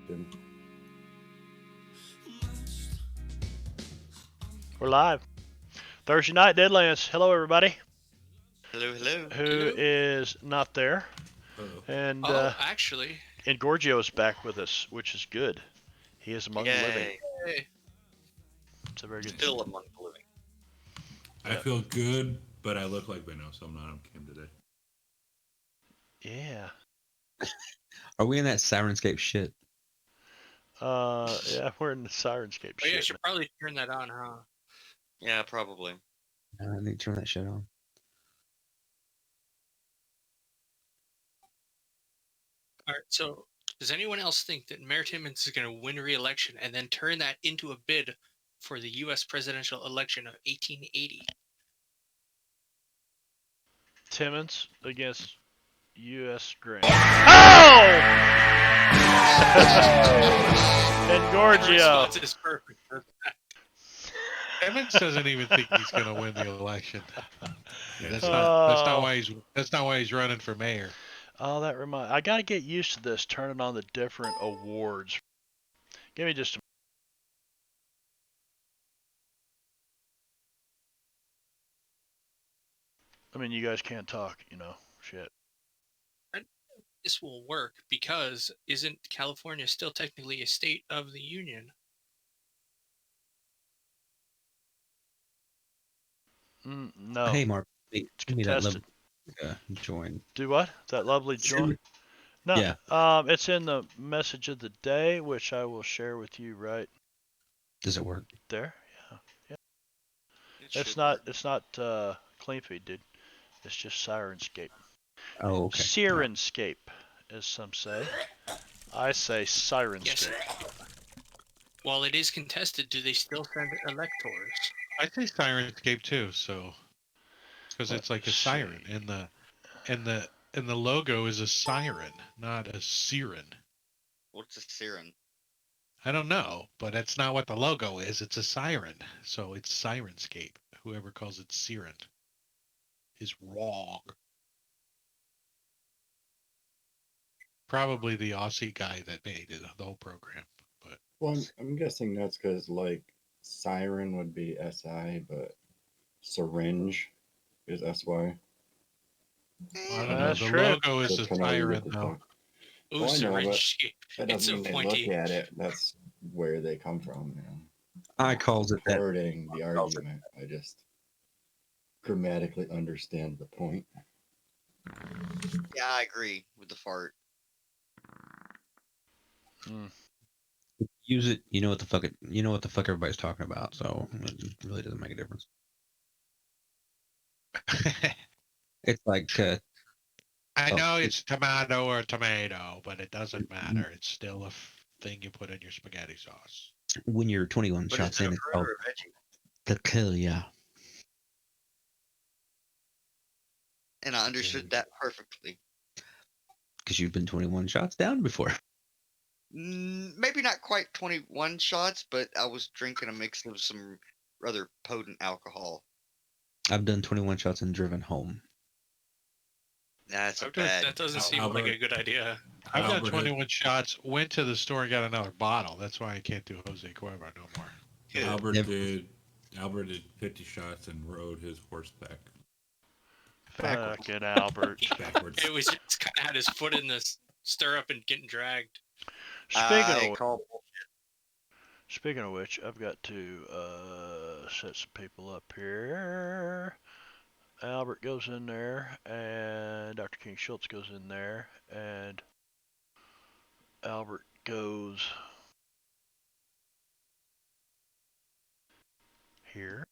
Didn't. We're live. Thursday night, Deadlands. Hello, everybody. Hello, hello. Who is not there? Uh-oh. And Actually, Gorgio is back with us, which is good. He is among the living. Yay. hey, It's a very good Still among the living. I feel good, but I look like Beno, so I'm not on cam today. Yeah. Are we in that Sirenscape shit? Yeah, we're in the Sirenscape oh yeah, I shit. should probably turn that on, huh? Yeah, probably. I need to turn that shit on. All right. So, does anyone else think that Mayor Timmons is going to win re-election and then turn that into a bid for the U.S. presidential election of 1880? Timmons against U.S. Grant. Oh! And The Gorgio. response is perfect. Evans doesn't even think he's going to win the election. That's Yeah. not why he's running for mayor. Oh, that reminds. I gotta get used to this. Turning on the different awards. Give me just a. I mean, you guys can't talk, shit. This will work because isn't California still technically a state of the union? No. Hey, Mark. It's Give me that contested. join. Do what? That lovely join? No. Yeah. It's in the message of the day, which I will share with you right Does it work? there. Yeah. It It's should not. work. It's not clean feed, dude. It's just Sirenscape. Oh, okay. Sirenscape, as some say. I say Sirenscape. Yes. While it is contested, do they still send electors? I say Sirenscape too, so because it's like a siren, and the logo is a siren, not a siren. What's a siren? I don't know, but that's not what the logo is. It's a siren, so it's Sirenscape. Whoever calls it siren is wrong. Probably the Aussie guy that made it, the whole program. But Well, I'm guessing that's because, like, siren would be SI, but syringe is SY. I don't know. That's The true. logo is So a it's kind of weird siren, to though. talk. Ooh, Well, I know, but syringe. that It's doesn't so mean they look pointy. at it. That's where they come from, I calls it that. Supporting the argument. I just grammatically understand the point. Yeah, I agree with the fart. Use it. You know what the fuck everybody's talking about. So it really doesn't make a difference. It's like I Oh, know it's tomato or tomato, but it doesn't matter. It's still a thing you put in your spaghetti sauce. when you're 21 But shots is it in, a it's fruit called or a veggie? tequila. And I understood that perfectly. Because you've been 21 shots down before. Maybe not quite 21 shots, but I was drinking a mix of some rather potent alcohol. I've done 21 shots and driven home. That's a Okay, bad. that doesn't seem Albert. like a good idea. I've got Albert 21 shots, went to the store and got another bottle. That's why I can't do Jose Cuervo no more. Good. Albert did 50 shots and rode his horseback Backwards. Fucking Albert. backwards. It was just kind of had his foot in the stirrup and getting dragged. Speaking call of which, I've got to set some people up here. Albert goes in there, and Dr. King Schultz goes in there, and Albert goes here.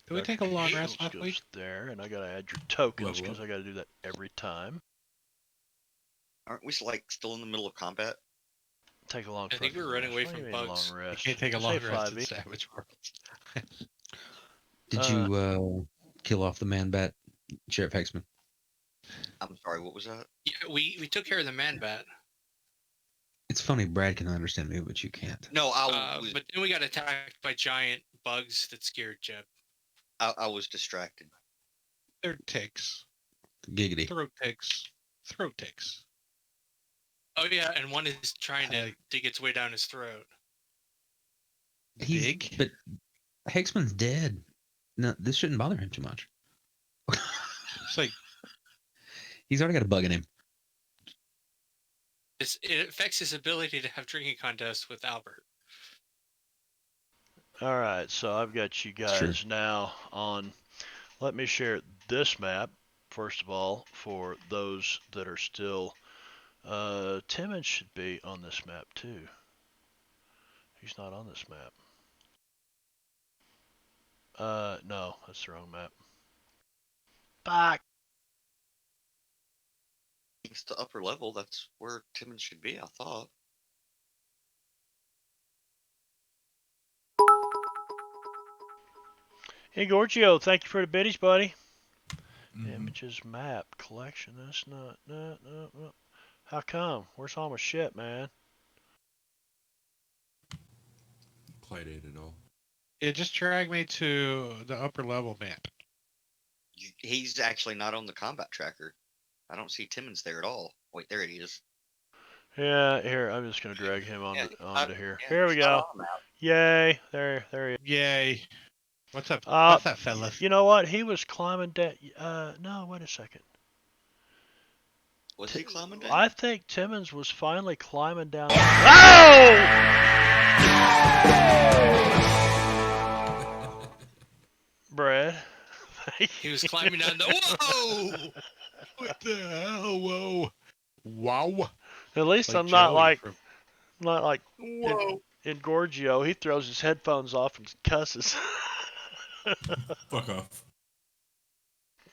Did we Dr. take a King long Schultz rest last goes week? there, and I gotta add your tokens Level up. because I gotta do that every time. Aren't we like still in the middle of combat? Take a long. I think fucking we're running rest. away What do from you mean bugs. long You rest? can't take a Say long rest in 5e. Savage Worlds. Did you kill off the man bat, Sheriff Hexman? I'm sorry, what was that? Yeah, we took care of the man bat, It's funny, Brad can understand me, but you can't. No, I was but then we got attacked by giant bugs that scared Jeb. I was distracted. They're ticks. Giggity. Throat ticks. Throat ticks. Oh yeah, and one is trying to dig its way down his throat. Dig? But Hexman's dead. No, this shouldn't bother him too much. It's like, He's already got a bug in him. It affects his ability to have drinking contests with Albert. All right, so I've got you It's true. guys now on. Let me share this map first of all for those that are still. Timmons should be on this map too. He's not on this map. No, that's the wrong map. Fuck. It's the upper level. That's where Timmons should be, I thought. Hey Gorgio, thank you for the biddies, buddy. Mhm. Images map collection. That's not. No. How come? Where's all my shit, man? Playdate it all. it just dragged me to the upper level map. He's actually not on the combat tracker. I don't see Timmons there at all. Wait, there it is. Yeah, here. I'm just gonna drag him Yeah, onto here. yeah, Here we he's not go. on the map. Yay! There he is. Yay. What's up? Uh, What's that, fella? You know what? He was climbing down. No, wait a second. Was he climbing down? I think Timmons was finally climbing down. Oh! Brad. He was climbing down the. Whoa! What the hell? Whoa. Wow. At least I'm Joey not like from- Whoa! in Gorgio. He throws his headphones off and cusses. Fuck off.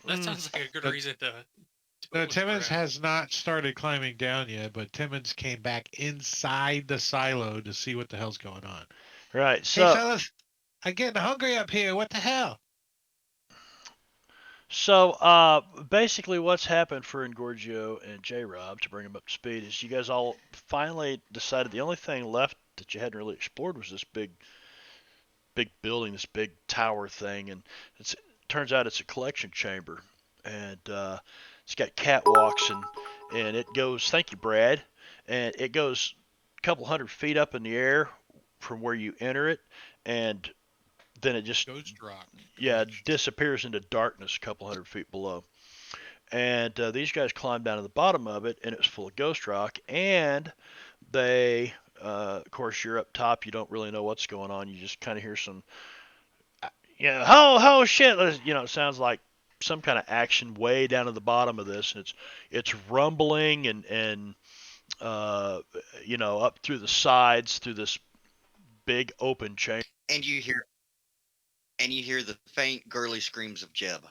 That sounds like a good But- reason to. No, with Timmons Brad. has not started climbing down yet, but Timmons came back inside the silo to see what the hell's going on. Right. Hey, So fellas, I'm getting hungry up here. What the hell? basically what's happened for Engorgio and J-Rob, to bring them up to speed, is you guys all finally decided the only thing left that you hadn't really explored was this big building, this big tower thing, and it turns out it's a collection chamber, and it's got catwalks and it goes. Thank you, Brad. And it goes a couple 100 feet up in the air from where you enter it, and then it just Ghost rock. disappears into darkness a couple 100 feet below. And these guys climbed down to the bottom of it, and it was full of ghost rock. And they, of course, you're up top. You don't really know what's going on. You just kind of hear some, ho shit. It sounds like some kind of action way down at the bottom of this, and it's rumbling and up through the sides through this big open chamber. And you hear the faint, girly screams of Jeb.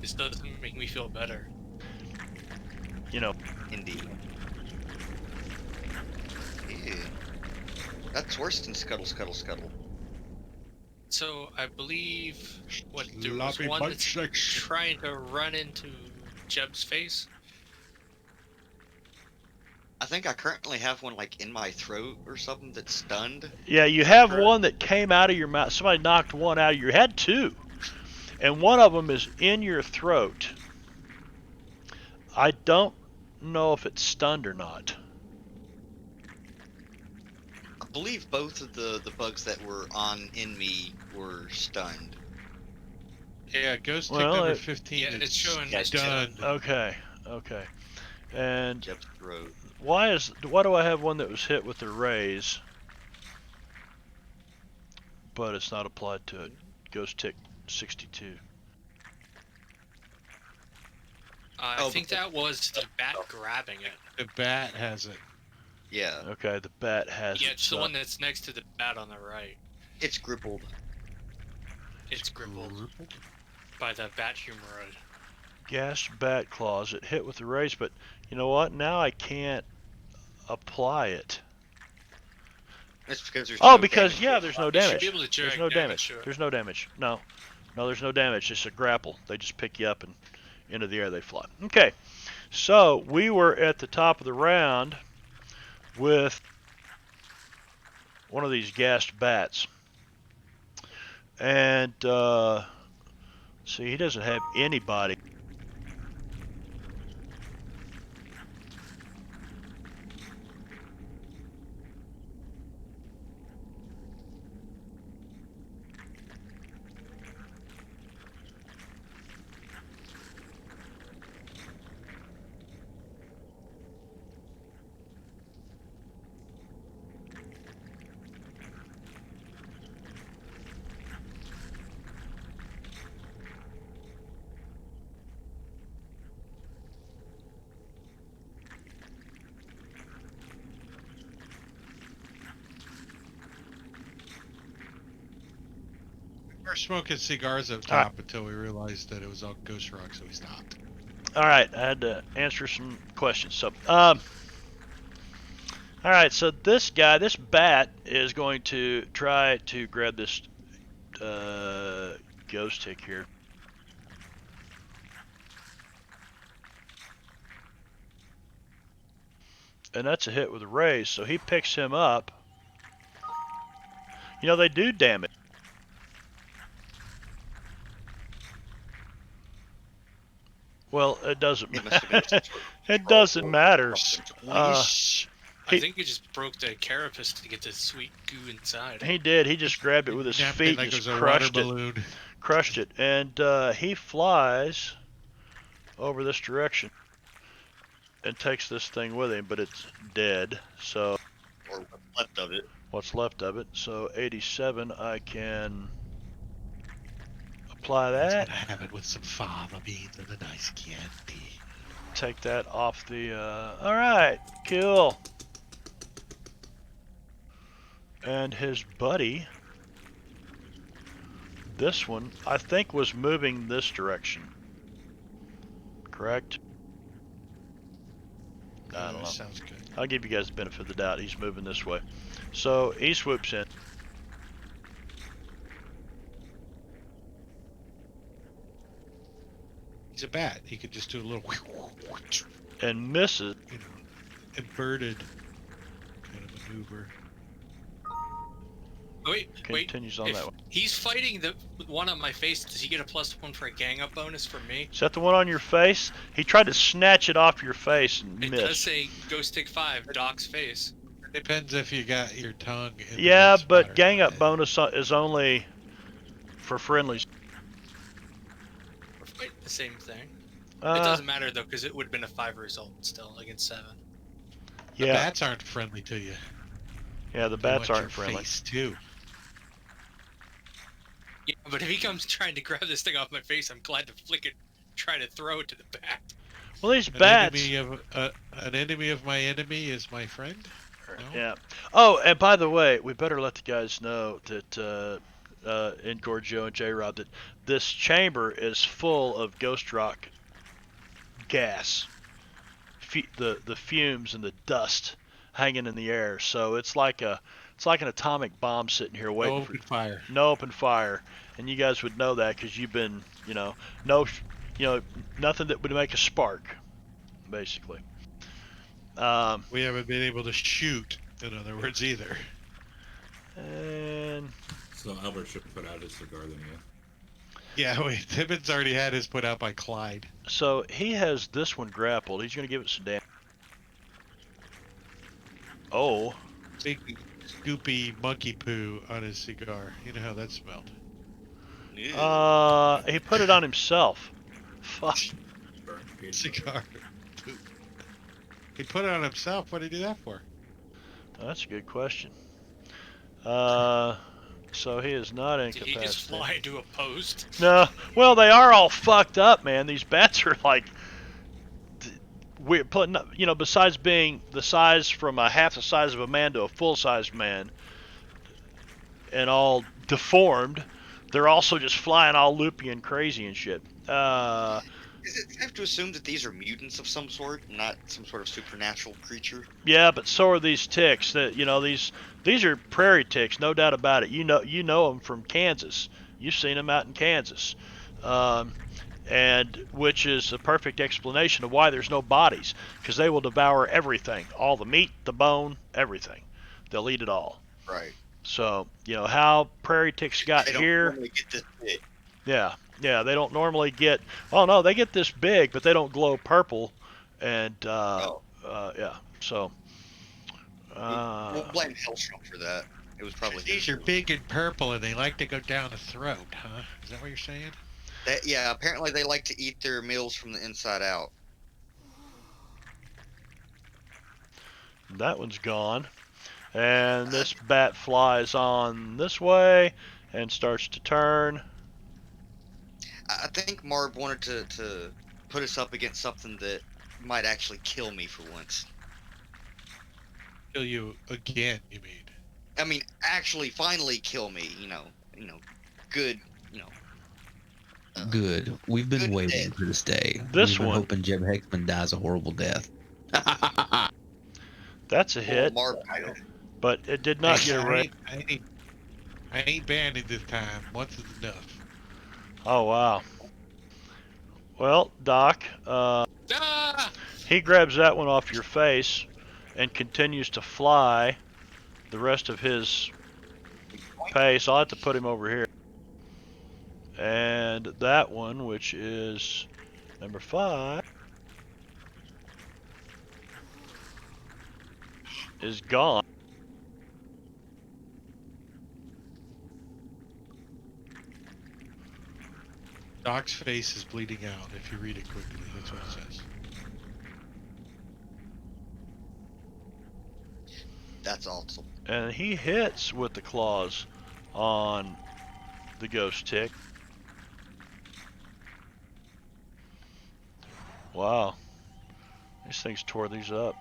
This doesn't make me feel better. Indeed. Ew. That's worse than Scuttle, Scuttle, Scuttle. So I believe there was Sloppy one butt that's sex. trying to run into Jeb's face. I think I currently have one like in my throat or something that's stunned. Yeah, you have Correct. one that came out of your mouth. Somebody knocked one out of your head, two. And one of them is in your throat. I don't know if it's stunned or not. I believe both of the bugs that were in me were stunned. Yeah, ghost tick Well, number it- 15 Yeah, is it's showing Yeah, it's done. Okay. And Jeb's throat. why do I have one that was hit with the rays, but it's not applied to it? Ghost tick 62. I think that was the bat grabbing it. The bat has it. Yeah, Okay, the bat has Yeah, it. it's the so- one that's next to the bat on the right. it's grippled. It's crippled by the bat humoroid. Gas bat claws. It hit with the rays, but you know what? Now I can't apply it. It's because there's Oh, no because damage. yeah, there's no You should damage. be able to There's drag no damage damage. to it. There's no damage. No. No, there's no damage. It's a grapple. They just pick you up and into the air they fly. Okay, so we were at the top of the round with one of these gassed bats. And, see, he doesn't have anybody. We were smoking cigars up All right. top until we realized that it was all ghost rock, so we stopped. All right, I had to answer some questions. So, all right, so this guy, this bat, is going to try to grab this ghost tick here. And that's a hit with a raise, so he picks him up. You know, they do damage. Well, it doesn't It must have been matter. some sort of It doesn't matter. Squish. I He- think he just broke the carapace to get the sweet goo inside. He did. He just grabbed it with his Napped feet like and it just was a water crushed it. balloon. Crushed it. And he flies over this direction and takes this thing with him, but it's dead. So or what's left of it. what's left of it? So 87, I can apply Let's that. have it with some fava beans and a nice candy. Take that off the. All right, kill. And his buddy, this one, I think was moving this direction. Correct? I don't know. Sounds good. I'll give you guys the benefit of the doubt. He's moving this way. So he swoops in. He's a bat. He could just do a little, And misses. you know, inverted kind of maneuver. Oh, wait, Continues on if that one. he's fighting the one on my face, does he get a +1 for a gang up bonus for me? Is that the one on your face? He tried to snatch it off your face and It does missed. say Ghost Tick 5, Doc's face. Depends if you got your tongue. In the Yeah, right spot but or gang up not. bonus is only for friendlies. We're fighting the same thing. It Uh, doesn't matter though, because it would have been a 5 result still against 7. The yeah, bats aren't friendly to you. yeah, the They bats want your aren't friendly. face, too. Yeah, but if he comes trying to grab this thing off my face, I'm glad to flick it, try to throw it to the bat. Well, these bats. An enemy of my enemy is my friend. No? Yeah. Oh, and by the way, we better let the guys know that in Gorgio and J-Rob that this chamber is full of ghost rock gas, the fumes and the dust hanging in the air. So it's like an atomic bomb sitting here No waiting open fire. for no open fire, and you guys would know that because you've been nothing that would make a spark, basically. We haven't been able to shoot, in other words, either. And So Albert should put out his cigar then, yeah. Yeah, wait. Tibbetts already had his put out by Clyde. so he has this one grappled. He's going to give it some damage. Oh, Big scoopy monkey poo on his cigar. You know how that smelled. Yeah. he put it on himself. Fuck. Burn page. Cigar poop. He put it on himself. What did he do that for? That's a good question. So he is not Did he just incapacitated. fly into a post? No, well they are all fucked up, man. These bats are like, we're putting, besides being the size from a half the size of a man to a full-sized man, and all deformed, they're also just flying all loopy and crazy and shit. Is it safe to assume that these are mutants of some sort, not some sort of supernatural creature? Yeah, but so are these ticks. That these are prairie ticks, no doubt about it. You know them from Kansas. You've seen them out in Kansas. And which is a perfect explanation of why there's no bodies, because they will devour everything, all the meat, the bone, everything. They'll eat it all. Right. So, how prairie ticks got They don't here. normally get this big. Yeah, they don't normally get. Oh no, they get this big, but they don't glow purple. And yeah, so. We'll blame Hellstrom for that. It was probably These are big and purple, and they like to go down the throat, huh? Is that what you're saying? Yeah, apparently they like to eat their meals from the inside out. That one's gone. And this bat flies on this way and starts to turn. I think Marv wanted to put us up against something that might actually kill me for once. Kill you again, you mean? I mean, actually, finally kill me. Good. Good. We've been Good waiting death. for this day. This We've been one. hoping Jeb Hexman dies a horrible death. That's a hit, Marv title. but it did not get a raise. I ain't banding this time. Once is enough. Oh wow. Well, Doc, Ah! he grabs that one off your face and continues to fly the rest of his pace. I'll have to put him over here. And that one, which is number 5, is gone. Doc's face is bleeding out. If you read it quickly, that's what it says. That's awesome. And he hits with the claws on the ghost tick. Wow. These things tore these up.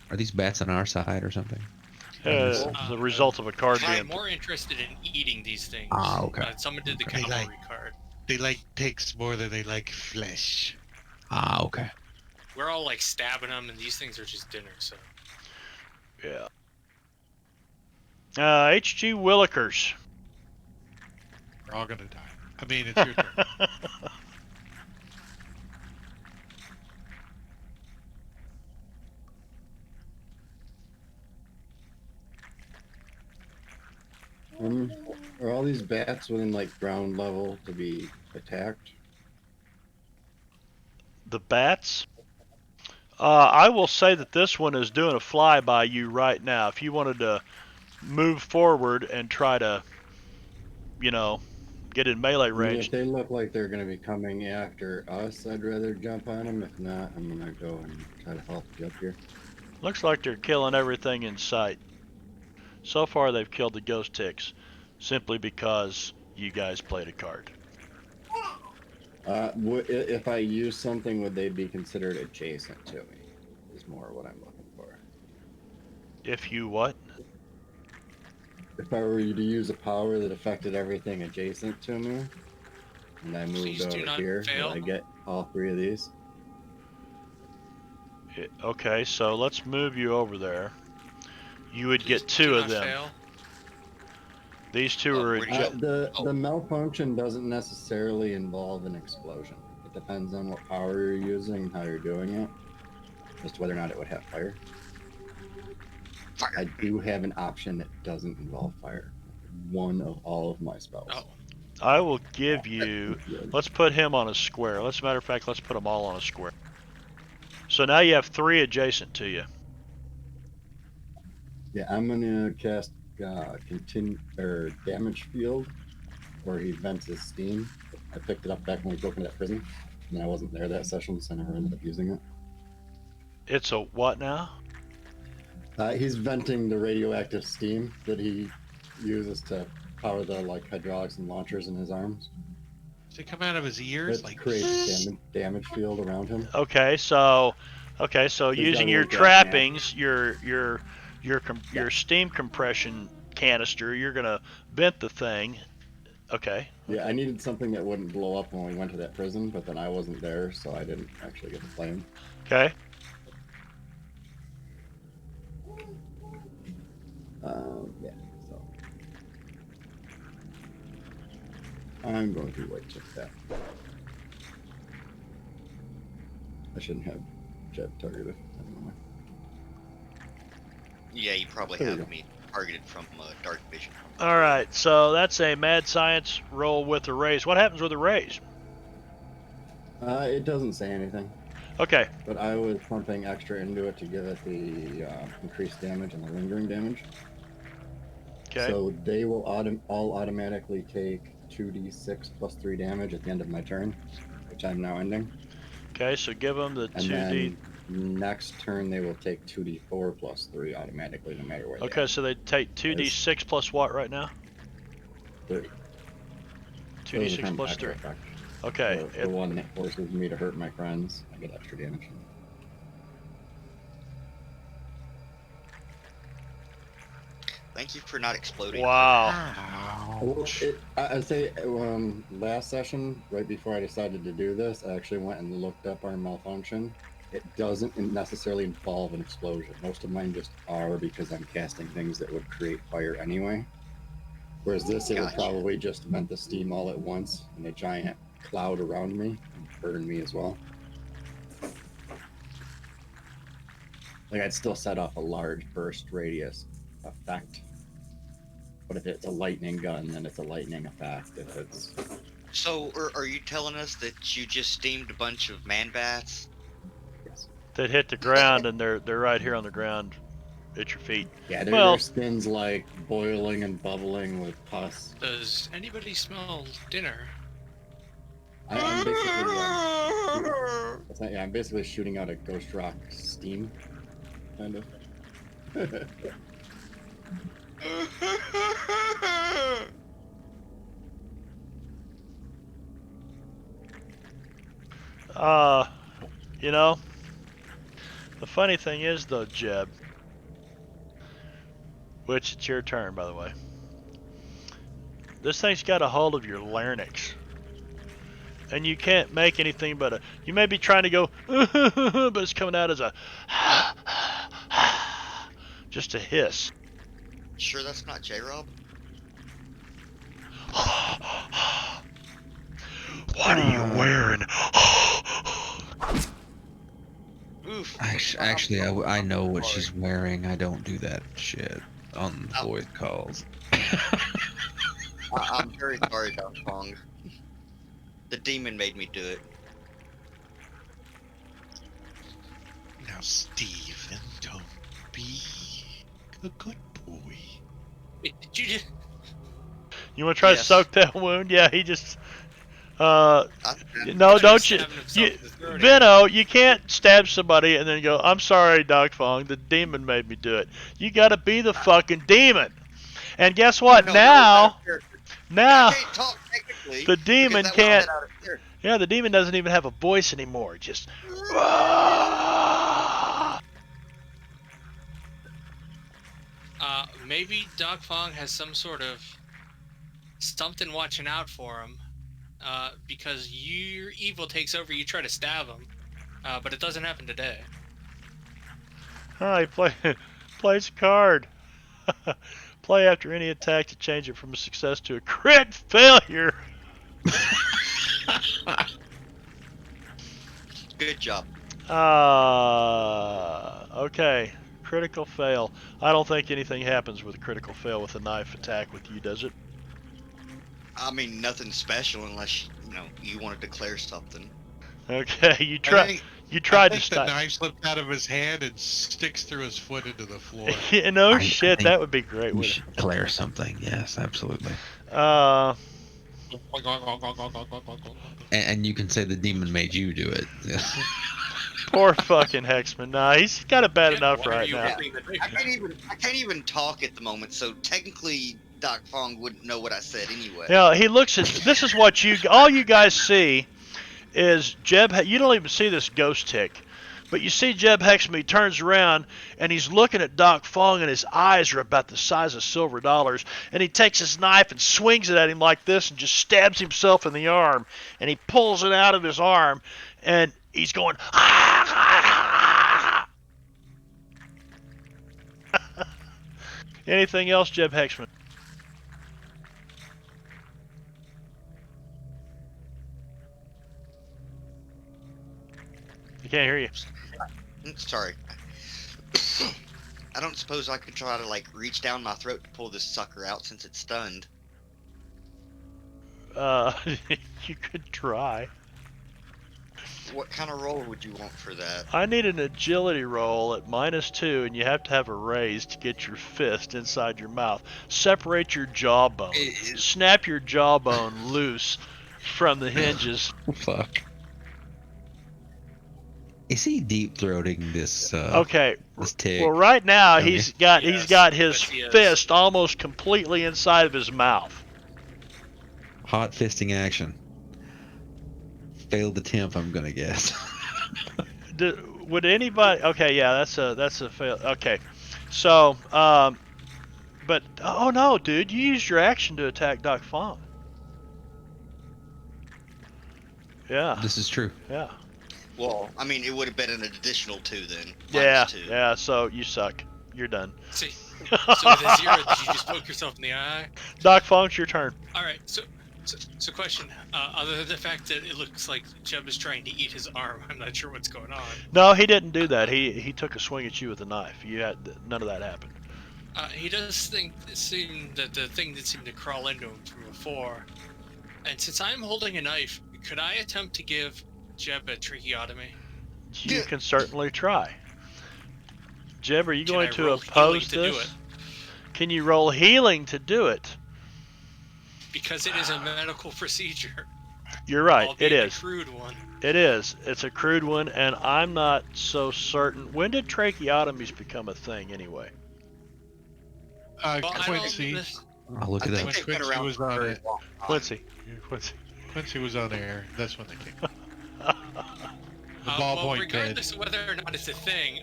Are these bats on our side or something? The result of a card I'm being. more interested in eating these things. Ah, okay. Someone did the Okay. cavalry card. They like ticks more than they like flesh. Ah, okay. We're all like stabbing them, and these things are just dinner. So Yeah. H.G. Willikers. We're all gonna die. I mean, it's your turn. Are all these bats within like ground level to be attacked? The bats. I will say that this one is doing a flyby you right now. If you wanted to move forward and try to, get in melee I mean, range. if they look like they're going to be coming after us, I'd rather jump on them. If not, I'm going to go and try to help you up here. Looks like they're killing everything in sight. So far, they've killed the ghost ticks simply because you guys played a card. If I use something, would they be considered adjacent to me? Is more what I'm looking for. If you what? If I were to use a power that affected everything adjacent to me, and I moved Please do over not here, fail. would I get all 3 of these? Okay, so let's move you over there. You would please get 2 do of not them. fail. These 2 are where do you go? The malfunction doesn't necessarily involve an explosion. It depends on what power you're using, how you're doing it, as to whether or not it would have fire. Fire. I do have an option that doesn't involve fire. One of all of my spells. Oh, I will give you. Let's put him on a square. Matter of fact, let's put them all on a square. So now you have 3 adjacent to you. Yeah, I'm gonna cast damage field, where he vents his steam. I picked it up back when we broke into that prison, and I wasn't there that session, so I never ended up using it. It's a what now? He's venting the radioactive steam that he uses to power the hydraulics and launchers in his arms. Does it come out of his ears? It creates a damage field around him. Okay, so He's using got your a little trappings, your steam compression canister, you're gonna vent the thing. Okay. Yeah, I needed something that wouldn't blow up when we went to that prison, but then I wasn't there, so I didn't actually get to play him. Okay. Yeah, so. I'm going to white check that. I shouldn't have Jeb targeted anymore. Yeah, you probably There we have go. me targeted from dark vision. All right, so that's a mad science roll with a raise. What happens with a raise? It doesn't say anything, Okay, but I was pumping extra into it to give it the increased damage and the lingering damage. okay. So they will all automatically take 2d6 plus 3 damage at the end of my turn, which I'm now ending. Okay, so give them the And 2d. then next turn they will take 2d4 plus 3 automatically, no matter where they Okay, are. so they take 2d6 plus what right now? 3. So it was a 2d6 term plus extra 3. effect. Okay, The one that forces me to hurt my friends, I get extra damage. Thank you for not exploding. wow. Well, I'd say last session, right before I decided to do this, I actually went and looked up our malfunction. It doesn't necessarily involve an explosion. Most of mine just are because I'm casting things that would create fire anyway. Whereas this, it would Gotcha. probably just vent the steam all at once in a giant cloud around me and burn me as well. Like I'd still set off a large burst radius effect. But if it's a lightning gun, then it's a lightning effect. If it's So, are you telling us that you just steamed a bunch of man bats? yes. That hit the ground and they're right here on the ground at your feet. Yeah, their Well, skin's like boiling and bubbling with pus. Does anybody smell dinner? I'm basically I'm basically shooting out a ghost rock steam, kind of. you know, the funny thing is though, Jeb, which it's your turn by the way. This thing's got a hold of your larynx. And you can't make anything but a. You may be trying to go, but it's coming out as a. Just a hiss. Sure, that's not J-Rob? What are you wearing? Oof. Actually, I know what she's wearing. I don't do that shit on Oh. voice calls. I'm very sorry, Doc Fong. The demon made me do it. Now, Steven, don't be a good boy. Wait, did you just? You want to try to Yes. soak that wound? Yeah, he just. I No, don't you? Stabbing himself You, in the throat Benno, you can't stab somebody and then go, I'm sorry, Doc Fong, the demon made me do it. You gotta be the fucking demon. And guess what? No, that was out of character. Now, I can't talk technically. the because demon that can't. was out of character. Yeah, the demon doesn't even have a voice anymore. Just. Maybe Doc Fong has some sort of something watching out for him. Because your evil takes over, you try to stab him, but it doesn't happen today. Oh, he plays a card. Play after any attack to change it from a success to a crit failure. Good job. Okay. Critical fail. I don't think anything happens with a critical fail with a knife attack with you, does it? I mean, nothing special unless you want to declare something. Okay, you I tried to think the stop. knife slipped out of his hand and sticks through his foot into the floor. No I shit, think that would be great. You Wouldn't should declare something. Yes, absolutely. it? And you can say the demon made you do it. Poor fucking Hexman. Nah, he's got it bad Yeah, enough why are right you now. opening the I can't even talk at the moment, so technically Doc Fong wouldn't know what I said anyway. Yeah, he looks at. This is what all you guys see is Jeb. You don't even see this ghost tick, but you see Jeb Hexman. He turns around and he's looking at Doc Fong, and his eyes are about the size of silver dollars. And he takes his knife and swings it at him like this, and just stabs himself in the arm. And he pulls it out of his arm, and he's going. Anything else, Jeb Hexman? can't hear you. Sorry. I don't suppose I could try to like reach down my throat to pull this sucker out since it's stunned. You could try. What kind of roll would you want for that? I need an agility roll at -2, and you have to have a raise to get your fist inside your mouth. Separate your jawbone. Snap your jawbone loose from the hinges. Fuck. Is he deep throating this? Okay. This tick. Well, right now Okay. he's got Yes, his yes, he is. fist almost completely inside of his mouth. Hot fisting action. Failed attempt, I'm gonna guess. Would anybody? Okay, yeah, that's a fail. Okay, so but oh no, dude, you used your action to attack Doc Fong. Yeah, This is true. yeah, Well, I mean, it would have been an additional 2 then. yeah, -2. yeah. So you suck. You're done. See, so with a 0, did you just poke yourself in the eye? Doc Fong, it's your turn. All right. So question. Other than the fact that it looks like Jeb is trying to eat his arm, I'm not sure what's going on. No, he didn't do that. He took a swing at you with a knife. You had none of that happened. He does seem that the thing that seemed to crawl into him from before. And since I'm holding a knife, could I attempt to give Jeb a tracheotomy? You can certainly try. Jeb, are you Can going I to roll oppose healing to do this? it? Can you roll healing to do it? Because it is a medical procedure. You're right. Albeit It a is. crude one. It is. It's a crude one, and I'm not so certain. When did tracheotomies become a thing, anyway? Well, I don't- Quincy. I'll look I at that. think When they've been Quincy around was for a on very it. long time. Quincy. Quincy. Quincy was on air. That's when they came. The Well, ballpoint pen. regardless of whether or not it's a thing,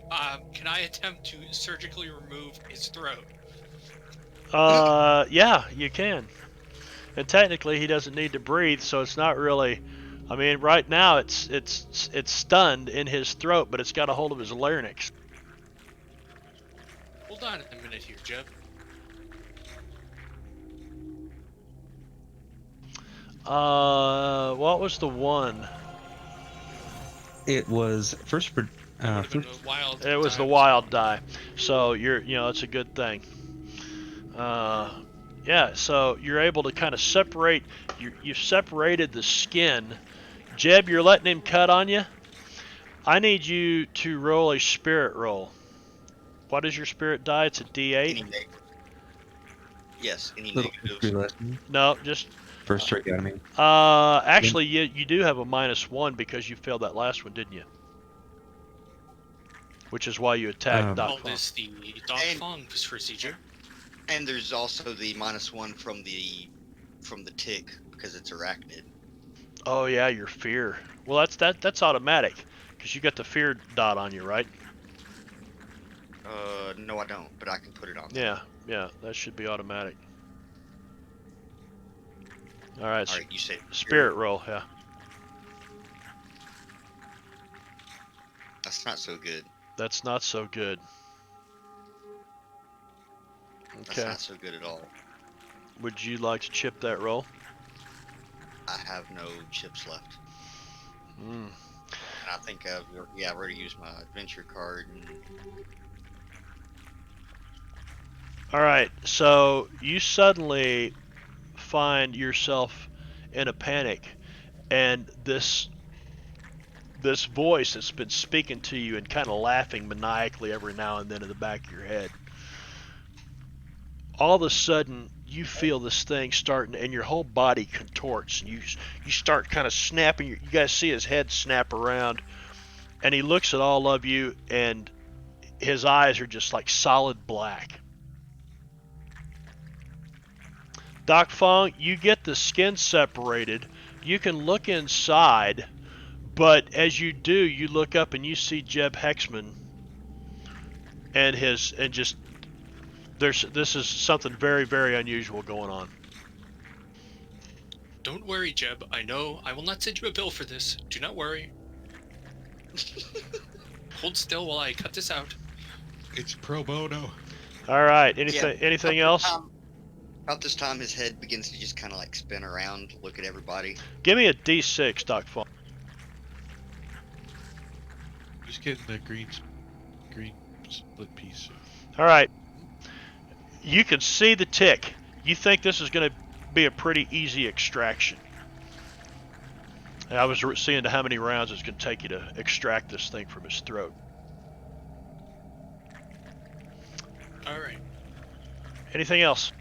can I attempt to surgically remove his throat? Yeah, you can. And technically, he doesn't need to breathe, so it's not really. I mean, right now it's stunned in his throat, but it's got a hold of his larynx. Hold on a minute here, Jeb. What was the one? It was first. Would've been a wild It was the time. wild die. So it's a good thing. Yeah, so you're able to kind of separate. You've separated the skin. Jeb, you're letting him cut on you. I need you to roll a spirit roll. What is your spirit die? It's a D8. Any yes, any Little negatives. history lesson. No, just First tracheotomy. actually, you do have a -1 because you failed that last one, didn't you? Which is why you attacked Doc Called Fong. this the Doc And- Fong procedure. And there's also the -1 from the tick because it's arachnid. Oh yeah, your fear. Well, that's automatic because you got the fear dot on you, right? No, I don't, but I can put it on. Yeah, that should be automatic. All right, All right, you say spirit roll, yeah. That's not so good. That's not so good. That's Okay. not so good at all. Would you like to chip that roll? I have no chips left, Mm. and I think I've already used my adventure card. And All right, so you suddenly find yourself in a panic, and this voice that's been speaking to you and kind of laughing maniacally every now and then in the back of your head. All of a sudden, you feel this thing starting, and your whole body contorts, and you start kind of snapping. You guys see his head snap around, and he looks at all of you, and his eyes are just like solid black. Doc Fong, you get the skin separated. You can look inside, but as you do, you look up and you see Jeb Hexman, and this is something very, very unusual going on. Don't worry, Jeb. I know I will not send you a bill for this. Do not worry. Hold still while I cut this out. It's pro bono. All right. Anything else? About this time, his head begins to just kind of like spin around, look at everybody. Give me a D6, Doc Fong. getting the green split piece. All right. You can see the tick. You think this is going to be a pretty easy extraction. And I was seeing how many rounds it's going to take you to extract this thing from his throat. All right. Anything else?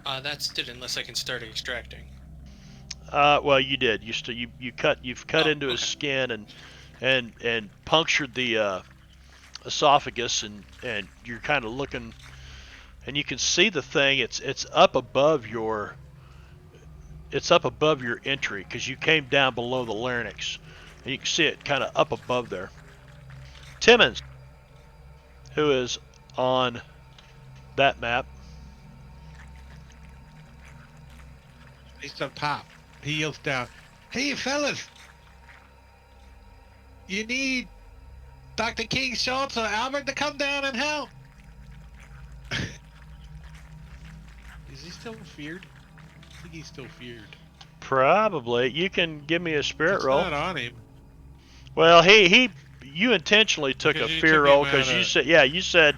That's it. Unless I can start extracting. Well, you did. You've cut into his okay. skin and punctured the esophagus, and you're kind of looking, and you can see the thing. It's up above your entry because you came down below the larynx, and you can see it kind of up above there. Timmons, who is on that map. He's up top. He yells down, "Hey, fellas! You need Dr. King, Schultz, or Albert to come down and help." Is he still feared? I think he's still feared. Probably. You can give me a spirit It's roll. not on him. Well, you intentionally took Because a you fear took roll him because out you of- said, you said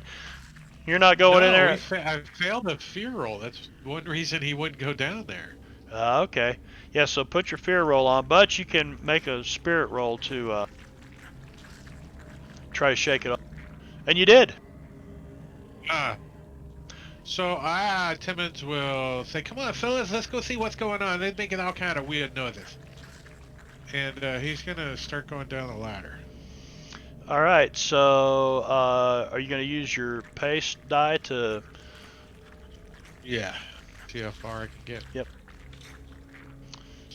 you're not going in there. I failed a fear roll. That's one reason he wouldn't go down there. Okay. Yeah, so put your fear roll on, but you can make a spirit roll to try to shake it off. And you did. So Timmons will say, "Come on, fellas, let's go see what's going on." They're making all kind of weird noises. And he's gonna start going down the ladder. All right, so are you going to use your pace die to... Yeah. See how far I can get. Yep.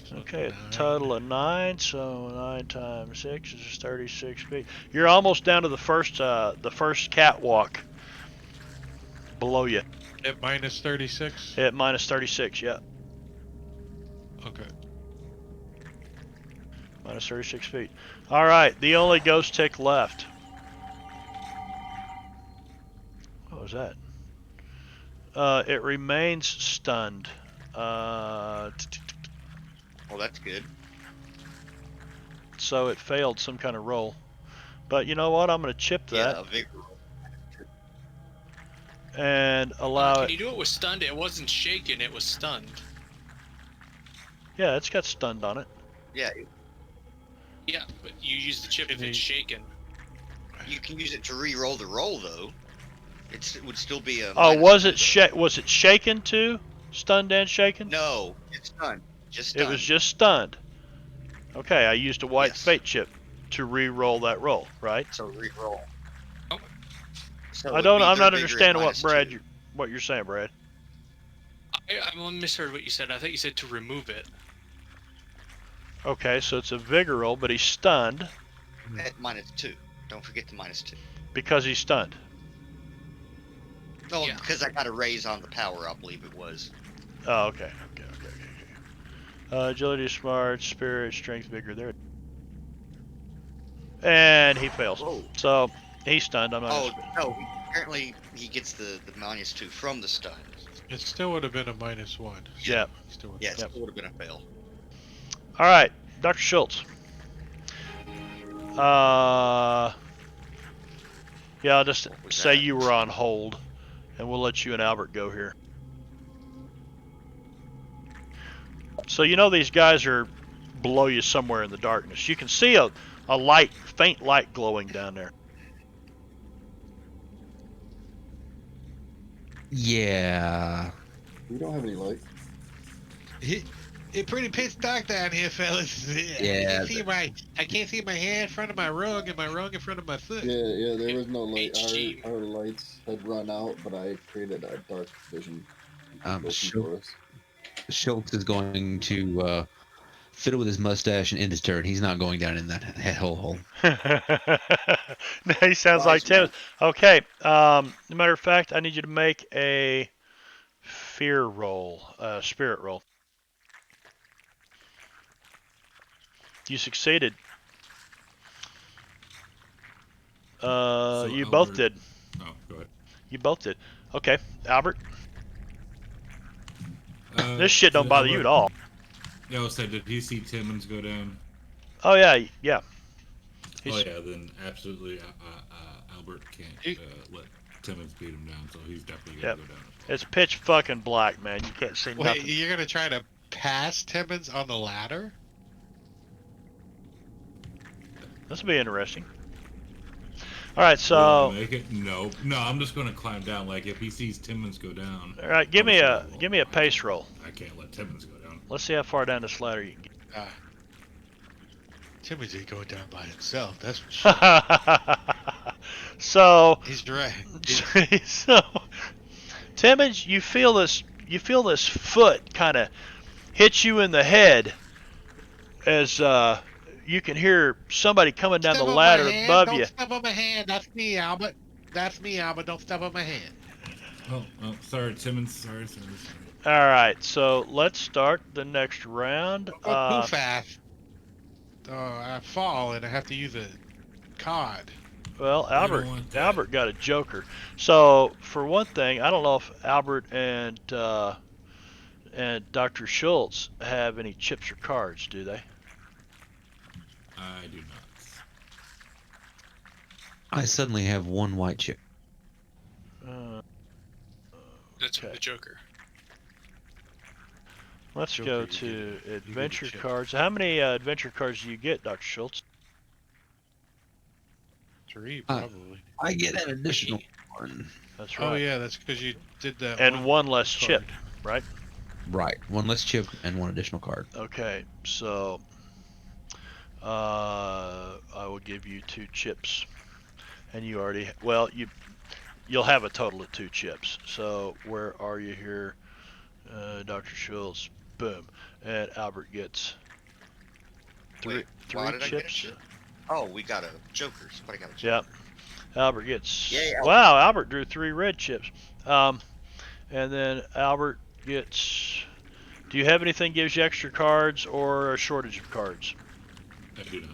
So Okay, a 9. total of 9, so 9 times 6 is 36 feet. You're almost down to the first catwalk below you. At minus 36? At minus 36, yeah. Okay. Minus 36 feet. All right, the only ghost tick left. What was that? It remains stunned. Well, that's good. So it failed some kind of roll. But you know what? I'm going to chip Yeah, that a vigor. and allow Can it. you do it with stunned? It wasn't shaken. It was stunned. Yeah, it's got stunned on it. Yeah, Yeah, but you use the chip if it's shaken. you can use it to re-roll the roll though. It would still be a. Oh, minus was it shaken too? Stunned and shaken? No, it's done. Just It done. was just stunned. Okay, I used a white Yes. fate chip to re-roll that roll, right? So re-roll. Oh. So I'm it'd be not their vigor at understanding what -2. what you're saying, Brad. I misheard what you said. I thought you said to remove it. Okay, so it's a vigor roll, but he's stunned At -2. Don't forget the -2. because he's stunned. No, Yeah. because I got a raise on the power, I believe it was. Oh, okay. Agility, smart, spirit, strength, vigor. There. And he fails. Whoa. So he's stunned. I'm not. Oh, gonna- no, apparently he gets the -2 from the stun. It still would have been a -1. Yeah. Still would Yeah, it Yep. would have been a fail. All right, Dr. Schultz. Yeah, I'll just What was say that? you were on hold, and we'll let you and Albert go here. So you know these guys are below you somewhere in the darkness. You can see a light, faint light glowing down there. Yeah. We don't have any light. It's pretty pitch dark down here, fellas. Yeah. I can't see my hand in front of my rug and my rug in front of my foot. Yeah, there was no light. HG. Our lights had run out, but I created a dark vision. Looking Sure. for us. Schultz is going to fiddle with his mustache and end his turn. He's not going down in that hellhole. He sounds like Tim. Okay. Matter of fact, I need you to make a fear roll, spirit roll. You succeeded. You both Albert- did. No, go ahead. You both did. Okay, Albert. This shit So don't bother you at all. Yeah, I said, did he see Timmons go down? Oh yeah. He Oh yeah, then absolutely, Albert can't He- let Timmons beat him down, so he's definitely gonna Yep. go down as well. It's pitch fucking black, man. You can't see Wait, nothing. you're gonna try to pass Timmons on the ladder? This will be interesting. All right, Will I so make it? No, I'm just gonna climb down. Like if he sees Timmons go down. all right, give me a pace roll. I can't let Timmons go down. Let's see how far down this ladder you can get. Timmons ain't going down by himself. That's for sure. So, He's right. so Timmons, you feel this foot kind of hit you in the head as you can hear somebody coming down the Step on my ladder hand. above Don't you. step on my hand. That's me, Albert. That's me, Albert. Don't step on my hand. Oh, sorry, Timmons. Sorry. All right, so let's start the next round. Don't go too fast. I fall and I have to use a card. Well, I don't Albert want that. Albert got a joker. So for one thing, I don't know if Albert and Dr. Schultz have any chips or cards, do they? I do not. I suddenly have one white chip. That's Okay. the Joker. Let's Joker, go you to get a adventure chip. cards. How many adventure cards do you get, Dr. Schultz? 3, Uh, probably. I get an additional one. That's right. Oh, yeah, that's because you did that. And one less card. chip, right? Right. One less chip and one additional card. Okay, so I will give you 2 chips, and you already you'll have a total of 2 chips. So where are you here, Dr. Schultz? Boom, and Albert gets three why did I get a chips. chip? Oh, we got a Joker. Somebody got a chip. Yep. Albert gets. Yay, Albert. Wow, Albert drew 3 red chips. And then Albert gets. Do you have anything gives you extra cards or a shortage of cards? I do not.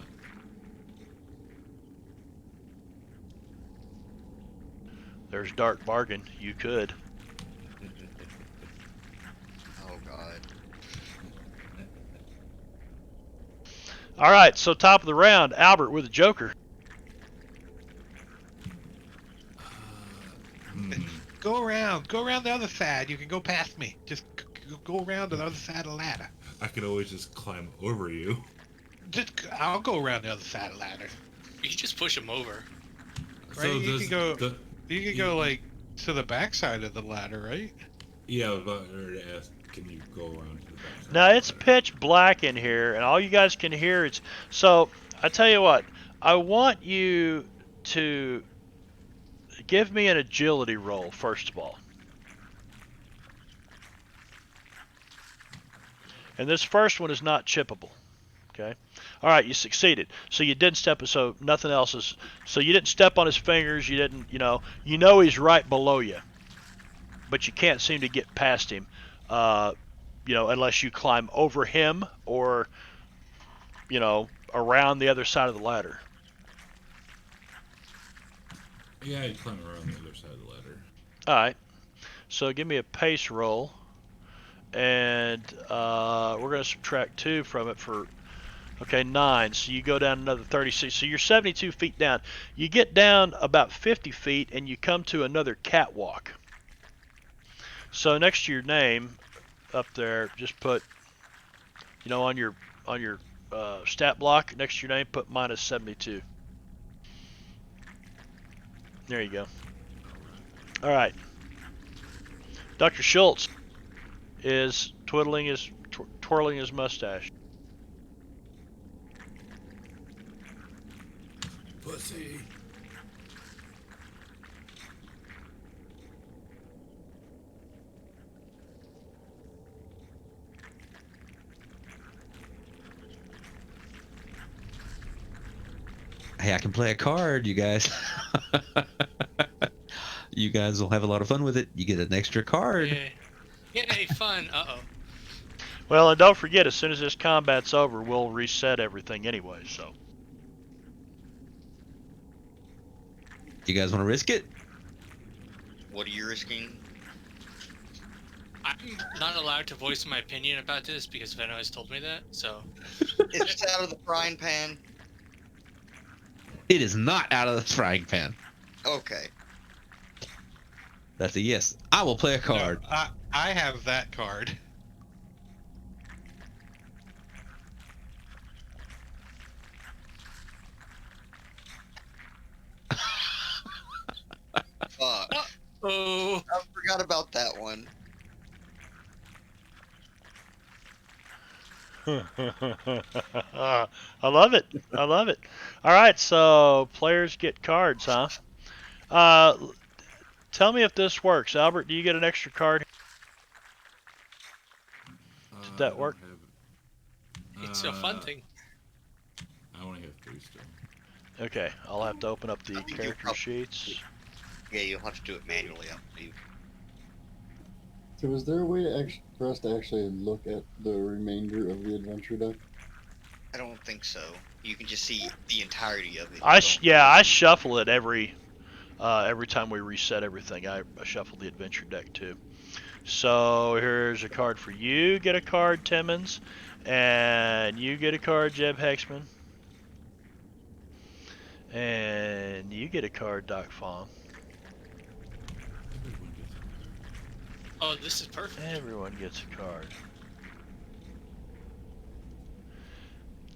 There's dark bargain. You could. Oh God. All right, so top of the round, Albert with a joker. Go around the other side. You can go past me. Just go around to the other side of the ladder. I could always just climb over you. I'll go around the other side of the ladder. You can just push him over. Right, you does can go- the- You can go like to the backside of the ladder, right? yeah, I was about to ask, can you go around to the back? Now it's pitch black in here, and all you guys can hear is. So I tell you what, I want you to give me an agility roll first of all. And this first one is not chippable. Okay. All right, you succeeded. So you didn't step. So nothing else is. So you didn't step on his fingers. You didn't. You know he's right below you, but you can't seem to get past him. Unless you climb over him or, around the other side of the ladder. Yeah, I'd climb around the other side of the ladder. All right. So give me a pace roll, and we're going to subtract 2 from it for. Okay, 9. So you go down another 36. So you're 72 feet down. You get down about 50 feet, and you come to another catwalk. So next to your name, up there, just put, on your stat block next to your name, put minus 72. There you go. All right. Dr. Schultz is twirling his mustache. Pussy. Hey, I can play a card, you guys. You guys will have a lot of fun with it. You get an extra card. Yay, fun. Uh-oh. Well, and don't forget, as soon as this combat's over, we'll reset everything anyway, so. You guys want to risk it? What are you risking? I'm not allowed to voice my opinion about this because Venno has told me that, so... It's out of the frying pan. It is not out of the frying pan. Okay. That's a yes. I will play a card. No, I have that card. Fuck. Oh, I forgot about that one. I love it. I love it. All right, so players get cards, huh? Tell me if this works. Albert, do you get an extra card? Did that work? I don't have it. it's a fun thing. I only have 3 still. Okay, I'll have to open up the I think you character probably- sheets. Yeah, you'll have to do it manually, I believe. So is there a way to for us to actually look at the remainder of the adventure deck? I don't think so. You can just see the entirety of it. I shuffle it every time we reset everything. I shuffle the adventure deck too. So here's a card for you. Get a card, Timmons, and you get a card, Jeb Hexman, and you get a card, Doc Fong. Everyone gets it. Oh, this is perfect. Everyone gets a card.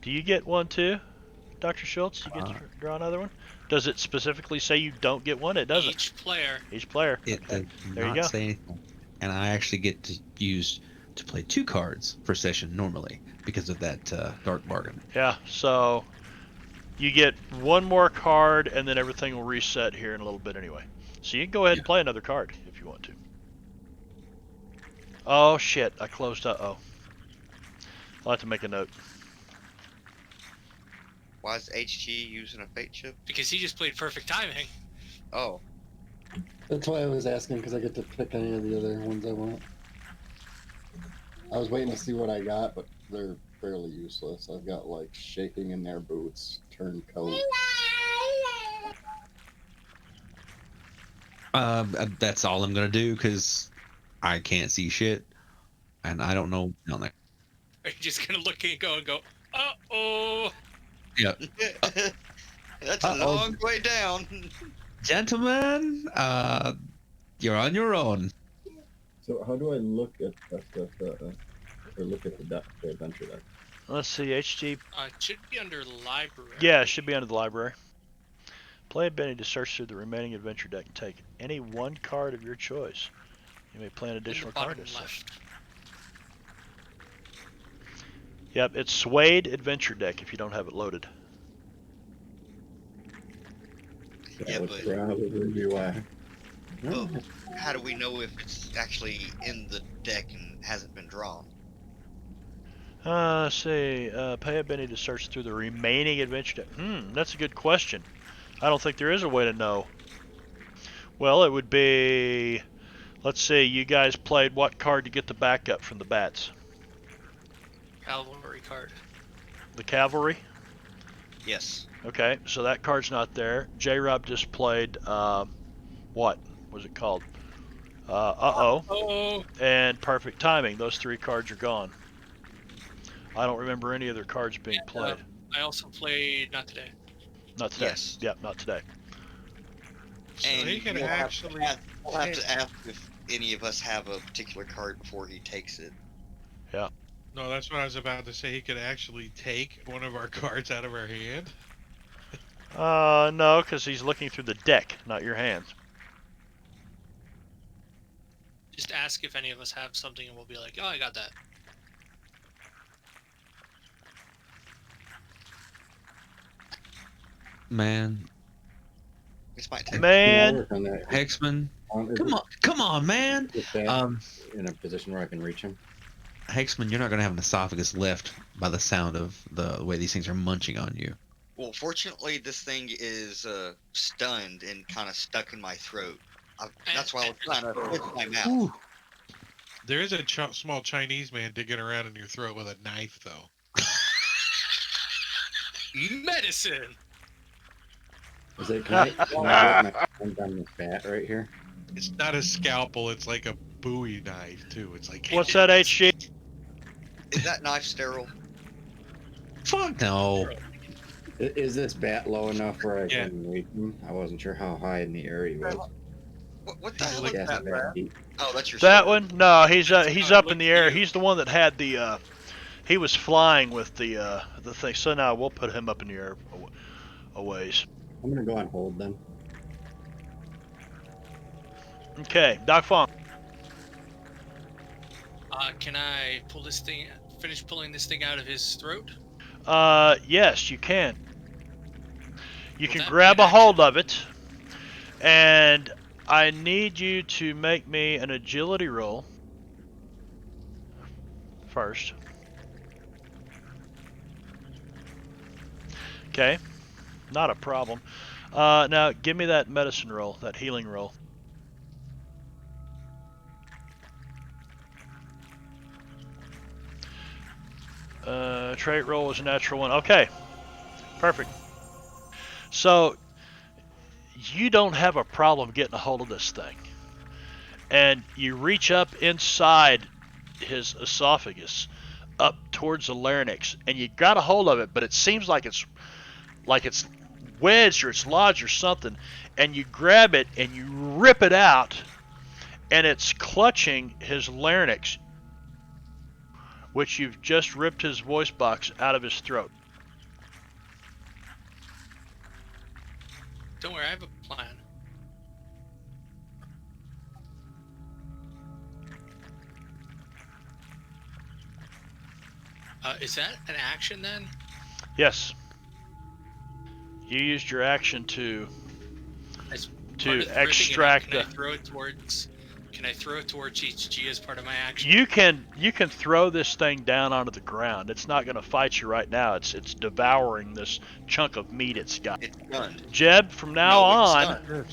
Do you get one too, Dr. Schultz? You get to draw another one? Does it specifically say you don't get one? It doesn't. Each player. Each player. It Okay. does There you not go. say anything. And I actually get to use to play 2 cards per session normally because of that dark bargain. Yeah, so you get one more card and then everything will reset here in a little bit anyway. So you can go ahead and play another card if you want to. Oh shit, I closed up. Oh. I'll have to make a note. Why is HG using a fate chip? Because he just played perfect timing. Oh. That's why I was asking, because I get to pick any of the other ones I want. I was waiting to see what I got, but they're fairly useless. I've got like shaking in their boots, turncoat. That's all I'm gonna do because I can't see shit, and I don't know on there. Are you just gonna look and go, uh-oh. Yeah, That's a Uh-oh. long way down. gentlemen, you're on your own. So how do I look at or look at the adventure deck? Let's see, HG. It should be under library. Yeah, it should be under the library. Play a Benny to search through the remaining adventure deck and take any one card of your choice. You may play an In the additional card bottom this session. left. Yep, it's Suede Adventure Deck if you don't have it loaded. That Yeah, would but- probably be why. Well, how do we know if it's actually in the deck and hasn't been drawn? Let's see. Pay a Benny to search through the remaining adventure deck. That's a good question. I don't think there is a way to know. Well, it would be... Let's see, you guys played what card to get the backup from the bats? Cavalry card. The cavalry? Yes. Okay, so that card's not there. J-Rob just played, what was it called? Uh-oh. Oh, And Perfect Timing. Those 3 cards are gone. I don't remember any other cards being played. I also played, not today. Not today. Yes. Yep, not today. So And he can we'll have actually to ask, we'll have to ask if any of us have a particular card before he takes it. No, that's what I was about to say. He could actually take one of our cards out of our hand. No, because he's looking through the deck, not your hands. Just ask if any of us have something and we'll be like, oh, I got that. Man, This might take. Man, Work on that. Hexman, Is come on, man. it that Um, in a position where I can reach him? Hexman, you're not gonna have an esophagus left by the sound of the way these things are munching on you. Well, fortunately, this thing is stunned and kind of stuck in my throat. That's why I was trying to lift my mouth. Ooh. There is a small Chinese man digging around in your throat with a knife, though. Medicine! Is it? Can I get my hand on the fat right here? It's not a scalpel. It's like a Bowie knife, too. It's like... what's that, HG? Is that knife sterile? Fuck no. Is this bat low enough where I Yeah. can reach him? I wasn't sure how high in the air he was. What the hell is Gas that? bat deep. Oh, that's your That sword. one? No, he's That's he's how it up in looked the to air. you. He's the one that had the he was flying with the thing. So now we'll put him up in the air a ways. I'm gonna go on hold then. Okay, Doc Fong. Can I pull this thing? Finish pulling this thing out of his throat? Yes, you can. You Will can that be grab an a hold action? of it, and I need you to make me an agility roll first. Okay, not a problem. Now give me that medicine roll, that healing roll. Trait roll was a natural one. Okay, perfect. So you don't have a problem getting a hold of this thing, and you reach up inside his esophagus, up towards the larynx, and you got a hold of it, but it seems like it's wedged or it's lodged or something, and you grab it and you rip it out, and it's clutching his larynx, which you've just ripped his voice box out of his throat. Don't worry, I have a plan. Is that an action then? Yes. You used your action to As part to of the ripping it out, extract can I the. throw it towards? Can I throw it towards HG as part of my action? You can throw this thing down onto the ground. It's not going to fight you right now. It's devouring this chunk of meat it's got. It's stunned. Jeb, from now No, it's on, stunned.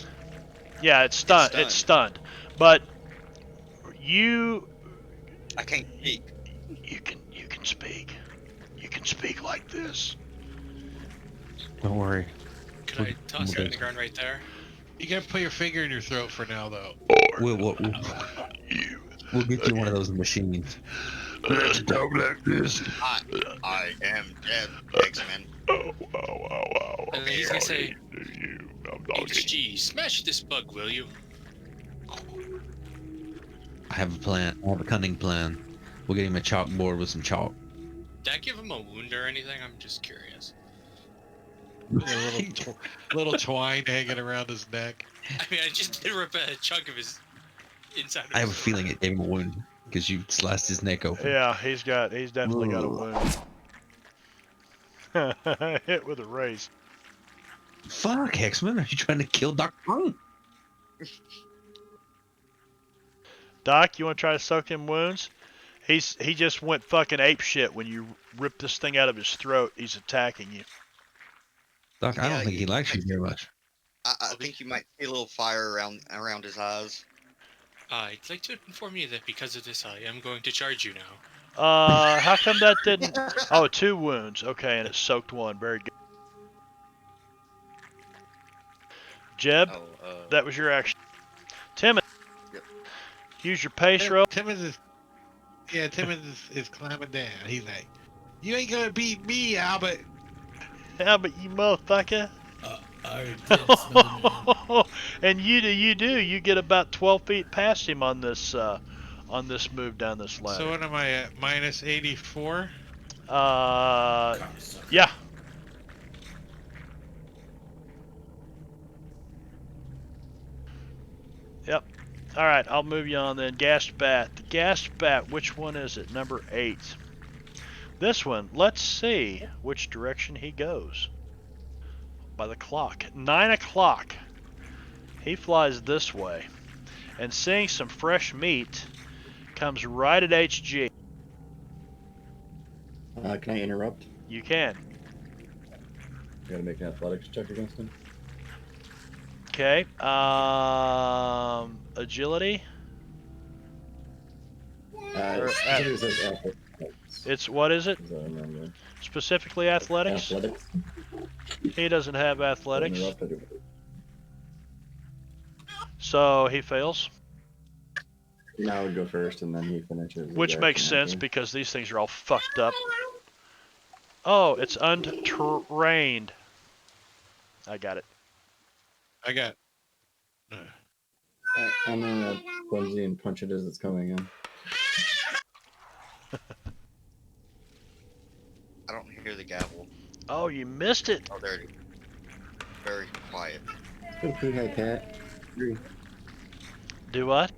yeah, it's stunned. It's stunned. But you I can't speak. you can speak. You can speak like this. Don't worry. Could I toss it on the ground right there? You gotta put your finger in your throat for now, though. We'll get you one of those machines. Let's talk like this. I am dead, X-Men. And then he's gonna say, HG, smash this bug, will you? I have a plan. I have a cunning plan. We'll get him a chalkboard with some chalk. Did I give him a wound or anything? I'm just curious. A little twine hanging around his neck. I mean, I just did rip a chunk of his inside of I have a his feeling it gave him a wound because you sliced his neck open. Yeah, he's definitely got a wound. Hit with a raise. Fuck, Hexman, are you trying to kill Dr. Fung? Doc, you want to try to soak him wounds? He just went fucking ape shit when you ripped this thing out of his throat. He's attacking you. Doc, I Yeah, don't think he likes you very much. I think you might see a little fire around his eyes. I'd like to inform you that because of this, I am going to charge you now. How come that didn't? Oh, 2 wounds. Okay, and it soaked 1. Very good. Jeb, that was your action. Timmons, Yep. use your pace roll. Timmons is climbing down. He's like, you ain't gonna beat me, Albert. Yeah, but you motherfucker. I did smell And you get about 12 feet past him on this move down this ladder. So what am I at? Minus 84? Yeah. Yep. All right, I'll move you on then. Gassed bat. The gassed bat, which one is it? Number 8. This one, let's see which direction he goes. By the clock. 9 o'clock. He flies this way. And seeing some fresh meat, comes right at HG. Can I interrupt? You can. You gotta make an athletics check against him. Okay. Agility. It's what is it? Specifically athletics? Athletics. He doesn't have athletics. Interrupted. So he fails. Now I would go first, and then he finishes. his Which makes action, I sense think. because these things are all fucked up. Oh, it's untrained. I got it. I got. I'm gonna clumsy and punch it as it's coming in. I don't hear the gavel. Oh, you missed it. Oh, there it is. Very quiet. Okay, hi, Pat. Agree. Do what?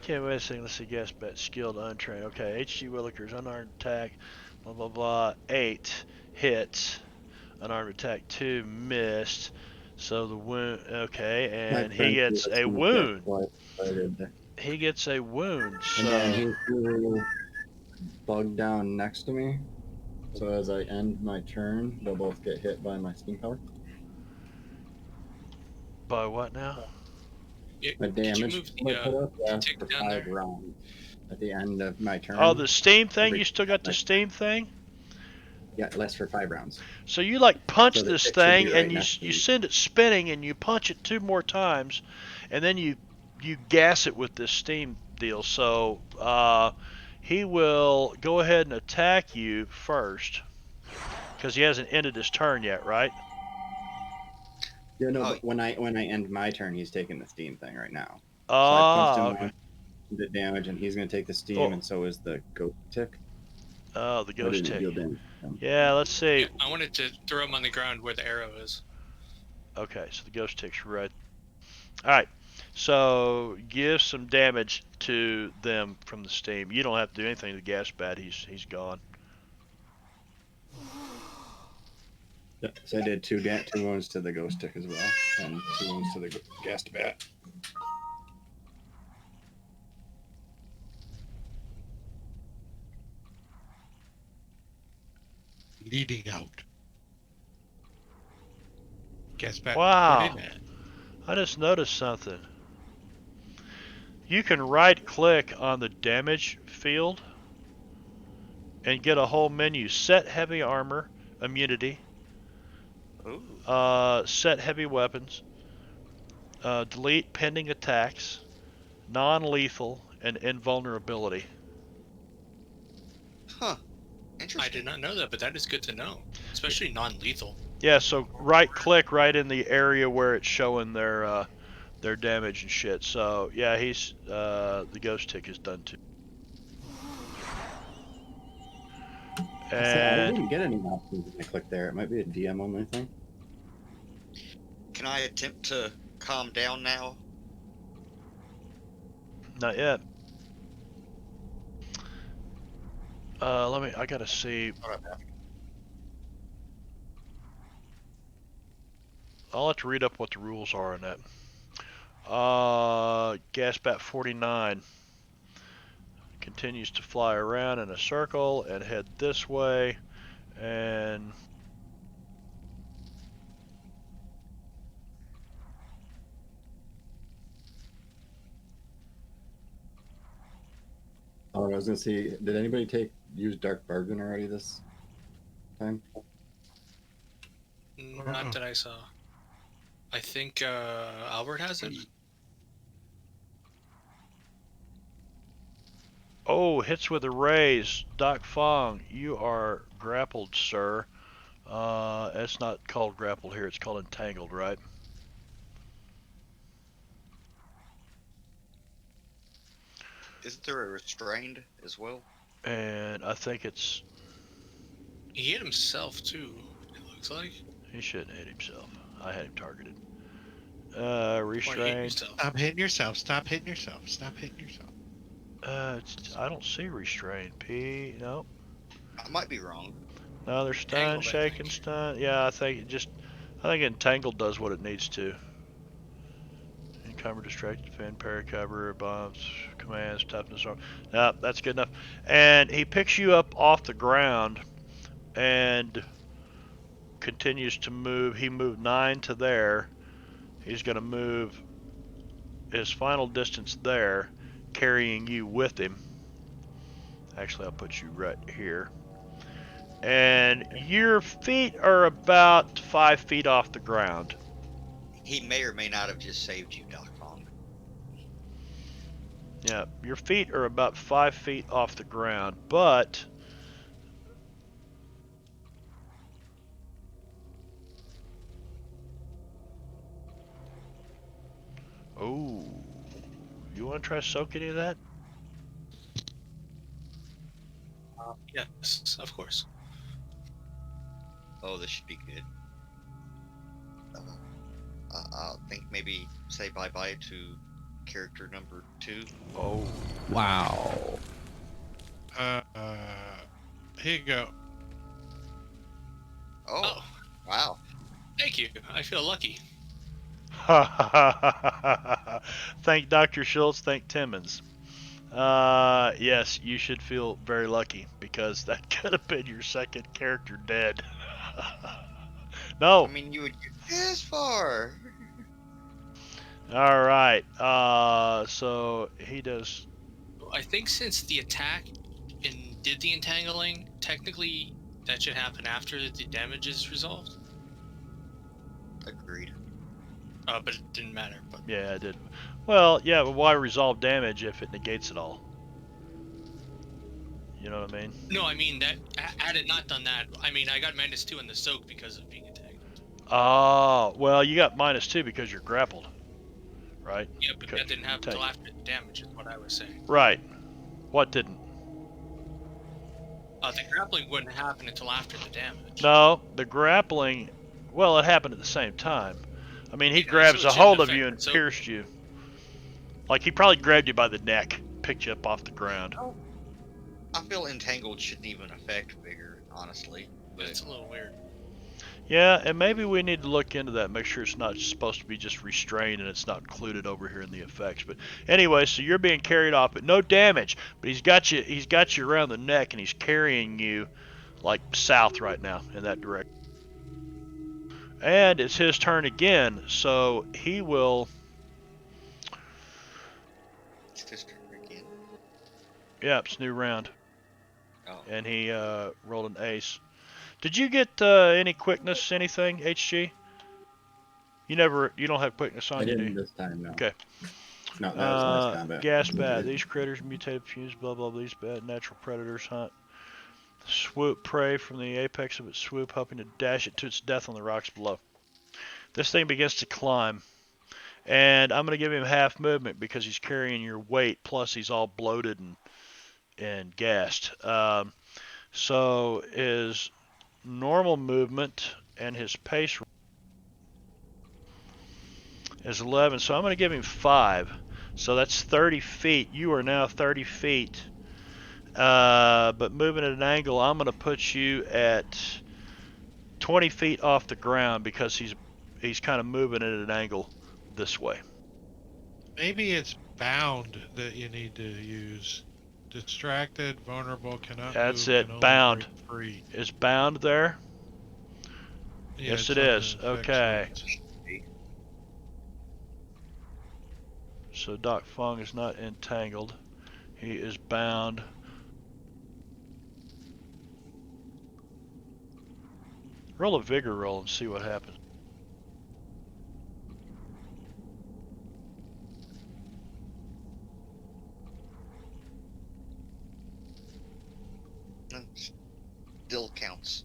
Okay, wait a second. Let's see. Guess bet. Skilled, untrained. Okay. H.G. Willikers, unarmed attack. Blah, blah, blah. 8 hits. Unarmed attack 2 missed. So the wound. Okay. My And he friend gets was a in the wound. chat, so I started there. He gets a wound. And then So. he threw bug down next to me. So as I end my turn, they'll both get hit by my steam power. By what now? Yeah, My could you damage move I the put up lasts tick for down 5 there? rounds. At the end of my turn. Oh, the steam thing? every- You still got the steam thing? Yeah, it lasts for 5 rounds. So you like punch So the this tick should be thing right and you next to you me. send it spinning and you punch it 2 more times, and then you gas it with this steam deal. So he will go ahead and attack you first because he hasn't ended his turn yet, right? Yeah, no, Oh. but when I end my turn, he's taking the steam thing right now. So I Ah, punched him okay. once, did damage, and he's gonna take the steam, Oh. and so is the ghost tick. Oh, the I ghost didn't tick. deal damage. Yeah, let's see. Yeah, I wanted to throw him on the ground where the arrow is. Okay, so the ghost tick's right. All right. So give some damage to them from the steam. You don't have to do anything to the gas bat. He's gone. Yeah, so I did 2 wounds to the ghost tick as well, and 2 wounds to the ghast bat. Leading out. Guess back. Wow. Put in that. I just noticed something. You can right click on the damage field and get a whole menu. Set heavy armor, immunity, Ooh. set heavy weapons, delete pending attacks, non-lethal, and invulnerability. Huh. I Interesting. did not know that, but that is good to know, especially non-lethal. Yeah, so right click right in the area where it's showing their damage and shit. So yeah, he's the ghost tick is done too. I And didn't get any options when I clicked there. It might be a DM only thing. Can I attempt to calm down now? not yet. I gotta see. I'll have to read up what the rules are on that. Gasbat 49 continues to fly around in a circle and head this way, and Oh, I was gonna see. Did anybody use Dark Bargain already this time? Not that I saw. I think Albert has it. oh, hits with a raise. Doc Fong, you are grappled, sir. It's not called grappled here. It's called entangled, right? Isn't there a restrained as well? And I think it's He hit himself too. It looks like. he shouldn't hit himself. I had him targeted. Or he hit Restrained. himself. Stop hitting yourself. Stop hitting yourself. Stop hitting yourself. I don't see restrained. P. Nope. I might be wrong. No, they're stun, Entangled, I shaken, think. stun. Yeah, I think entangled does what it needs to. Encumber, distract, defend, parry, cover, bombs, commands, toughness. No, that's good enough. And he picks you up off the ground and continues to move. He moved 9 to there. He's going to move his final distance there, carrying you with him. Actually, I'll put you right here. And your feet are about 5 feet off the ground. He may or may not have just saved you, Doc Fong. Yeah, your feet are about 5 feet off the ground, but oh, you want to try to soak any of that? Yes, of course. Oh, this should be good. I think maybe say bye-bye to character number 2. Oh, Wow. Uh, here you go. Oh, wow. Thank you. I feel lucky. thank Dr. Schultz, thank Timmons. Yes, you should feel very lucky because that could have been your second character dead. No. I mean, you would get this far. All right. So he does. I think since the attack and did the entangling, technically that should happen after the damage is resolved. Agreed. But it didn't matter. But Yeah, I did. Well, yeah, but why resolve damage if it negates it all? You know what I mean? no, I mean that had it not done that, I mean I got -2 in the soak because of being entangled. Oh, well, you got -2 because you're grappled, right? Yeah, but Okay. that didn't happen Take- until after the damage, is what I was saying. Right. What didn't? The grappling wouldn't happen until after the damage. No, the grappling. Well, it happened at the same time. I mean, he Yeah, grabs so a it hold shouldn't of you affect and it, so- pierced you. Like he probably grabbed you by the neck, picked you up off the ground. I feel entangled shouldn't even affect vigor, honestly. But It's a little weird. Yeah, and maybe we need to look into that, make sure it's not supposed to be just restrained and it's not included over here in the effects. But anyway, so you're being carried off, but no damage. But he's got you around the neck and he's carrying you like south right now in that direction. And it's his turn again, so he will. it's his turn again. Yep, it's new round, Oh, and he rolled an ace. Did you get any quickness, anything, HG? You don't have quickness I on you, do didn't you? this time, no. Okay. No, that was last combat. Gas bat. These critters mutated, fused, blah blah. These bad natural predators hunt. Swoop prey from the apex of its swoop, hoping to dash it to its death on the rocks below. This thing begins to climb, and I'm gonna give him half movement because he's carrying your weight. Plus, he's all bloated and gassed. So his normal movement and his pace is 11. So I'm gonna give him 5. So that's 30 feet. You are now 30 feet. But moving at an angle, I'm going to put you at 20 feet off the ground because he's kind of moving at an angle this way. Maybe it's bound that you need to use. Distracted, vulnerable, cannot That's move, it, can only bound. break free. Is bound there? Yeah, Yes, it's it on the is. effects Okay. list. So Doc Fong is not entangled. He is bound. Roll a vigor roll and see what happens. Still counts.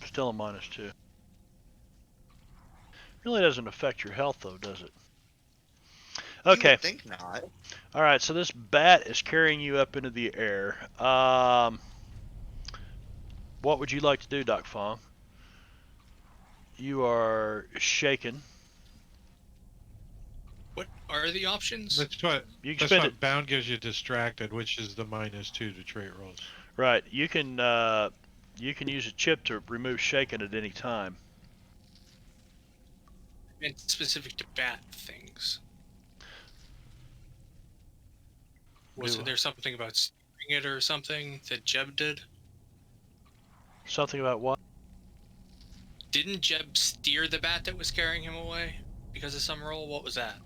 Still a -2. Really doesn't affect your health though, does it? You Okay. would think not. All right. So this bat is carrying you up into the air. What would you like to do, Doc Fong? You are shaken. What are the options? That's what. You can That's spend what it. bound gives you distracted, which is the -2 to trait rolls. Right. You can use a chip to remove shaken at any time. And specific to bat things. Was Do- there something about steering it or something that Jeb did? Something about what? Didn't Jeb steer the bat that was carrying him away because of some roll? What was that?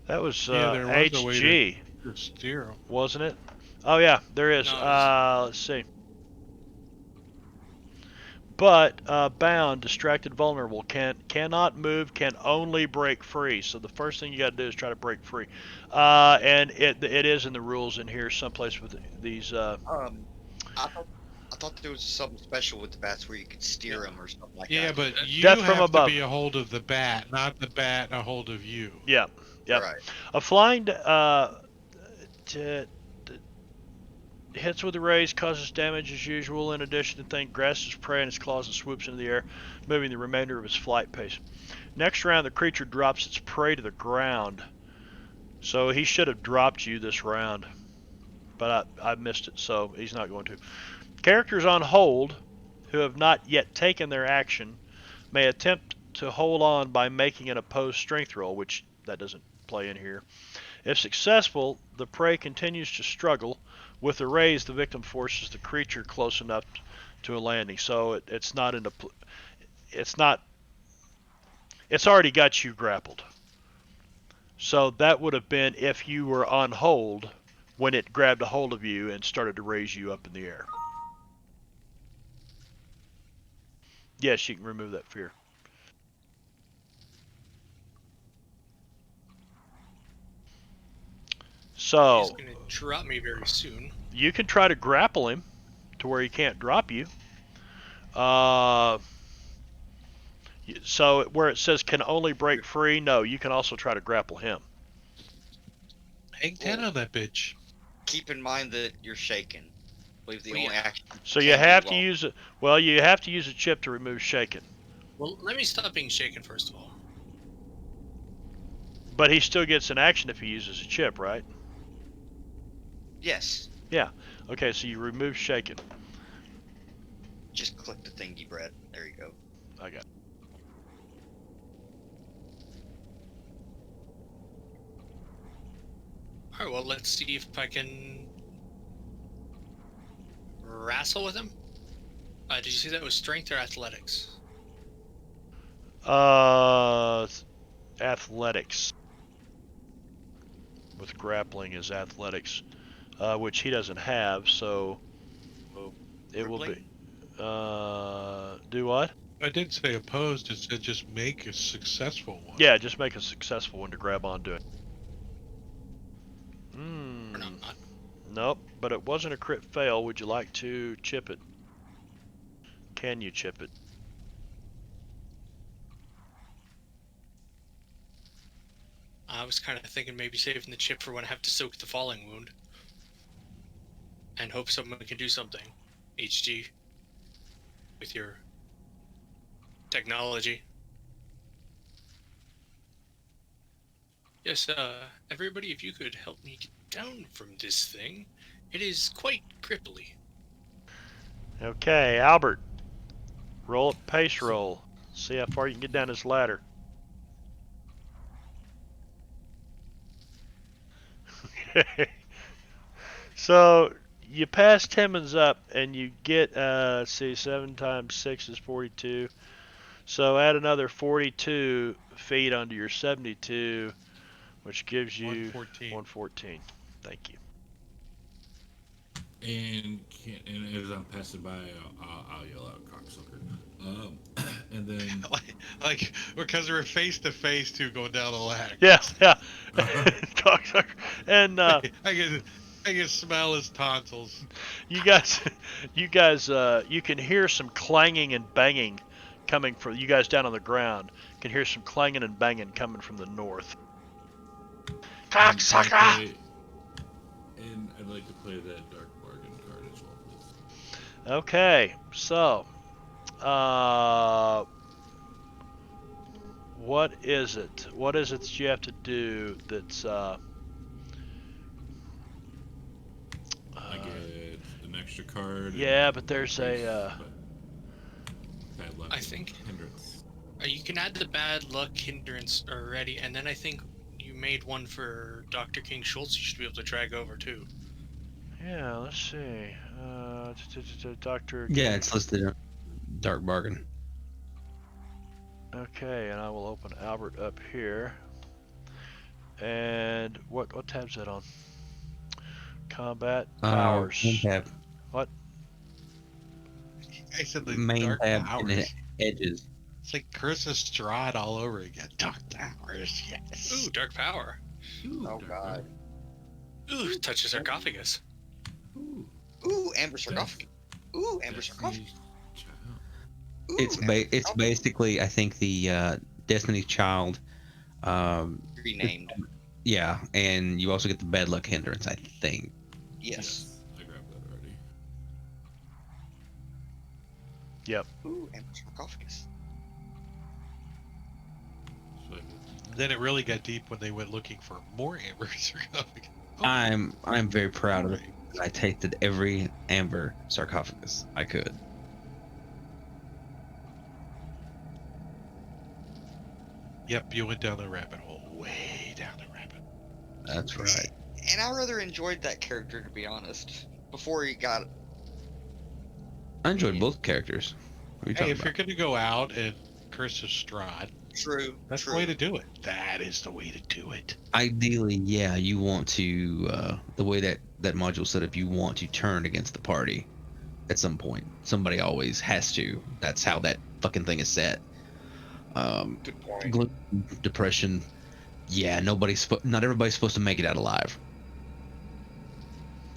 That was Yeah, there was a way HG, to steer 'em. wasn't it? Oh yeah, there is. No, it was- Let's see. But bound, distracted, vulnerable, cannot move, can only break free. So the first thing you got to do is try to break free. And it is in the rules in here someplace with these. I thought there was something special with the bats where you could steer them or something like Yeah, that. but you Death from have to above. be a hold of the bat, not the bat a hold of you. Yeah. Yep. Right. A flying hits with the rays, causes damage as usual. In addition to thing, grasps prey in its claws and swoops into the air, moving the remainder of its flight pace. Next round, the creature drops its prey to the ground. So he should have dropped you this round, but I missed it, so he's not going to. Characters on hold who have not yet taken their action may attempt to hold on by making an opposed strength roll, which that doesn't play in here. If successful, the prey continues to struggle. With the raise, the victim forces the creature close enough to a landing. So it's not in it's not. It's already got you grappled. So that would have been if you were on hold when it grabbed a hold of you and started to raise you up in the air. Yes, you can remove that fear. So He's gonna drop me very soon. you can try to grapple him to where he can't drop you. So where it says can only break free, no, you can also try to grapple him. Hang 10 on that bitch. Keep in mind that you're shaken. I believe the Well, only yeah. action. So can you have do to well. use it. Well, you have to use a chip to remove shaken. Well, let me stop being shaken first of all. But he still gets an action if he uses a chip, right? Yes. Yeah. Okay, so you remove shaken. Just click the thingy, Brett. There you go. I got it. Alright, well, let's see if I can wrestle with him. Did you see that was strength or athletics? Athletics. With grappling is athletics, which he doesn't have, so it will be. Do what? I didn't say opposed, it said just make a successful one. Yeah, just make a successful one to grab onto it. Or not? Nope, but it wasn't a crit fail. Would you like to chip it? Can you chip it? I was kind of thinking maybe saving the chip for when I have to soak the falling wound. And hope someone can do something. HG. With your technology. Yes, everybody, if you could help me get down from this thing. It is quite cripply. Okay, Albert. Roll a pace roll. See how far you can get down this ladder. Okay. So you pass Timmons up and you get see 7 times 6 is 42. So add another 42 feet onto your 72, which gives you 114. 114. Thank you. And as I'm passing by, I'll yell out cocksucker. And then like because we're face to face too going down the ladder. Yes, yeah. Cocksucker. And I can smell his tonsils. you guys, you can hear some clanging and banging coming from you guys down on the ground. Can hear some clanging and banging coming from the north. Cocksucker! And I'd like to play that dark bargain card as well, please. Okay, so, what is it? What is it that you have to do that's, I get an extra card. yeah, but there's a, bad luck I think hindrance. you can add the bad luck hindrance already, and then I think you made one for Dr. King Schultz you should be able to drag over too. yeah, let's see, Dr. Yeah, it's listed in Dark Bargain. Okay, and I will open Albert up here. And what tab's that on? Combat powers. One tab. What? I said the Main dark tab powers. and edges. It's like Curse of Strahd all over again. Dark powers, yes. Ooh, dark power. Ooh, Oh, dark God. power. Ooh, touch a sarcophagus. Ooh, Ooh, Amber Sarcophagus. Ooh, Amber Sarcophagus. Destiny's Child. Ooh, It's Amber it's Sarcophagus. basically, I think, the Destiny's Child. Renamed. Yeah, and you also get the Bad Luck Hindrance, I think. Yes. I grabbed that already. Ooh, Amber Sarcophagus. So I get Then it really got deep when they went looking for more Amber Sarcophagus. Oh, I'm very proud of it. right. I tasted every amber sarcophagus I could. Yep, you went down the rabbit hole. Way down the rabbit hole. That's right. And I rather enjoyed that character, to be honest. Before he got. I enjoyed both characters. What are you Hey, talking if you're going to go out and Curse of Strahd, True. that's true. the way to do it. That is the way to do it. Ideally, yeah, you want to the way that module set up, you want to turn against the party at some point. Somebody always has to. That's how that fucking thing is set. Good point. Gloom, depression. Yeah, not everybody's supposed to make it out alive.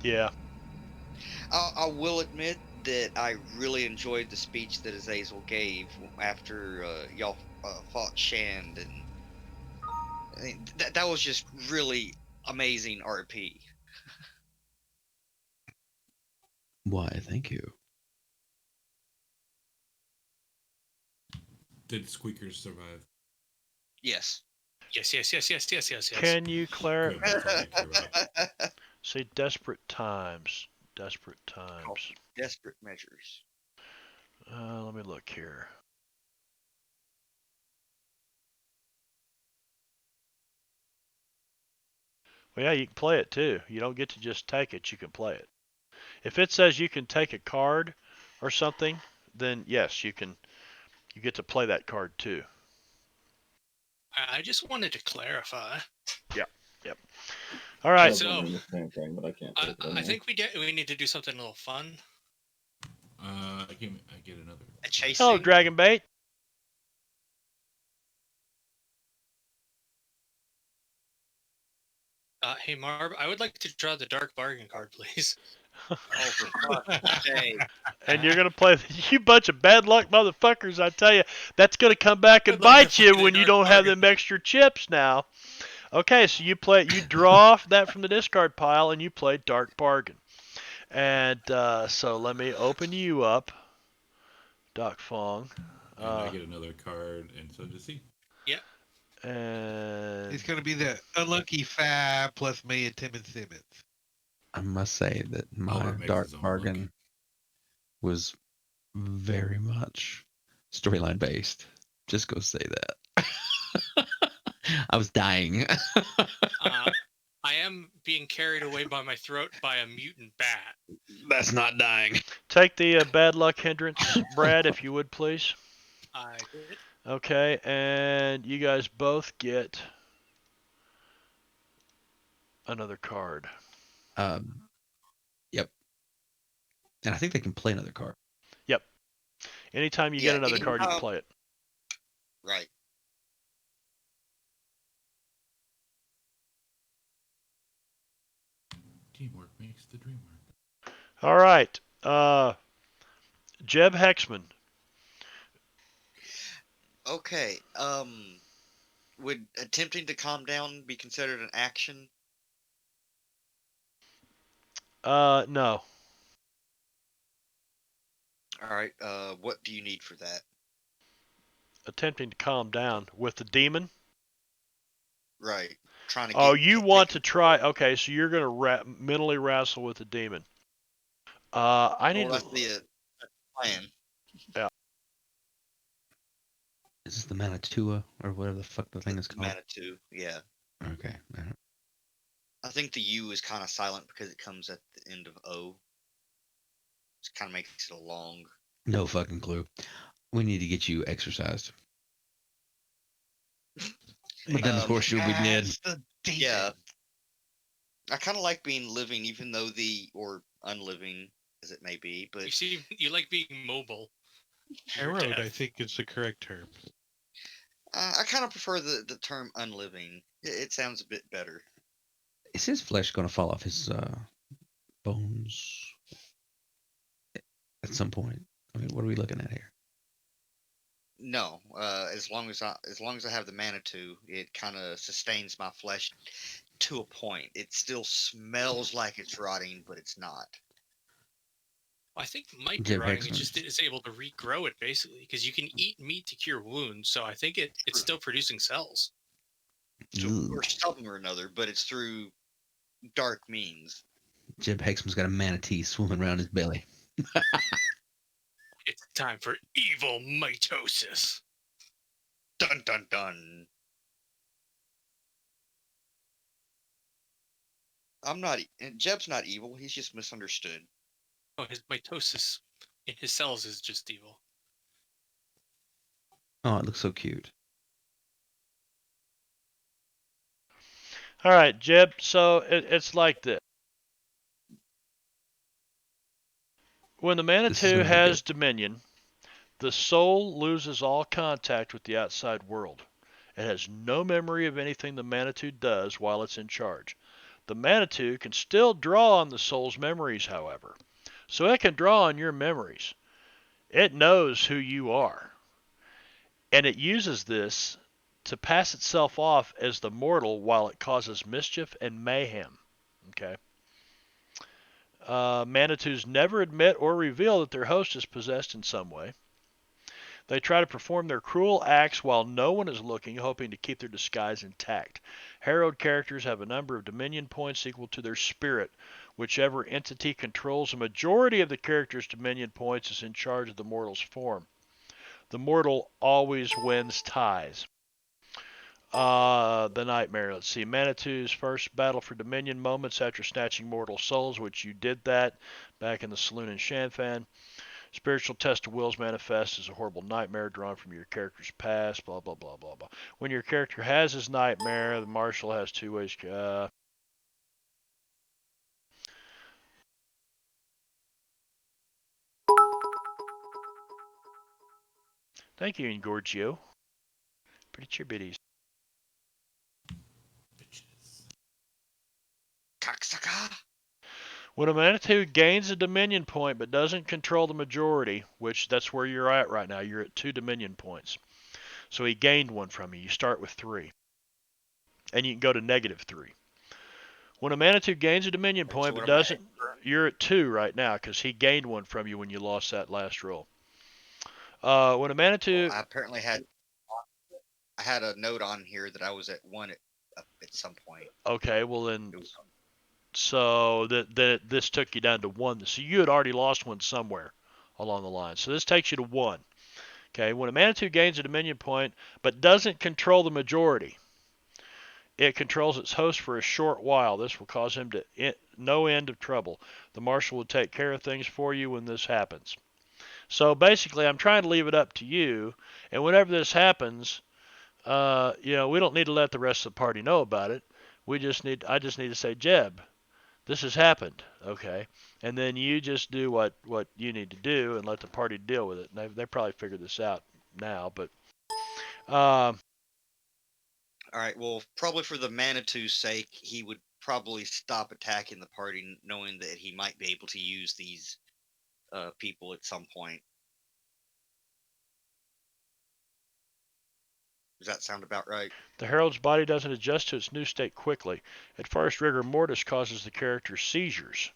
Yeah. I will admit that I really enjoyed the speech that Azazel gave after y'all fought Shand, and I mean, that was just really amazing RP. Why? Thank you. Did Squeakers survive? Yes. Yes. Can you Good, that's all I care about. see desperate times? Desperate times. Desperate measures. Let me look here. Well, yeah, you can play it too. You don't get to just take it, you can play it. If it says you can take a card or something, then yes, you get to play that card too. I just wanted to clarify. All right. I was So, wondering the same thing, but I can't take it I anymore. think we need to do something a little fun. I get another. A chase Hello, scene? Dragon Bait. Hey Marb, I would like to draw the dark bargain card, please. Oh, for fuck's sake. And you're gonna play you bunch of bad luck motherfuckers, I tell you. That's gonna come back and I'd like bite to you find a when you dark don't have bargain. them extra chips now. Okay, so you draw that from the discard pile and you play dark bargain. And so let me open you up, Doc Fong. And I get another card, and so does he. And It's going to be the unlucky Fab plus me and Tim and Simmons. I must say that my Albert makes dark his own bargain luck. was very much storyline based. Just go say that. I was dying. I am being carried away by my throat by a mutant bat. That's not dying. take the bad luck hindrance, Brad, if you would please. I did. Okay, and you guys both get another card. Yep. And I think they can play another card. Anytime you Yeah, get another card, you can anytime- play it. Right. Teamwork makes the dream work. All right. Jeb Hexman. Okay. Would attempting to calm down be considered an action? No. All right. What do you need for that? Attempting to calm down with the demon. Right. Trying to. Oh, get, you get- want take to try? Okay, so you're gonna mentally wrestle with the demon. I need Well, to. that's the plan. Is this the Manitua or whatever the fuck the thing is called? Manitou. Yeah. Okay. I think the U is kind of silent because it comes at the end of O. It kind of makes it a long. No fucking clue. We need to get you exercised. But then, of course, you'll be dead. That's the demon. Yeah. I kind of like being living, even though or unliving, as it may be, but You like being mobile. Your Harrowed, I death. think, is the correct term. I kind of prefer the term unliving. It sounds a bit better. Is his flesh going to fall off his bones at some point? I mean, what are we looking at here? No, as long as I have the Manitou, it kind of sustains my flesh to a point. It still smells like it's rotting, but it's not. I think it might be Jim rotting. It Hexman. just is able to regrow it basically because you can eat meat to cure wounds. So I think it's still producing cells. Or something or another, but it's through dark means. Jim Hexman's got a manatee swimming around his belly. It's time for evil mitosis. Dun dun dun. I'm not. Jeb's not evil. He's just misunderstood. Oh, his mitosis in his cells is just evil. Oh, it looks so cute. All right, Jeb. So it's like this. When the This is Manitou gonna be has good. dominion, the soul loses all contact with the outside world. It has no memory of anything the Manitou does while it's in charge. The Manitou can still draw on the soul's memories, however. So it can draw on your memories. It knows who you are. And it uses this to pass itself off as the mortal while it causes mischief and mayhem. Okay. Manitous never admit or reveal that their host is possessed in some way. They try to perform their cruel acts while no one is looking, hoping to keep their disguise intact. Harrowed characters have a number of dominion points equal to their spirit. Whichever entity controls a majority of the character's dominion points is in charge of the mortal's form. The mortal always wins ties. The Nightmare. Let's see. Manitou's first battle for Dominion moments after snatching mortal souls, which you did that back in the saloon in Shanfan. Spiritual test of wills manifests as a horrible nightmare drawn from your character's past, blah, blah, blah, blah, blah. When your character has his nightmare, the marshal has two ways. Thank you, Engorgio. Pretty chirbitties. Bitches. Cocksucker. When a Manitou gains a Dominion point but doesn't control the majority, which that's where you're at right now, you're at 2 Dominion points. So he gained one from you. You start with 3. And you can go to -3. When a Manitou gains a Dominion point what but am I doesn't, you're at 2 right now because he gained one from you when you lost that last roll. When a Manitou, I apparently had a note on here that I was at 1 at some point. okay, well then, so this took you down to 1. So you had already lost one somewhere along the line. So this takes you to 1. Okay, when a Manitou gains a Dominion point but doesn't control the majority, it controls its host for a short while. This will cause him to no end of trouble. The marshal will take care of things for you when this happens. So basically, I'm trying to leave it up to you. And whenever this happens, we don't need to let the rest of the party know about it. I just need to say, Jeb, this has happened, okay? And then you just do what you need to do and let the party deal with it. And they probably figured this out now, but. All right. Well, probably for the Manitou's sake, he would probably stop attacking the party, knowing that he might be able to use these people at some point. Does that sound about right? The Herald's body doesn't adjust to its new state quickly. At first, rigor mortis causes the character seizures,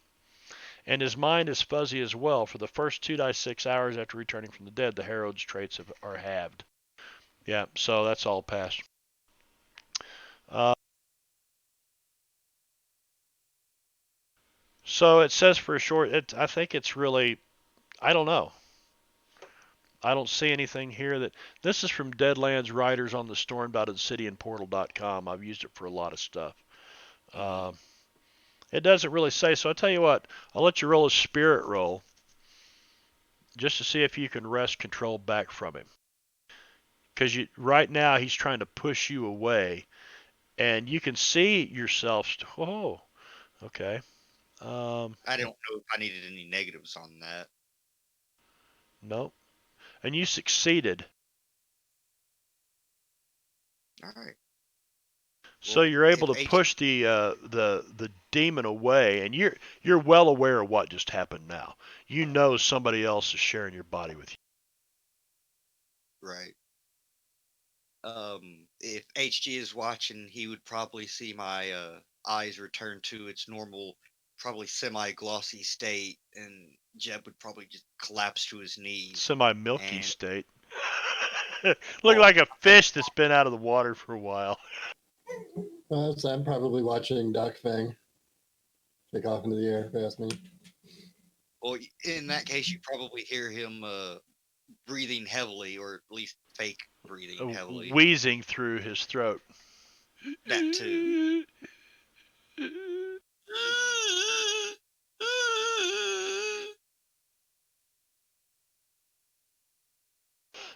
and his mind is fuzzy as well. For the first 2d6 hours after returning from the dead, the Herald's traits are halved. Yeah, so that's all passed. So it says for a short, I think it's really, I don't know. I don't see anything here that, this is from Deadlands writers on the storm.obsidianportal.com. I've used it for a lot of stuff. It doesn't really say, so I'll tell you what, I'll let you roll a spirit roll just to see if you can wrest control back from him. Because right now he's trying to push you away, and you can see yourself. Oh, okay. I don't know if I needed any negatives on that. Nope. And you succeeded. All right. So Well, you're able to if push the demon away, and you're well aware of what just happened now. You know somebody else is sharing your body with you. Right. If HG is watching, he would probably see my eyes return to its normal, probably semi-glossy state, and Jeb would probably just collapse to his knees. Semi-milky And state. Look like a fish that's been out of the water for a while. So I'm probably watching Doc Fang take off into the air past me. well, in that case, you probably hear him breathing heavily, or at least fake breathing heavily. Wheezing through his throat. That too.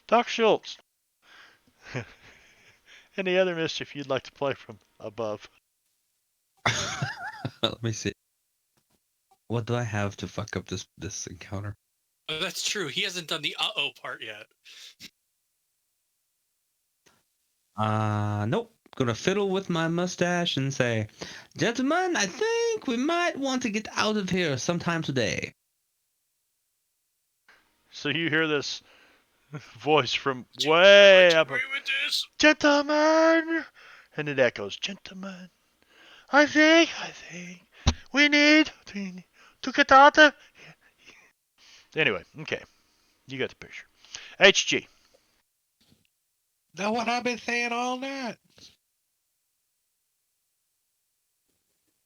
Doc Schultz. Any other mischief you'd like to play from above? Let me see. What do I have to fuck up this encounter? Oh, that's true. He hasn't done the uh-oh part yet. Nope. Gonna fiddle with my mustache and say, gentlemen, I think we might want to get out of here sometime today. So you hear this voice from way up. With this. Gentlemen! And it echoes, gentlemen, I think we need to get out of. Anyway, okay. You got the picture. HG. Know what I've been saying all night.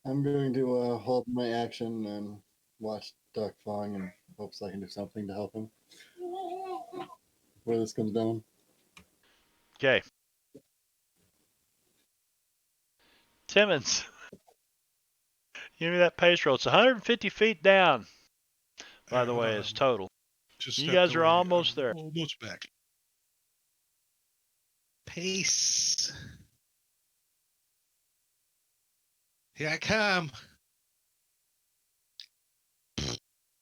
I'm going to hold my action and watch Doc Fang in hopes I can do something to help him before this comes down. Okay. Timmons. Give me that pace roll. It's 150 feet down, by the way, it's total. Just You stepped guys are away. almost there. Almost back. Pace. Here I come.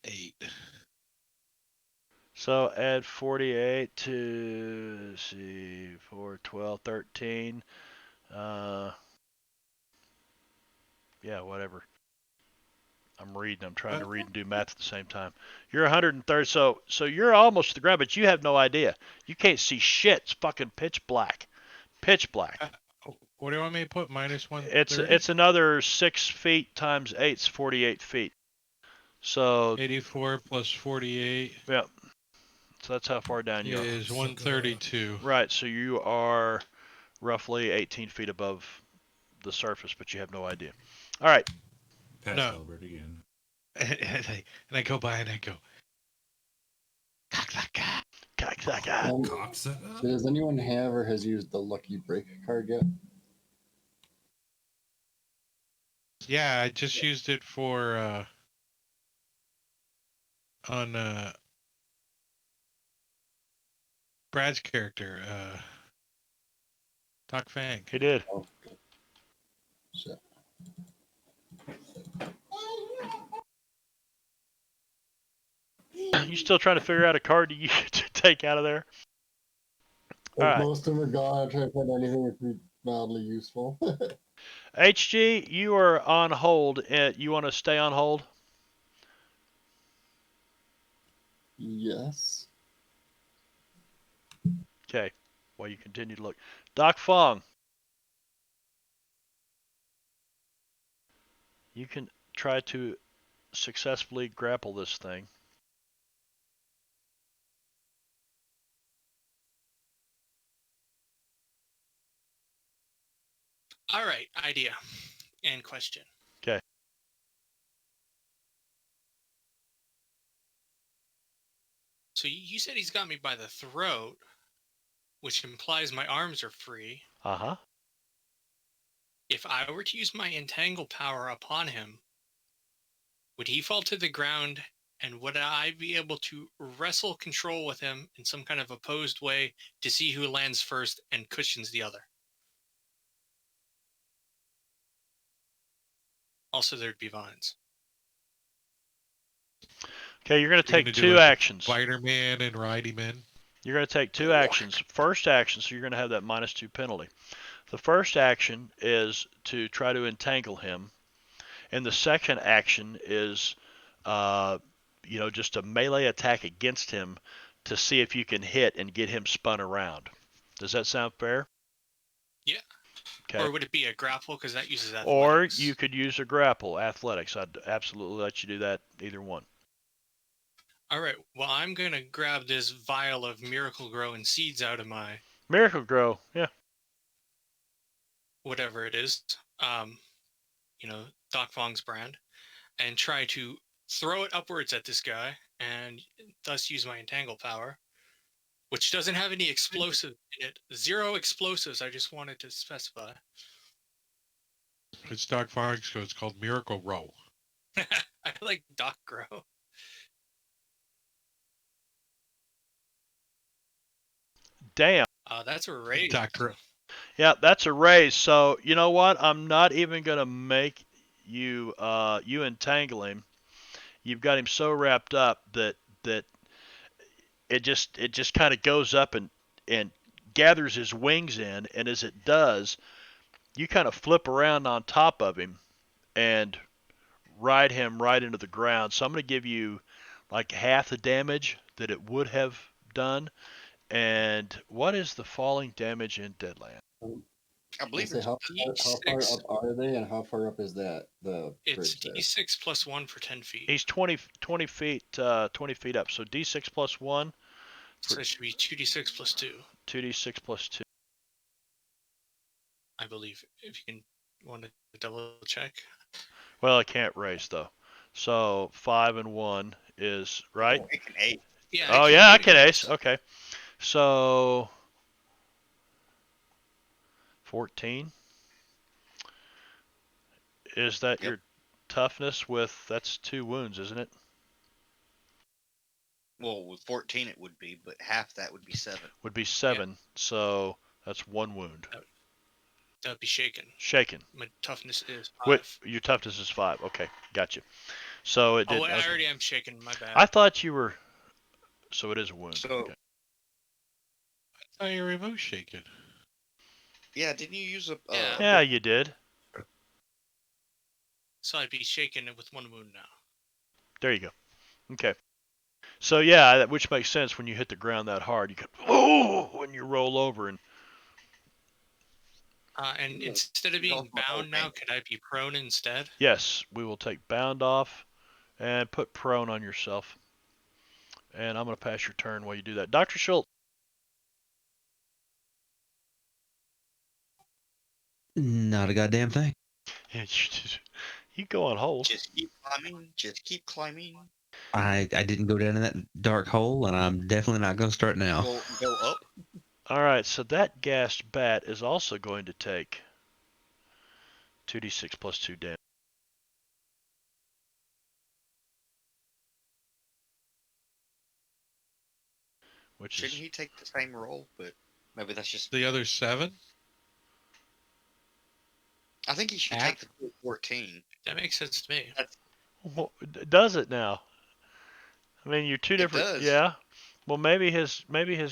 8. So add 48 to, let's see, 4, 12, 13. Yeah, whatever. I'm reading. I'm trying to read and do math at the same time. You're 130. So you're almost to the ground, but you have no idea. You can't see shit. It's fucking pitch black. Pitch black. What do you want me to put? Minus 1? It's another 6 feet times 8 is 48 feet. So 84 plus 48 yeah. So that's how far down you are. is 132. Right. So you are roughly 18 feet above the surface, but you have no idea. All right. Pass No. Albert again. And I go by and I go, cocksucker. Cocksucker. Cocksucker? So does anyone have or has used the Lucky Break card yet? Yeah, I just used it for on Brad's character, Doc Fang. He did. Oh, shit. You still trying to figure out a card to take out of there? All right. Most of them are gone. I try to find anything that would be mildly useful. HG, you are on hold. You want to stay on hold? Yes. Okay. While you continue to look. Doc Fong. You can try to successfully grapple this thing. All right, idea and question. Okay. So you said he's got me by the throat, which implies my arms are free. Uh-huh. If I were to use my entangle power upon him, would he fall to the ground, and would I be able to wrestle control with him in some kind of opposed way to see who lands first and cushions the other? Also, there'd be vines. Okay, you're going to You're take gonna do two like actions. Spider-Man and Ridey Man. You're going to take two actions. First action, so you're going to have that -2 penalty. The first action is to try to entangle him, and the second action is, just a melee attack against him to see if you can hit and get him spun around. Does that sound fair? Yeah. Okay. Or would it be a grapple? Because that uses Or athletics. you could use a grapple, athletics. I'd absolutely let you do that, either one. All right. Well, I'm going to grab this vial of Miracle Grow and seeds out of my Miracle Grow, yeah. whatever it is, Doc Fong's brand, and try to throw it upwards at this guy and thus use my entangle power, which doesn't have any explosive in it. 0 explosives, I just wanted to specify. It's Doc Fox, so it's called Miracle Row. I like Doc Grow. Damn. That's a raise. Doc Grow. Yeah, that's a raise. So you know what? I'm not even gonna make you entangle him. You've got him so wrapped up that it just kind of goes up and gathers his wings in, and as it does, you kind of flip around on top of him and ride him right into the ground. So I'm gonna give you like half the damage that it would have done. And what is the falling damage in Deadlands? I believe Say it's how far D6. up are they, and how far up is the It's bridge there? D6 plus 1 for 10 feet. He's 20 feet 20 feet up. So D6 plus 1. So it should be 2d6 plus 2, 2d6 plus 2. I believe. If you can want to double check. Well, I can't raise though. So 5 and 1 is right. Oh, it can aid. Yeah. Oh yeah, I can ace. Okay. So 14. Is that Yep. your toughness with that's 2 wounds, isn't it? Well, with 14 it would be, but half that would be 7. Would be 7. So that's 1 wound. That'd be shaken. Shaken. My toughness is 5. What? Your toughness is 5. Okay, gotcha. So it did. Oh, I okay. already am shaken. My bad. I thought you were. So it is a wound. So, Okay. Oh, your remote shaking. yeah, didn't you use a... Yeah. Yeah, you did. So I'd be shaken with 1 wound now. There you go. Okay. So yeah, which makes sense when you hit the ground that hard. You go when you roll over and. And instead of being bound now, could I be prone instead? Yes, we will take bound off and put prone on yourself. And I'm going to pass your turn while you do that. Dr. Schultz. Not a goddamn thing. You go on hold. Just keep climbing. Just keep climbing. I didn't go down in that dark hole, and I'm definitely not going to start now. Go up. All right, so that gassed bat is also going to take 2d6 plus 2 damage. Which Shouldn't is he take the same roll? But maybe that's just... The other 7? I think he should take the full 14. That makes sense to me. well, does it now? I mean, you're two different. does. Yeah. Well, maybe his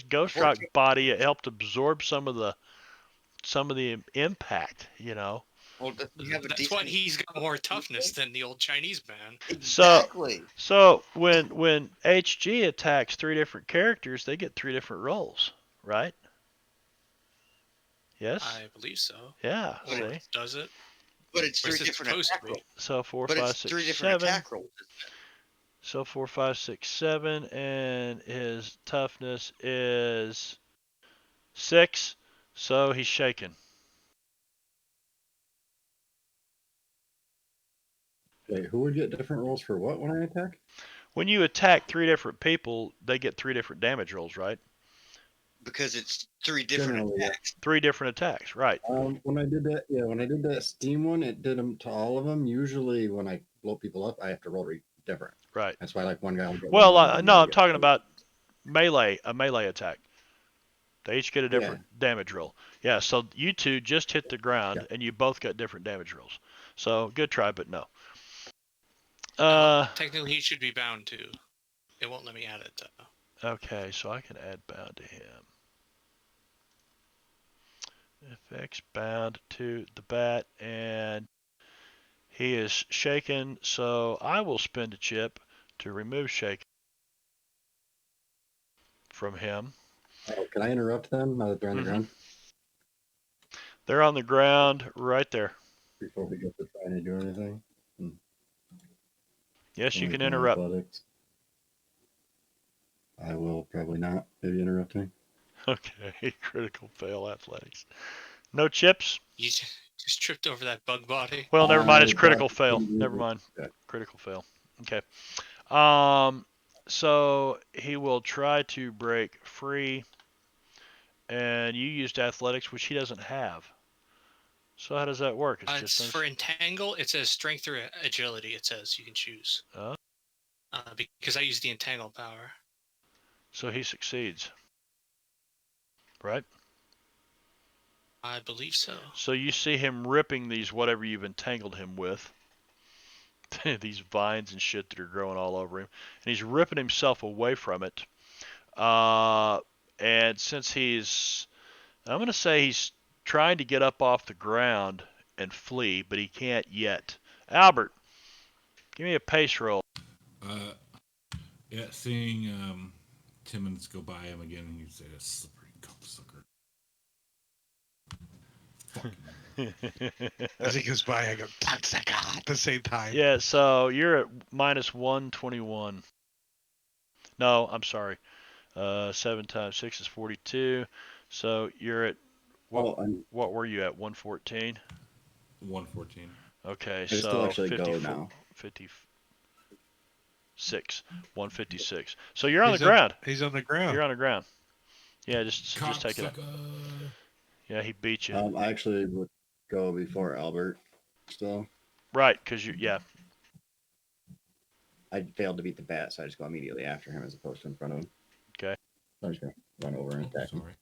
ghost rock 14. body helped absorb some of the impact. You know. Well, does he have a That's decent... why he's got more toughness than the old Chinese man. Exactly. So when HG attacks 3 different characters, they get 3 different rolls, right? Yes. I believe so. Yeah. Or See. does it? But it's Or 3 is it different supposed to attack be? rolls. So 4, But 5, it's 6, 3 different 7. attack rolls. So 4, 5, 6, 7, and his toughness is 6. So he's shaken. Wait, who would get different rolls for what when I attack? When you attack 3 different people, they get 3 different damage rolls, right? Because it's 3 different Generally, yeah. attacks. 3 different attacks, right? When I did that Steam one, it did them to all of them. Usually, when I blow people up, I have to roll different. Right. That's why, like, one guy will get. Well, one, one no, guy I'm gets talking two. about a melee attack. They each get a different damage roll. Yeah, so you two just hit the ground, and you both got different damage rolls. So good try, but no. Technically, he should be bound too. It won't let me add it though. Okay, so I can add bound to him. FX bound to the bat, and he is shaken, so I will spend a chip to remove shaken from him. Oh, can I interrupt them now that they're on the ground They're on the ground right there. before we get to trying to do anything? Yes, you Make can my interrupt. athletics. I will probably not. Maybe interrupting. Okay, critical fail athletics. No chips? You just tripped over that bug body. Well, never mind. It's I critical thought fail. you knew Never this. mind. Okay. Critical fail. Okay. So he will try to break free, and you used athletics, which he doesn't have. So how does that work? It's just It's for entangle. It says strength or agility. It says you can choose. Because I use the entangle power. So he succeeds, right? I believe so. So you see him ripping these whatever you've entangled him with, these vines and shit that are growing all over him, and he's ripping himself away from it. And since I'm going to say he's trying to get up off the ground and flee, but he can't yet. Albert, give me a pace roll. Yeah, seeing Timmons go by him again, he said, "Slippery cocksucker." As he goes by, I go, "Cocksucker," at the same time. Yeah, so you're at minus 121. No, I'm sorry. 7 times 6 is 42. So you're at, what were you at, 114? 114. Okay, I can so still actually 54, go now. 56, 156. So you're on the ground. He's on the ground. You're on the ground. Yeah, just take it up. Cocksucker. Yeah, he beat you. I actually would go before Albert still. Right, because yeah. I failed to beat the bat, so I just go immediately after him as opposed to in front of him. Okay. So I'm just going to run over and attack him. Sorry.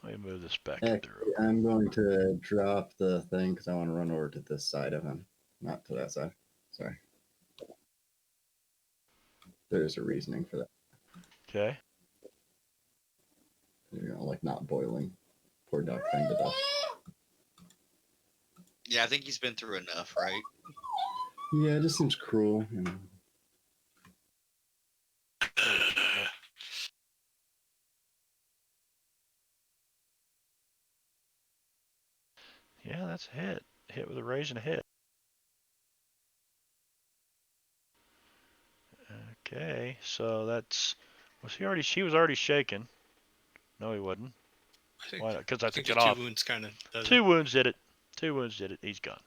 Let me move this back. Actually, I'm going to drop the thing because I want to run over to this side of him, not to that side. Sorry. There's a reasoning for that. Okay. You know, like not boiling poor duck thing to death. Yeah, I think he's been through enough, right? Yeah, it just seems cruel. You know. Yeah, that's a hit. Hit with a raise and a hit. Okay, so that's she was already shaken. No, he wasn't. Why not? Because I took it off. 2 wounds kind of does Two wounds did it. 2 wounds did it. He's gone.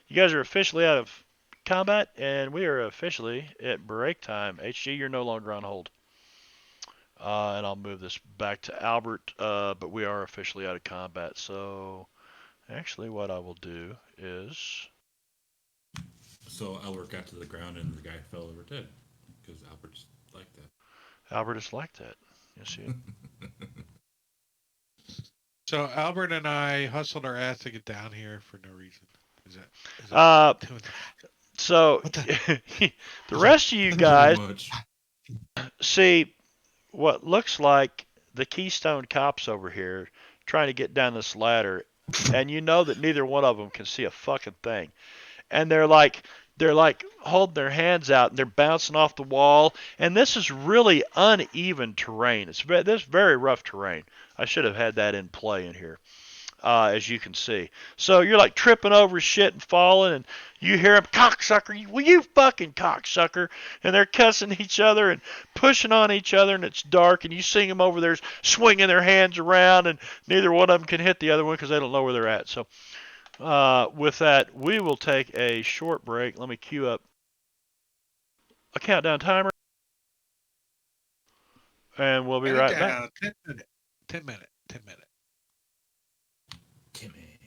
You guys are officially out of combat, and we are officially at break time. HG, you're no longer on hold. And I'll move this back to Albert, but we are officially out of combat. So, actually, what I will do is... So Albert got to the ground and the guy fell over dead because Albert's like that. Albert is like that. Yes, he is. So Albert and I hustled our ass to get down here for no reason. Is that so the rest of you guys see what looks like the Keystone cops over here trying to get down this ladder, and you know that neither one of them can see a fucking thing, and they're like holding their hands out and they're bouncing off the wall, and this is really uneven terrain. This is very rough terrain. I should have had that in play in here. As you can see. So you're like tripping over shit and falling, and you hear them, "Cocksucker, you fucking cocksucker," and they're cussing each other and pushing on each other, and it's dark, and you see them over there swinging their hands around, and neither one of them can hit the other one because they don't know where they're at. So with that, we will take a short break. Let me cue up a countdown timer, and we'll be right back. 10 minutes. 10 minutes. 10 minutes. Timmy.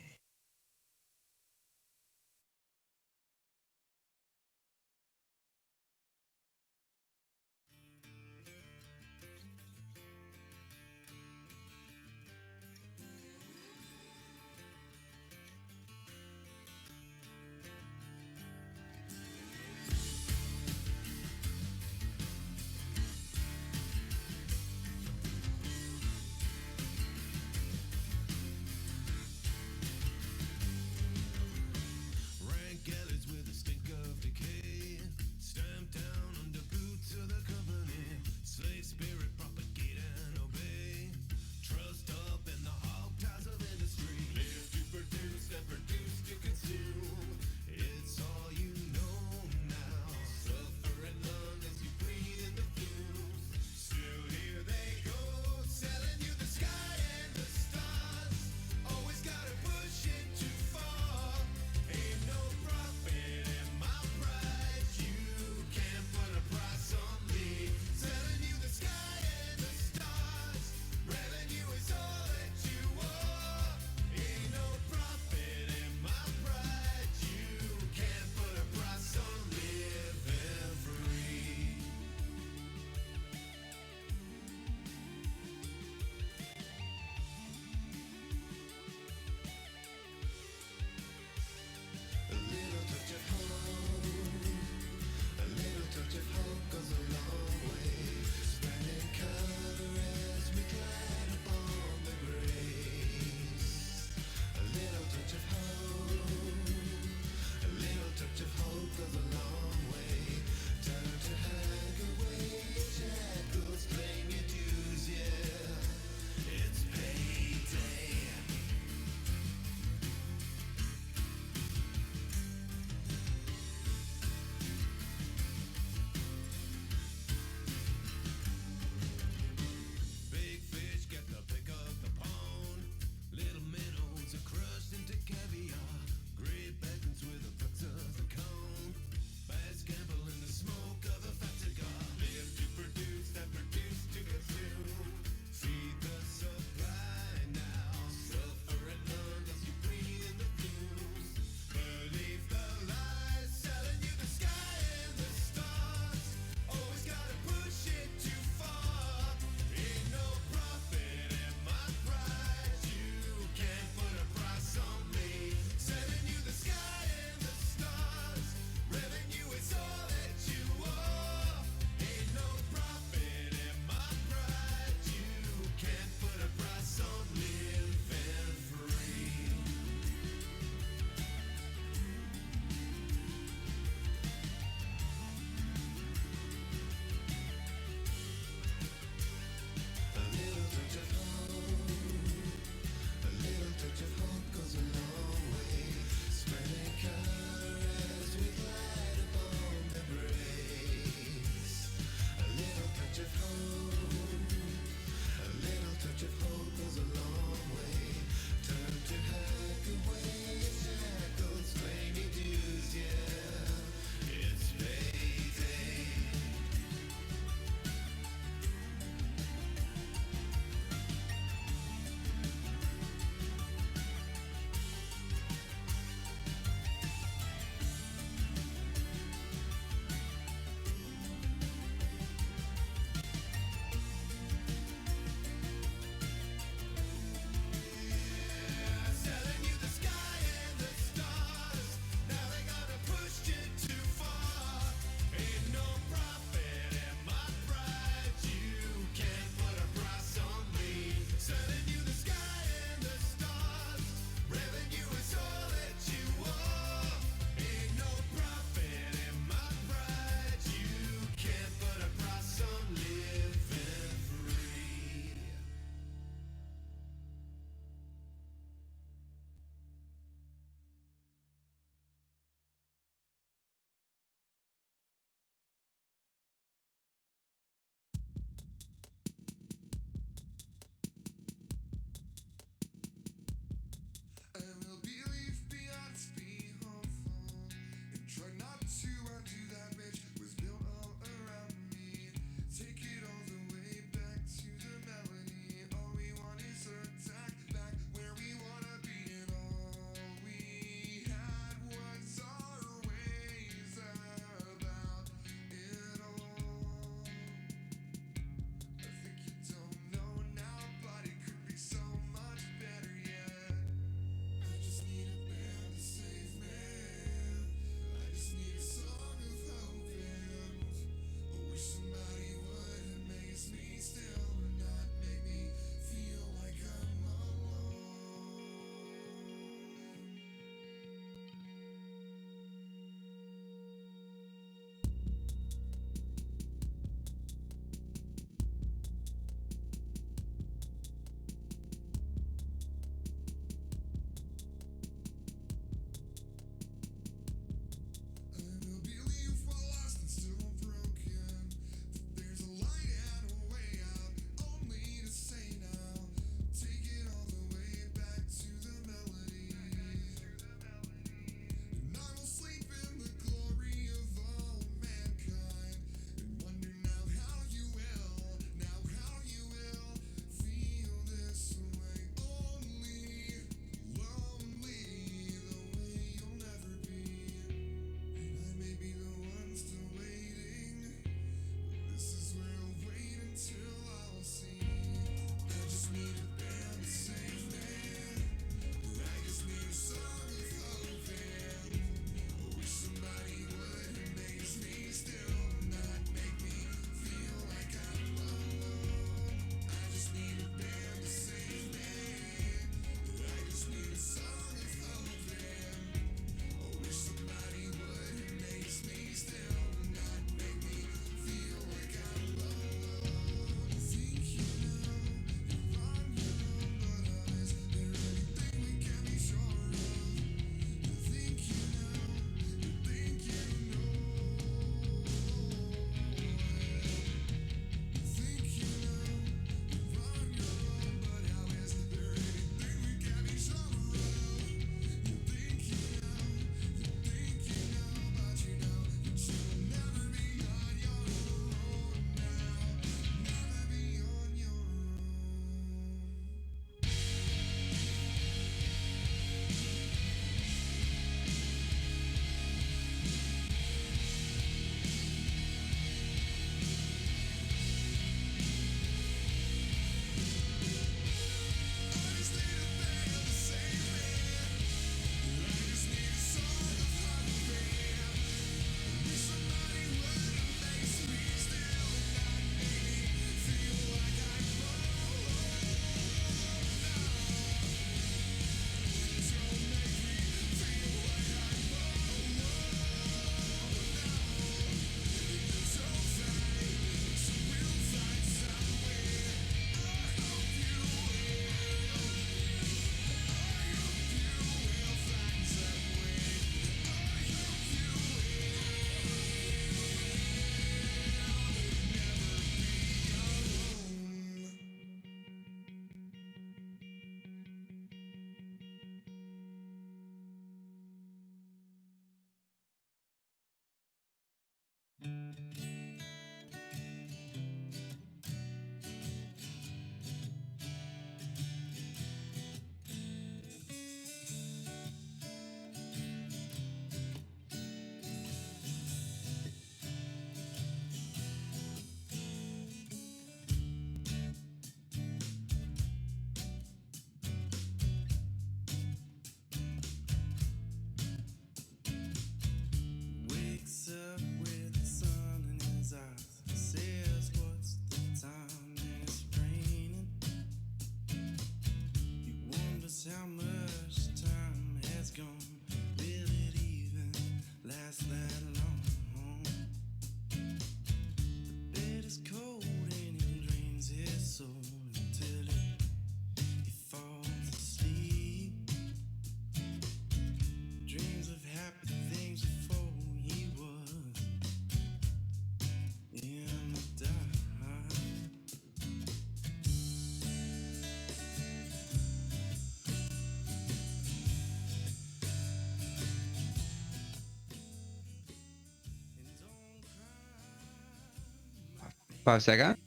5 seconds.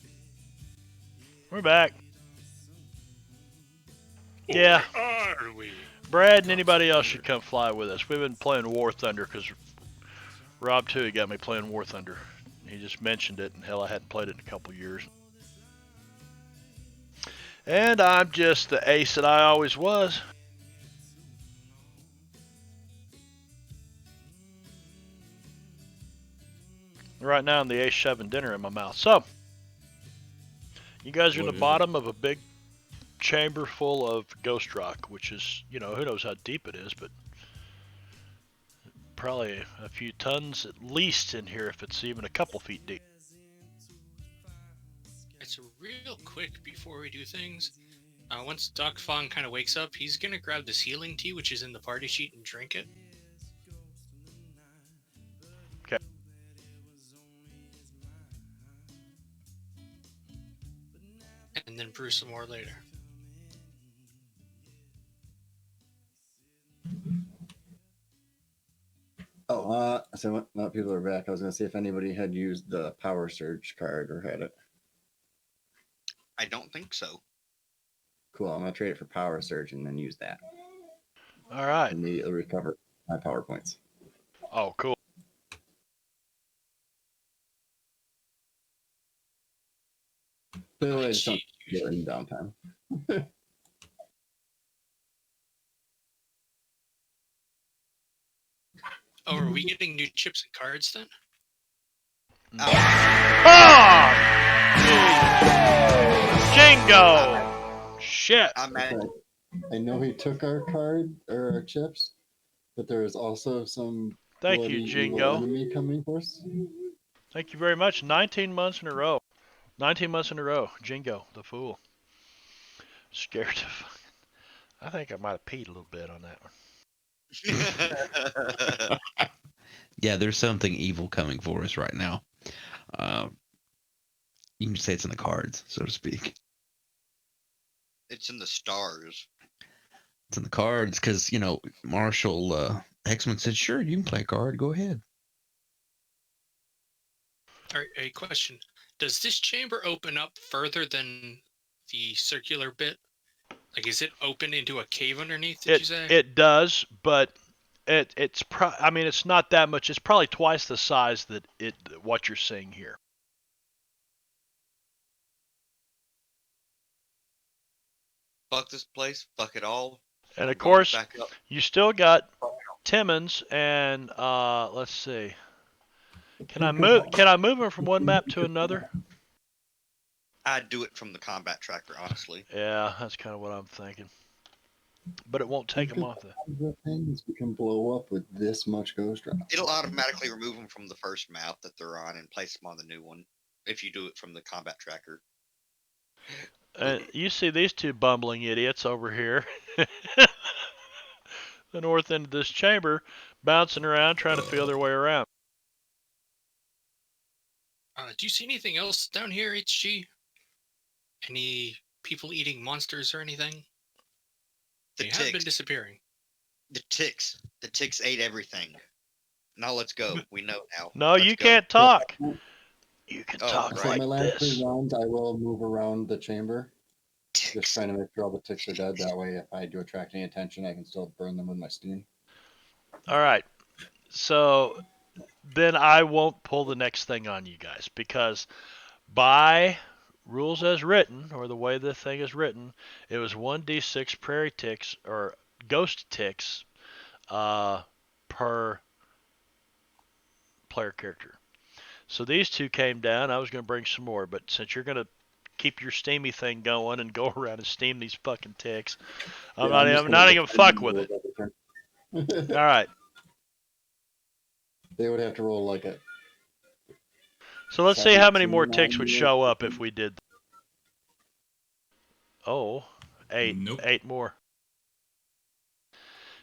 We're back. Yeah. Where are we? Brad and anybody else should come fly with us. We've been playing War Thunder because Rob too got me playing War Thunder. He just mentioned it, and hell, I hadn't played it in a couple years. And I'm just the ace that I always was. Right now, I'm the ace shoving dinner in my mouth. So, you guys are in What the is bottom of a big chamber full of ghost rock, which is, who knows how deep it is, but probably a few tons at least in here if it's even a couple feet deep. It's real quick before we do things. Once Doc Fong kind of wakes up, he's going to grab this healing tea, which is in the party sheet, and drink it. Okay. And then brew some more later. Oh, so now people are back. I was going to see if anybody had used the Power Surge card or had it. I don't think so. Cool. I'm going to trade it for Power Surge and then use that. All right. Immediately recover my power points. Oh, cool. By the way, I just don't get it in downtime. Oh, are we getting new chips and cards then? Oh! Jingo! Shit. I'm at I know he took our card or our chips, but there is also some Thank bloody you, evil Jingo. enemy coming for us. Thank you very much. 19 months in a row. 19 months in a row. Jingo, the fool. Scared to fucking... I think I might have peed a little bit on that one. Yeah, there's something evil coming for us right now. You can say it's in the cards, so to speak. It's in the stars. It's in the cards because, Marshall Hexman said, sure, you can play a card. Go ahead. All right, a question. Does this chamber open up further than the circular bit? Like, is it open into a cave underneath, did you say? It does, but it's not that much. It's probably twice the size that what you're seeing here. Fuck this place. Fuck it all. And of Going course, back up. you still got Timmons and let's see. Can I move him from one map to another? I'd do it from the combat tracker, honestly. Yeah, that's kind of what I'm thinking. But it won't take him off the things we can blow up with this much ghost rock. It'll automatically remove them from the first map that they're on and place them on the new one if you do it from the combat tracker. You see these two bumbling idiots over here. The north end of this chamber, bouncing around, trying to feel their way around. Do you see anything else down here, HG? Any people eating monsters or anything? They have been disappearing. The ticks ate everything. Now let's go. We know now. No, Let's you go. can't talk. You can Oh, talk right. So like my last this. 3 rounds, I will move around the chamber, Ticks. just trying to make sure all the ticks are dead. That way, if I do attract any attention, I can still burn them with my steam. All right. So then I won't pull the next thing on you guys because by rules as written, or the way the thing is written, it was 1d6 prairie ticks or ghost ticks per player character. So these two came down. I was going to bring some more, but since you're going to keep your steamy thing going and go around and steam these fucking ticks, I'm not even going to fuck with it. All right. They would have to roll like a. So let's see how many 17 more ticks would on show yours. up if we did. Oh, 8. Nope. 8 more.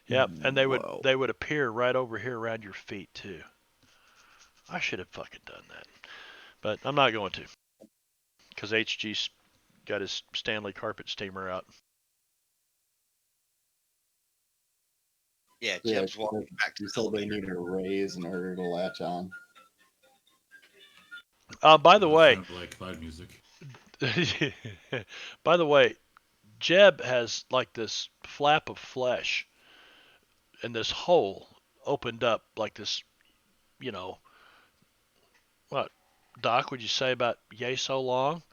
Yep, and they would appear right over here around your feet too. I should have fucking done that, but I'm not going to, because HG's got his Stanley carpet steamer out. Yeah, Yeah, Jeb's walking back to you the said they elevator. needed a raise in order to latch on. By the That way, sounded like cloud music. by the way, Jeb has like this flap of flesh and this hole opened up like this, you know, what, Doc, would you say about yay so long?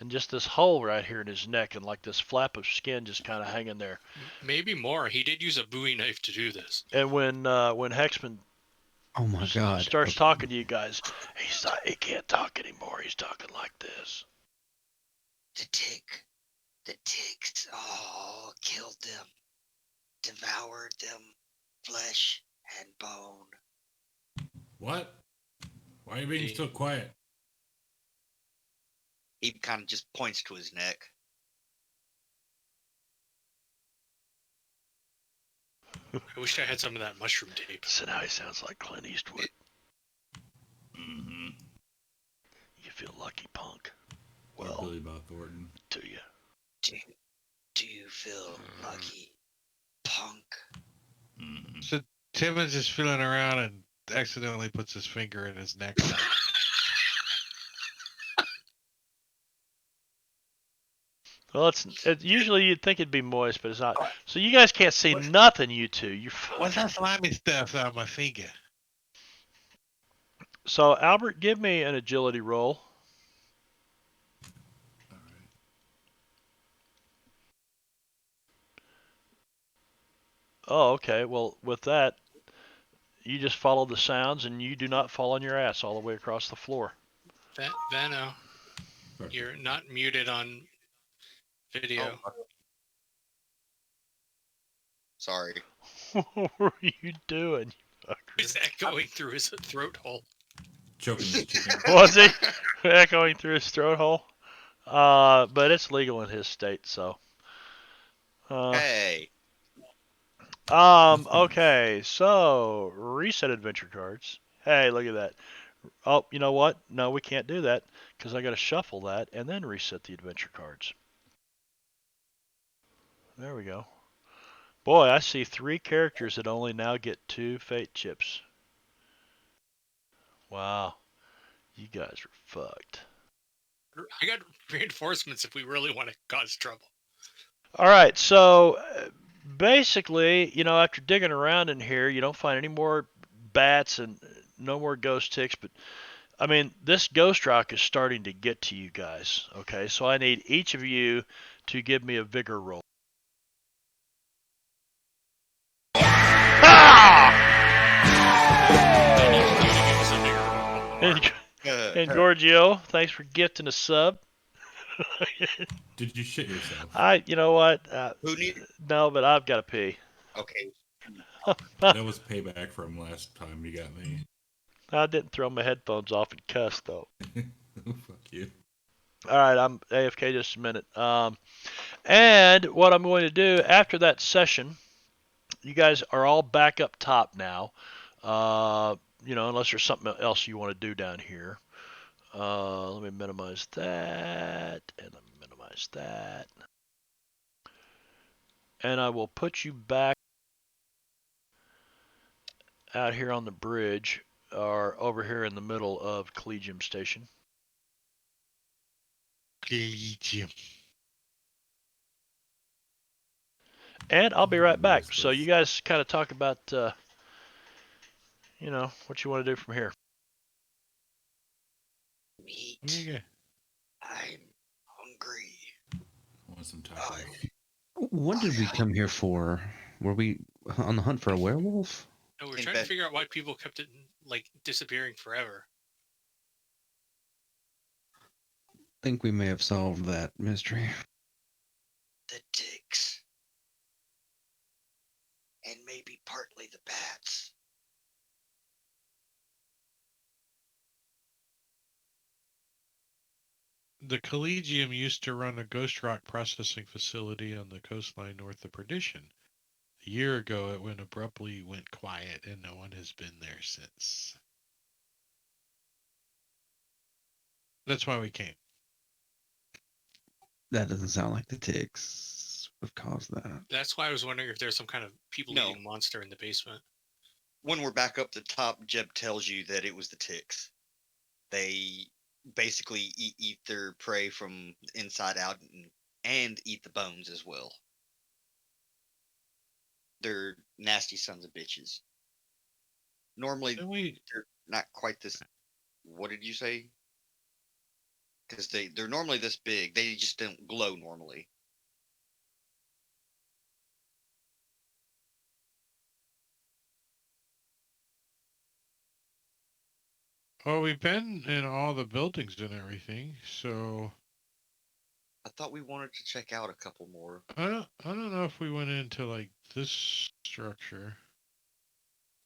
And just this hole right here in his neck and like this flap of skin just kind of hanging there. Maybe more. He did use a Bowie knife to do this. And when Hexman Oh my god. starts talking to you guys, he can't talk anymore. He's talking like this. The ticks, killed them, devoured them, flesh and bone. What? Why are you being so quiet? He kind of just points to his neck. I wish I had some of that mushroom tape. So now he sounds like Clint Eastwood. Mm-hmm. You feel lucky, punk. Or Well, Billy Bob Thornton. do you? Do you feel lucky, punk? Mm-hmm. So Timmons is feeling around and accidentally puts his finger in his neck. Well, usually you'd think it'd be moist, but it's not. So you guys can't see nothing, you two. You're What's that slimy stuff on my finger? So Albert, give me an agility roll. All right. Oh, okay. Well, with that, you just follow the sounds and you do not fall on your ass all the way across the floor. Vano, you're not muted on video. Oh. Sorry. What were you doing? Is echoing through his throat hole. Choking the chicken. Was he echoing through his throat hole? But it's legal in his state, so. Hey. Okay, so reset adventure cards. Hey, look at that. Oh, you know what? No, we can't do that because I got to shuffle that and then reset the adventure cards. There we go. Boy, I see 3 characters that only now get 2 fate chips. Wow, you guys are fucked. I got reinforcements if we really want to cause trouble. All right, so basically, after digging around in here, you don't find any more bats and no more ghost ticks, but I mean, this ghost rock is starting to get to you guys, okay? So I need each of you to give me a vigor roll. And Giorgio, thanks for gifting a sub. Did you shit yourself? You know what? Who need? No, but I've got to pee. Okay. That was payback from last time you got me. I didn't throw my headphones off and cuss, though. Fuck you. All right, I'm AFK just a minute. And what I'm going to do after that session, you guys are all back up top now. Unless there's something else you want to do down here. Let me minimize that, and let me minimize that. And I will put you back out here on the bridge, or over here in the middle of Collegium Station. Collegium. And I'll be right back. So you guys kind of talk about, what you want to do from here. Meat. Yeah. I'm hungry. I want some tacos. What did we come here for? Were we on the hunt for a werewolf? No, we're trying to figure out why people kept it disappearing forever. I think we may have solved that mystery. The ticks. And maybe partly the bats. The Collegium used to run a ghost rock processing facility on the coastline north of Perdition. A year ago, it abruptly went quiet, and no one has been there since. That's why we came. That doesn't sound like the ticks would have caused that. That's why I was wondering if there's some kind of people-eating monster in the basement. When we're back up the top, Jeb tells you that it was the ticks. They basically eat their prey from inside out and eat the bones as well. They're nasty sons of bitches. Normally, Then we they're not quite this. What did you say? Because they're normally this big. They just don't glow normally. well, we've been in all the buildings and everything, so I thought we wanted to check out a couple more. I don't know if we went into like this structure.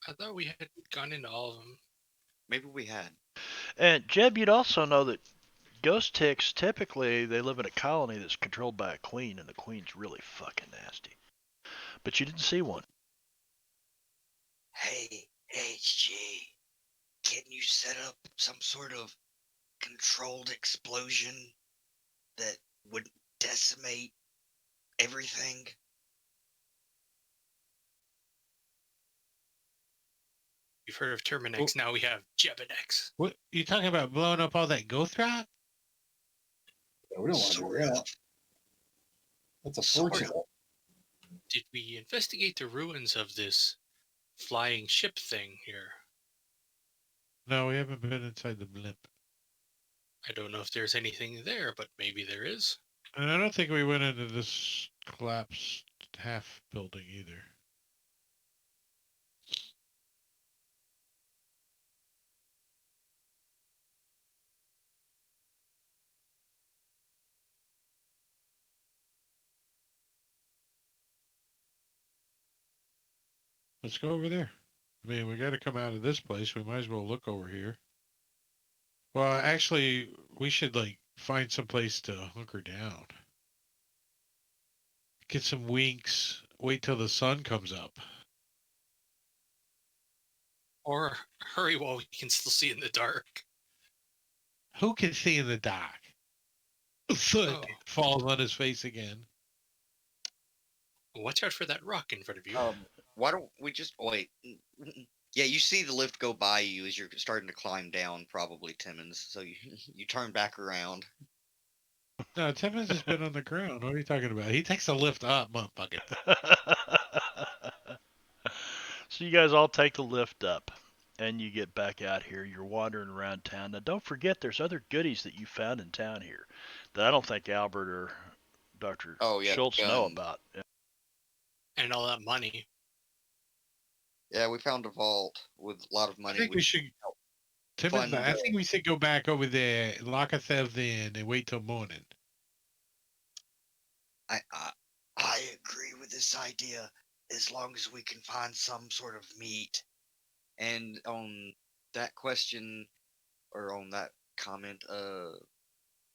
I thought we had gone into all of them. Maybe we had. And Jeb, you'd also know that ghost ticks typically they live in a colony that's controlled by a queen, and the queen's really fucking nasty. But you didn't see one. Hey, HG, can you set up some sort of controlled explosion that would decimate everything? You've heard of Terminex, now we have Jebinex. What you talking about? Blowing up all that ghost rock? Yeah, we don't want to do Sort that. of. That's a Sort fortune. of. Did we investigate the ruins of this flying ship thing here? No, we haven't been inside the blimp, I don't know if there's anything there, but maybe there is. and I don't think we went into this collapsed half building either. Let's go over there. I mean, we got to come out of this place. We might as well look over here. Well, actually, we should like find some place to hunker down. Get some winks. Wait till the sun comes up. Or hurry while we can still see in the dark. Who can see in the dark? Foot Oh. falls on his face again. Watch out for that rock in front of you. Why don't we just wait? Yeah, you see the lift go by you as you're starting to climb down, probably, Timmons. So you turn back around. No, Timmons has been on the ground. What are you talking about? He takes a lift up, motherfucker. So you guys all take the lift up, and you get back out here. You're wandering around town. Now, don't forget, there's other goodies that you found in town here that I don't think Albert or Dr. Oh, yeah, Schultz know guns. about. And all that money. Yeah, we found a vault with a lot of I money. think we should. Timmons, fund, I think we should go back over there, lock ourselves in, and wait till morning. I agree with this idea as long as we can find some sort of meat. And on that question, or on that comment,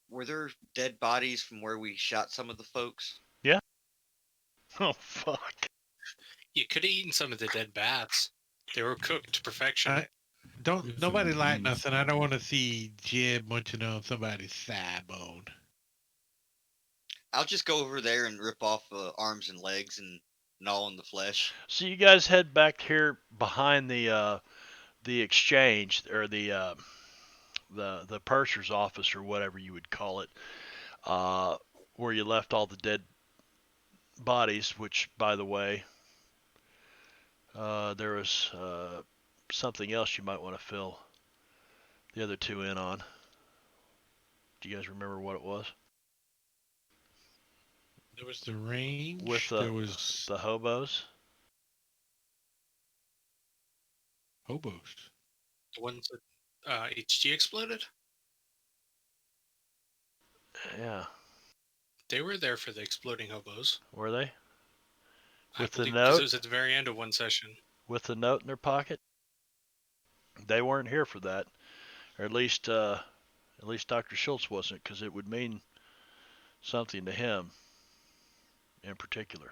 were there dead bodies from where we shot some of the folks? Yeah. Oh, fuck. You could have eaten some of the dead bats. They were cooked to perfection. Don't With nobody some like beans. nothing. I don't want to see Jeb munching on somebody's thigh bone. I'll just go over there and rip off arms and legs and gnaw on the flesh. So you guys head back here behind the exchange, or the purser's office, or whatever you would call it, where you left all the dead bodies. Which, by the way, there was something else you might want to fill the other two in on. Do you guys remember what it was? There was the range. With there was the hobos. hobos. The ones that HG exploded? Yeah. They were there for the exploding hobos. Were they? I With the believe, 'cause note? it was at the very end of one session. With the note in their pocket? They weren't here for that. Or at least Dr. Schultz wasn't, because it would mean something to him in particular.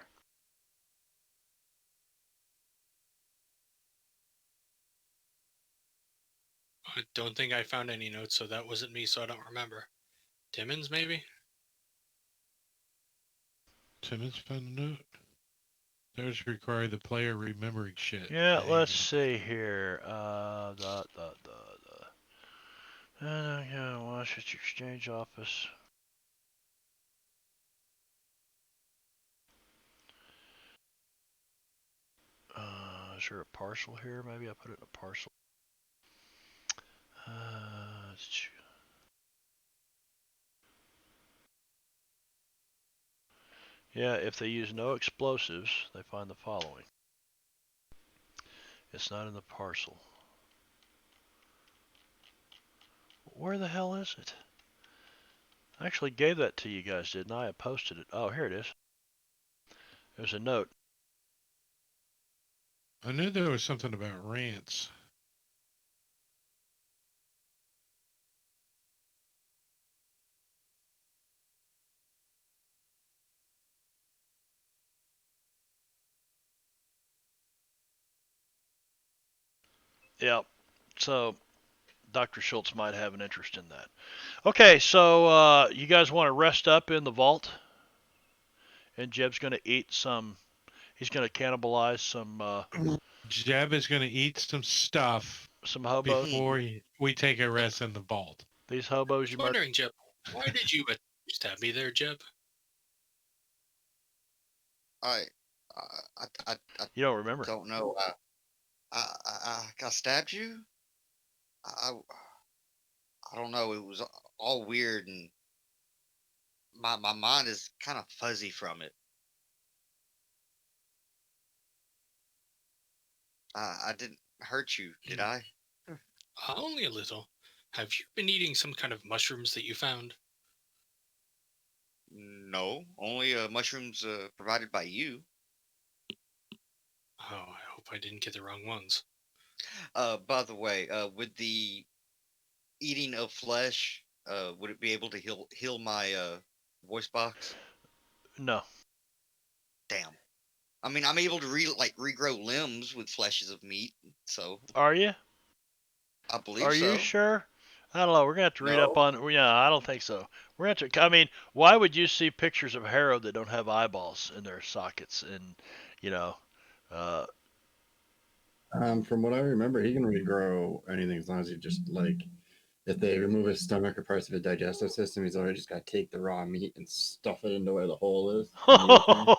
I don't think I found any notes, so that wasn't me, so I don't remember. Timmons, maybe? Timmons found a note. Those require the player remembering shit. Yeah, They let's even- see here. And I'm gonna watch at your exchange office. Is there a parcel here? Maybe I put it in a parcel. Yeah, if they use no explosives, they find the following. It's not in the parcel. Where the hell is it? I actually gave that to you guys, didn't I? I posted it. Oh, here it is. There's a note. I knew there was something about rants. Yep. So Dr. Schultz might have an interest in that. Okay, so you guys want to rest up in the vault? And Jeb's going to eat some. He's going to cannibalize Jeb is going to eat some stuff some hobos. before we take a rest in the vault. These hobos you I'm wondering, Jeb, why did you stab me there, Jeb? I You don't remember? don't know. I stabbed you. I don't know. It was all weird, and my mind is kind of fuzzy from it. I didn't hurt you, did I? Only a little. Have you been eating some kind of mushrooms that you found? No, only mushrooms provided by you. Oh, I hope I didn't get the wrong ones. By the way, with the eating of flesh, would it be able to heal my voice box? No. Damn. I mean, I'm able to regrow limbs with fleshes of meat, so Are you? I believe Are so. you sure? I don't know. We're gonna have to read up No. on. Yeah, I don't think so. We're gonna have to. I mean, why would you see pictures of Harrow that don't have eyeballs in their sockets? And you know, uh, From what I remember, he can regrow anything as long as he just if they remove his stomach or parts of his digestive system, he's already just got to take the raw meat and stuff it into where the hole is and eat it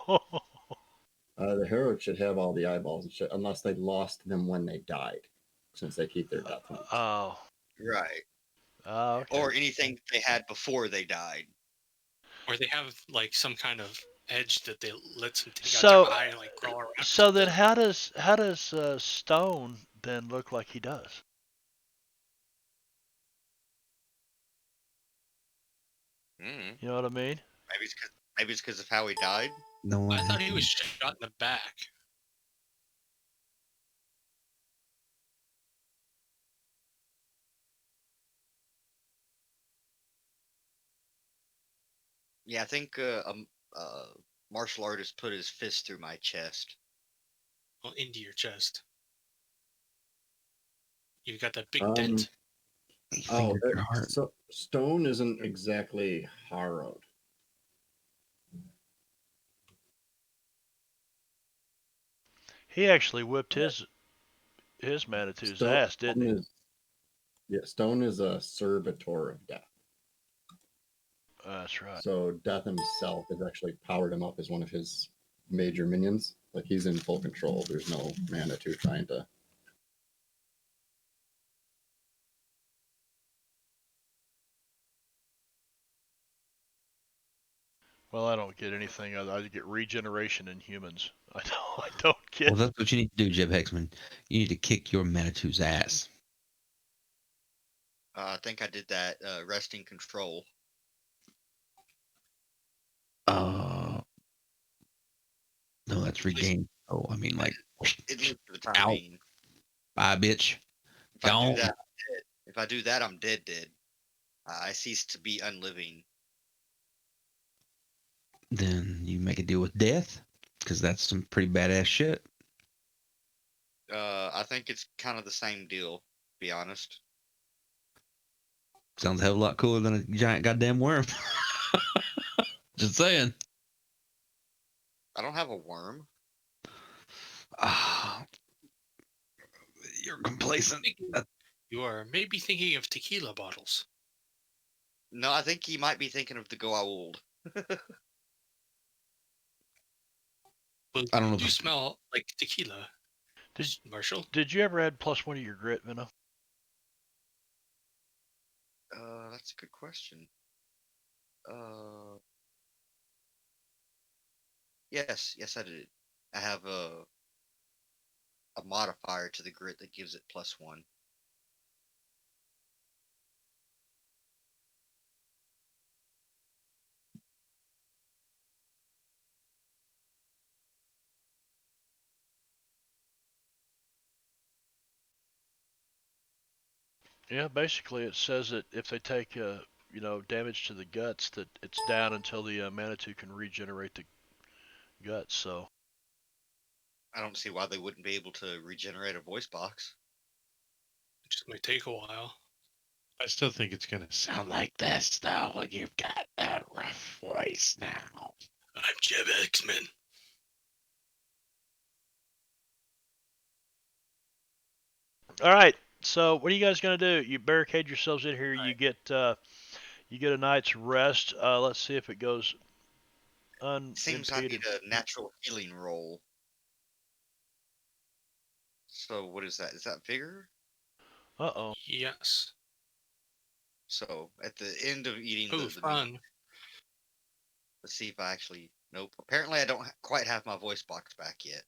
there. The Herod should have all the eyeballs and shit, unless they lost them when they died, since they keep their death meat. oh, Right. okay. Or anything they had before they died. Or they have like some kind of edge that they let them take So- out their eye and like crawl around. So then, how does Stone then look like he does? Mm. You know what I mean? Maybe it's because of how he died. No one. I thought he was shot in the back. Yeah, I think martial artist put his fist through my chest. Well, into your chest. You've got that big Um, dent. Oh, Your heart. so Stone isn't exactly harrowed. He actually whipped his Manitou's ass, didn't he? Stone is a servitor of death. That's right. So Death himself has actually powered him up as one of his major minions. Like he's in full control. There's no Manitou trying to. Well, I don't get anything. I get regeneration in humans. I don't get. Well, that's what you need to do, Jeb Hexman. You need to kick your Manitou's ass. I think I did that resting control. No, that's regained. Oh, I mean, like, At least for the time Ow. being. bye, bitch. If I Gone. do that, I'm dead. If I do that, I'm dead. I cease to be unliving. Then you make a deal with death, because that's some pretty badass shit. I think it's kind of the same deal, to be honest. Sounds a hell of a lot cooler than a giant goddamn worm. Just saying. I don't have a worm. Ah, you're complacent. You You are maybe thinking of tequila bottles. No, I think he might be thinking of the Go Old. Well, I don't know you do if- smell like tequila, Did- Marshall. Did you ever add +1 to your grit, Minnow? That's a good question. Yes, I did. I have a modifier to the grit that gives it +1. Yeah, basically it says that if they take damage to the guts, that it's down until the Manitou can regenerate the guts. So I don't see why they wouldn't be able to regenerate a voice box. It just might take a while. I still think it's gonna sound like this though. You've got that rough voice now. I'm Jeb X-Men. all right. So what are you guys gonna do? You barricade yourselves in here. You get a night's rest. Let's see if it goes Seems I unimpeded. need a natural healing roll. So what is that? Is that vigor? Uh-oh. Yes. So at the end of eating Oh, the meat, fun. let's see if I actually. Nope. Apparently, I don't quite have my voice box back yet.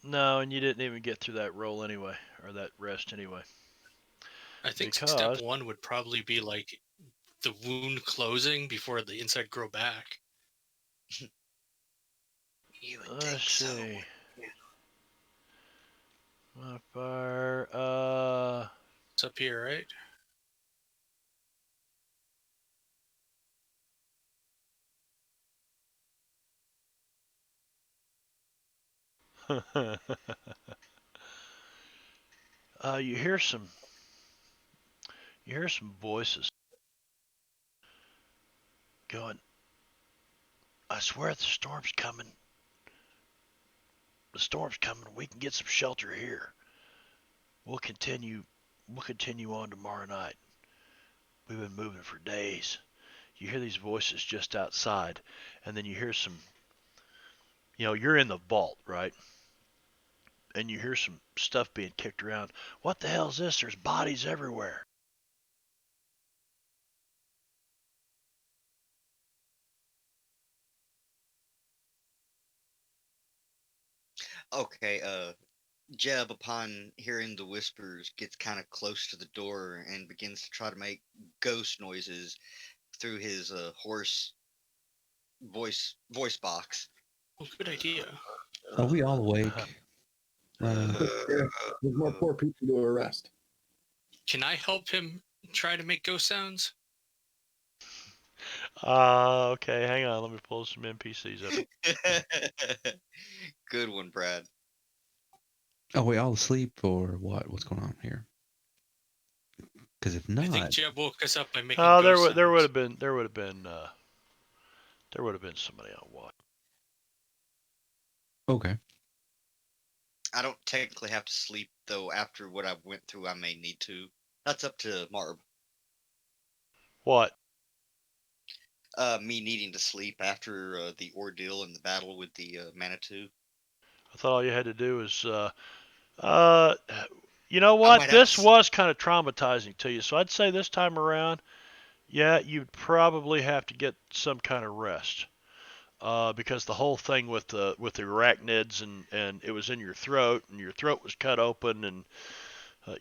No, and you didn't even get through that roll anyway, or that rest anyway. I think Because step 1 would probably be like the wound closing before the inside grow back. You would let's think so. see. Modifier. It's up here, right? You hear some voices going, I swear the storm's coming. The storm's coming. We can get some shelter here. We'll continue on tomorrow night. We've been moving for days. You hear these voices just outside, and then you hear some, you're in the vault, right? And you hear some stuff being kicked around. What the hell is this? There's bodies everywhere. Okay. Jeb, upon hearing the whispers, gets kind of close to the door and begins to try to make ghost noises through his hoarse voice box. Oh, good idea. Are we all awake? There's more poor people to arrest. Can I help him try to make ghost sounds? Okay, hang on. Let me pull some NPCs up. Good one, Brad. Are we all asleep or what? What's going on here? Because if I think not, Jeb woke us up by making Oh, ghost there would sounds. have been somebody on watch. okay. I don't technically have to sleep, though. After what I went through, I may need to. That's up to Marb. What? Me needing to sleep after the ordeal and the battle with the Manitou. I thought all you had to do was, you know I what? might have This to was kind of traumatizing to you, so I'd say this time around, yeah, you'd probably have to get some kind of rest. Because the whole thing with the arachnids and it was in your throat and your throat was cut open and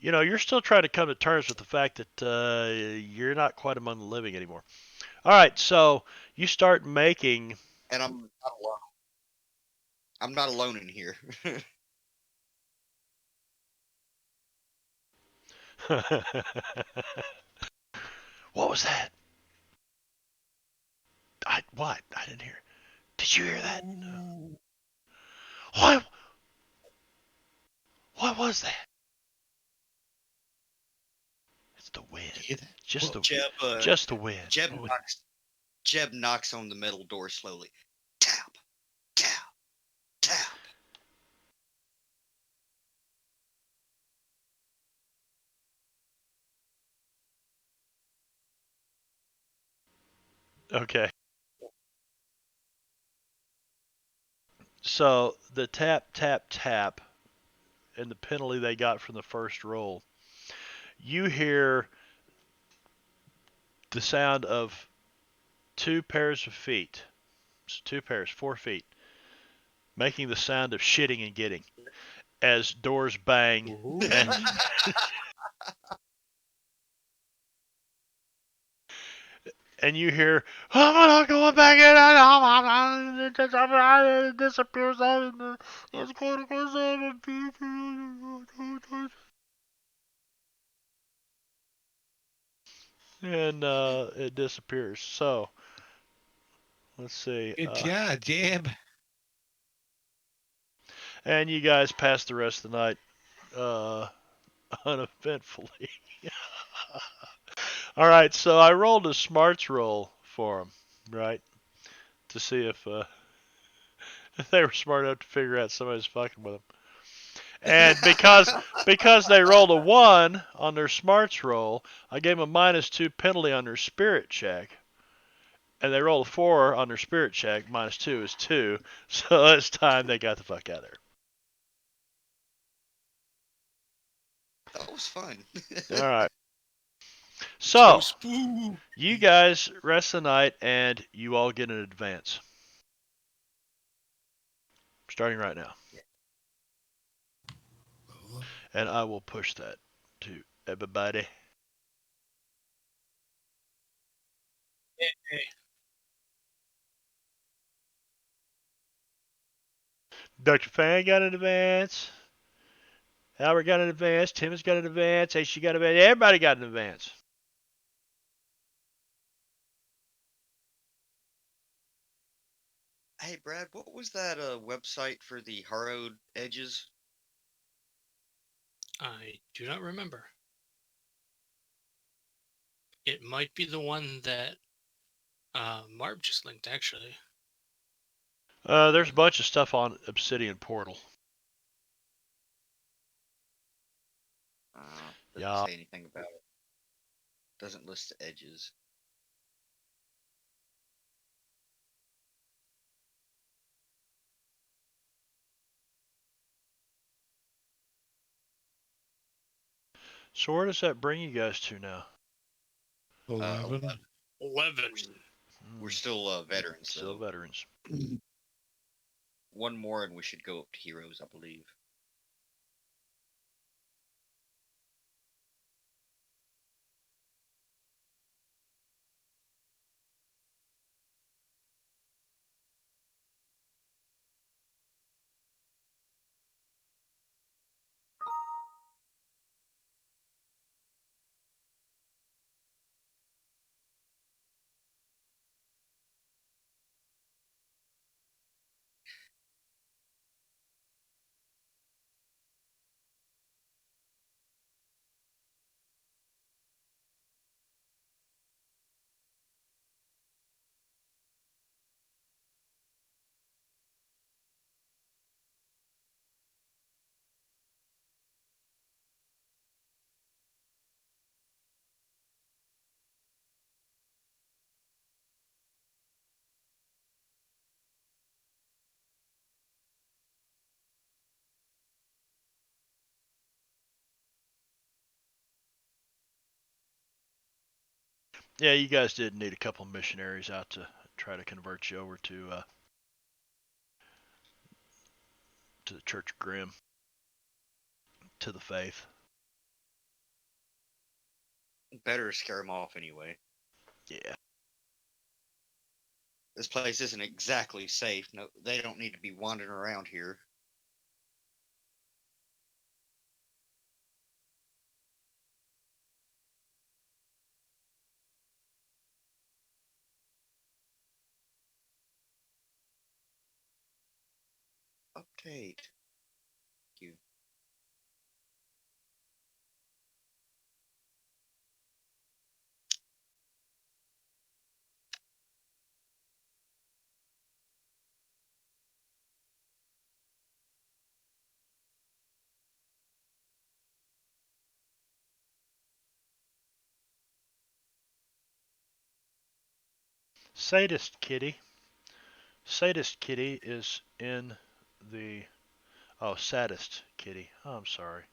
you're still trying to come to terms with the fact that you're not quite among the living anymore. All right, so you start making. And I'm not alone. I'm not alone in here. What was that? What? I didn't hear. Did you hear that? No. What? What was that? It's the wind. Just the wind. Jeb knocks on the metal door slowly. Tap, tap, tap. Okay. So the tap, tap, tap, and the penalty they got from the first roll, you hear the sound of two pairs of feet, two pairs, 4 feet, making the sound of shitting and getting as doors bang and you hear, I'm not going back in, it disappears it's going to go and it disappears. So let's see. Good job, Jam. And you guys pass the rest of the night uneventfully. All right, so I rolled a smarts roll for them, right, to see if they were smart enough to figure out somebody's fucking with them. And because they rolled a 1 on their smarts roll, I gave them a -2 penalty on their spirit check. And they rolled a 4 on their spirit check. -2 is 2. So it's time they got the fuck out of there. That was fun. All right. So spooky. you guys rest the night, and you all get an advance. Starting right now. And I will push that to everybody. Dr. Fan got an advance. Albert got an advance. Tim's got an advance. AC got an advance. Everybody got an advance. Hey, Brad, what was that website for the harrowed edges? I do not remember. It might be the one that Marb just linked, actually. There's a bunch of stuff on Obsidian Portal. Doesn't Yeah. say anything about it. Doesn't list the edges. So where does that bring you guys to now? 11. 11. We're still veterans, Still though. veterans. One more, and we should go up to heroes, I believe. Yeah, you guys did need a couple missionaries out to try to convert you over to the Church of Grimm, to the faith. Better scare them off anyway. Yeah. This place isn't exactly safe. No, they don't need to be wandering around here. Update. Thank you. Sadist Kitty. Sadist Kitty is in the. Oh, Saddest Kitty. Oh, I'm sorry.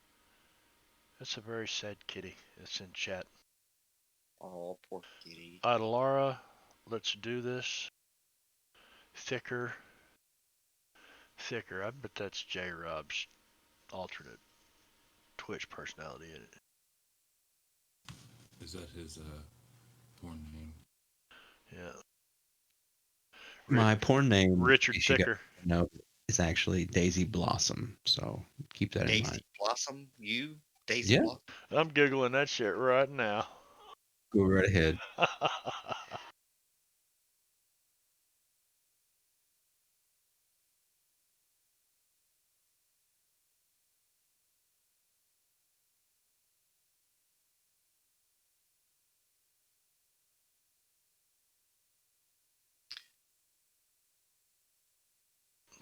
That's a very sad kitty. It's in chat. Oh, poor kitty. Idalara, let's do this. Thicker. Thicker. I bet that's J Rob's alternate Twitch personality in it. Is that his porn name? Yeah. My porn name, in Richard case you guys Thicker. know, is actually Daisy Blossom. So keep that in Daisy mind. Blossom? You? Daisy Yeah. Blossom? I'm Googling that shit right now. Go right ahead.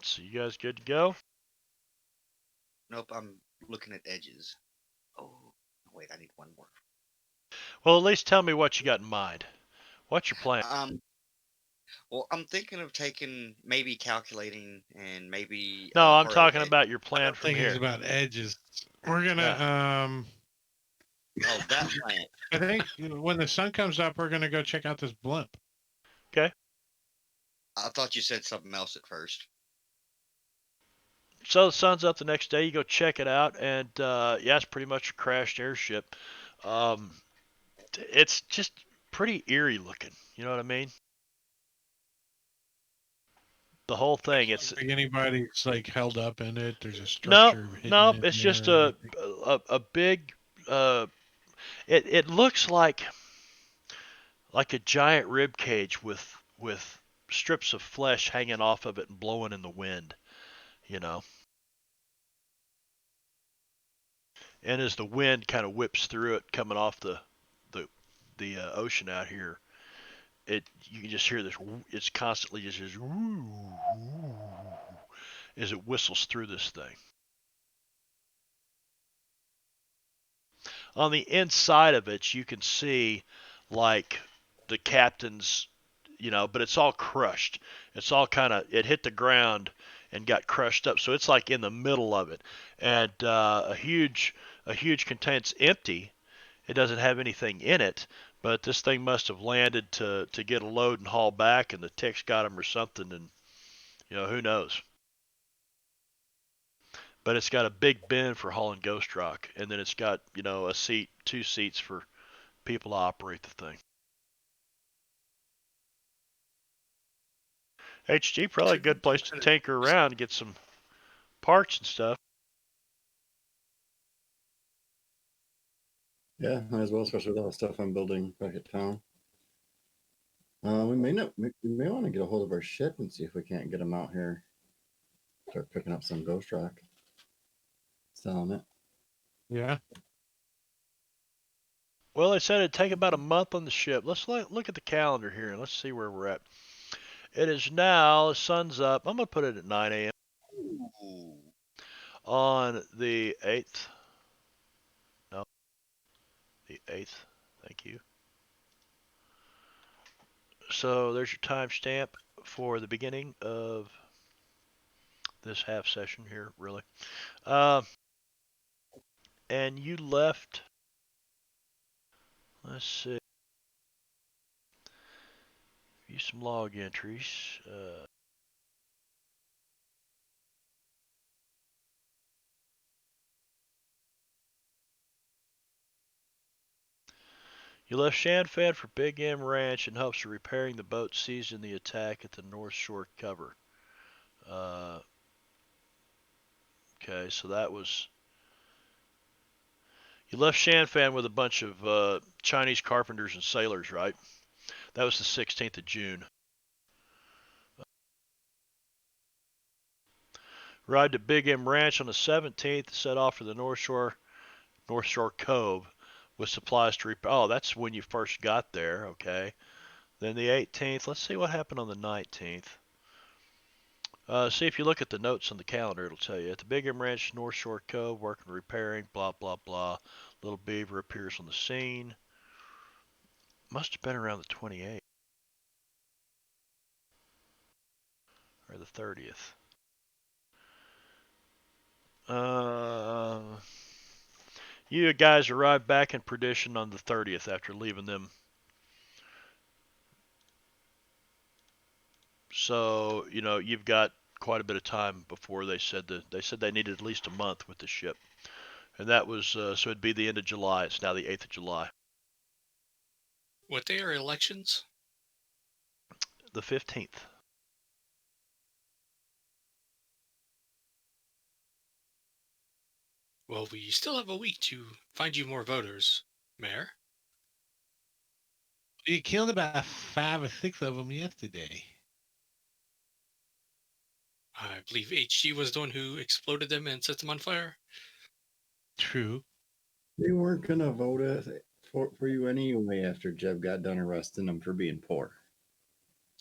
So you guys good to go? Nope, I'm looking at edges. Oh, wait, I need one more. Well, at least tell me what you got in mind. What's your plan? Well, I'm thinking of taking, maybe calculating, and maybe No, I'm hurling talking it. about your I plan don't from think it's here. about edges. We're gonna Oh, that plant. I think when the sun comes up, we're gonna go check out this blimp. Okay. I thought you said something else at first. So the sun's up the next day. You go check it out, and yeah, it's pretty much a crashed airship. Um, it's just pretty eerie looking. You know what I mean? The whole thing. It's Like anybody's like held up in it. There's a no, structure hidden no. in It's there just or anything. a big. It looks like a giant rib cage with strips of flesh hanging off of it and blowing in the wind. You know. And as the wind kind of whips through it, coming off the ocean out here, you can just hear this. It's constantly just as it whistles through this thing. On the inside of it, you can see like the captain's, but it's all crushed. It's all it hit the ground and got crushed up. So it's like in the middle of it, and a huge container. Empty. It doesn't have anything in it, but this thing must have landed to get a load and haul back, and the techs got him or something, and who knows. But it's got a big bin for hauling ghost rock, and then it's got a seat, two seats for people to operate the thing. HG probably a good place to tinker around and get some parts and stuff. Yeah, might as well, especially with all the stuff I'm building back at town. We may want to get a hold of our ship and see if we can't get them out here. Start picking up some ghost rock, selling it. Yeah. Well, they said it'd take about a month on the ship. Let's look at the calendar here and let's see where we're at. It is now, the sun's up. I'm going to put it at 9 a.m. Ooh. on the 8th. No, the 8th. Thank you. So there's your timestamp for the beginning of this half session here, really. And you left, let's see, view some log entries. You left Shanfan for Big M Ranch in hopes of repairing the boat seized in the attack at the North Shore cover. Okay, so that was. You left Shanfan with a bunch of Chinese carpenters and sailors, right? That was the 16th of June. Arrived at Big M Ranch on the 17th, set off for the North Shore Cove with supplies to repair. Oh, that's when you first got there, okay. Then the 18th, let's see what happened on the 19th. See if you look at the notes on the calendar, it'll tell you. At the Big M Ranch, North Shore Cove, working repairing, blah, blah, blah. Little Beaver appears on the scene. Must have been around the 28th. 30th. You guys arrive back in Perdition on the 30th after leaving them. So, you've got quite a bit of time before they said they needed at least a month with the ship. And that was, so it'd be the end of July. It's now the 8th of July. What day are elections? The 15th. Well, we still have a week to find you more voters, Mayor. You killed about 5 or 6 of them yesterday. I believe HG was the one who exploded them and set them on fire. True. They weren't gonna vote for you anyway after Jeb got done arresting them for being poor.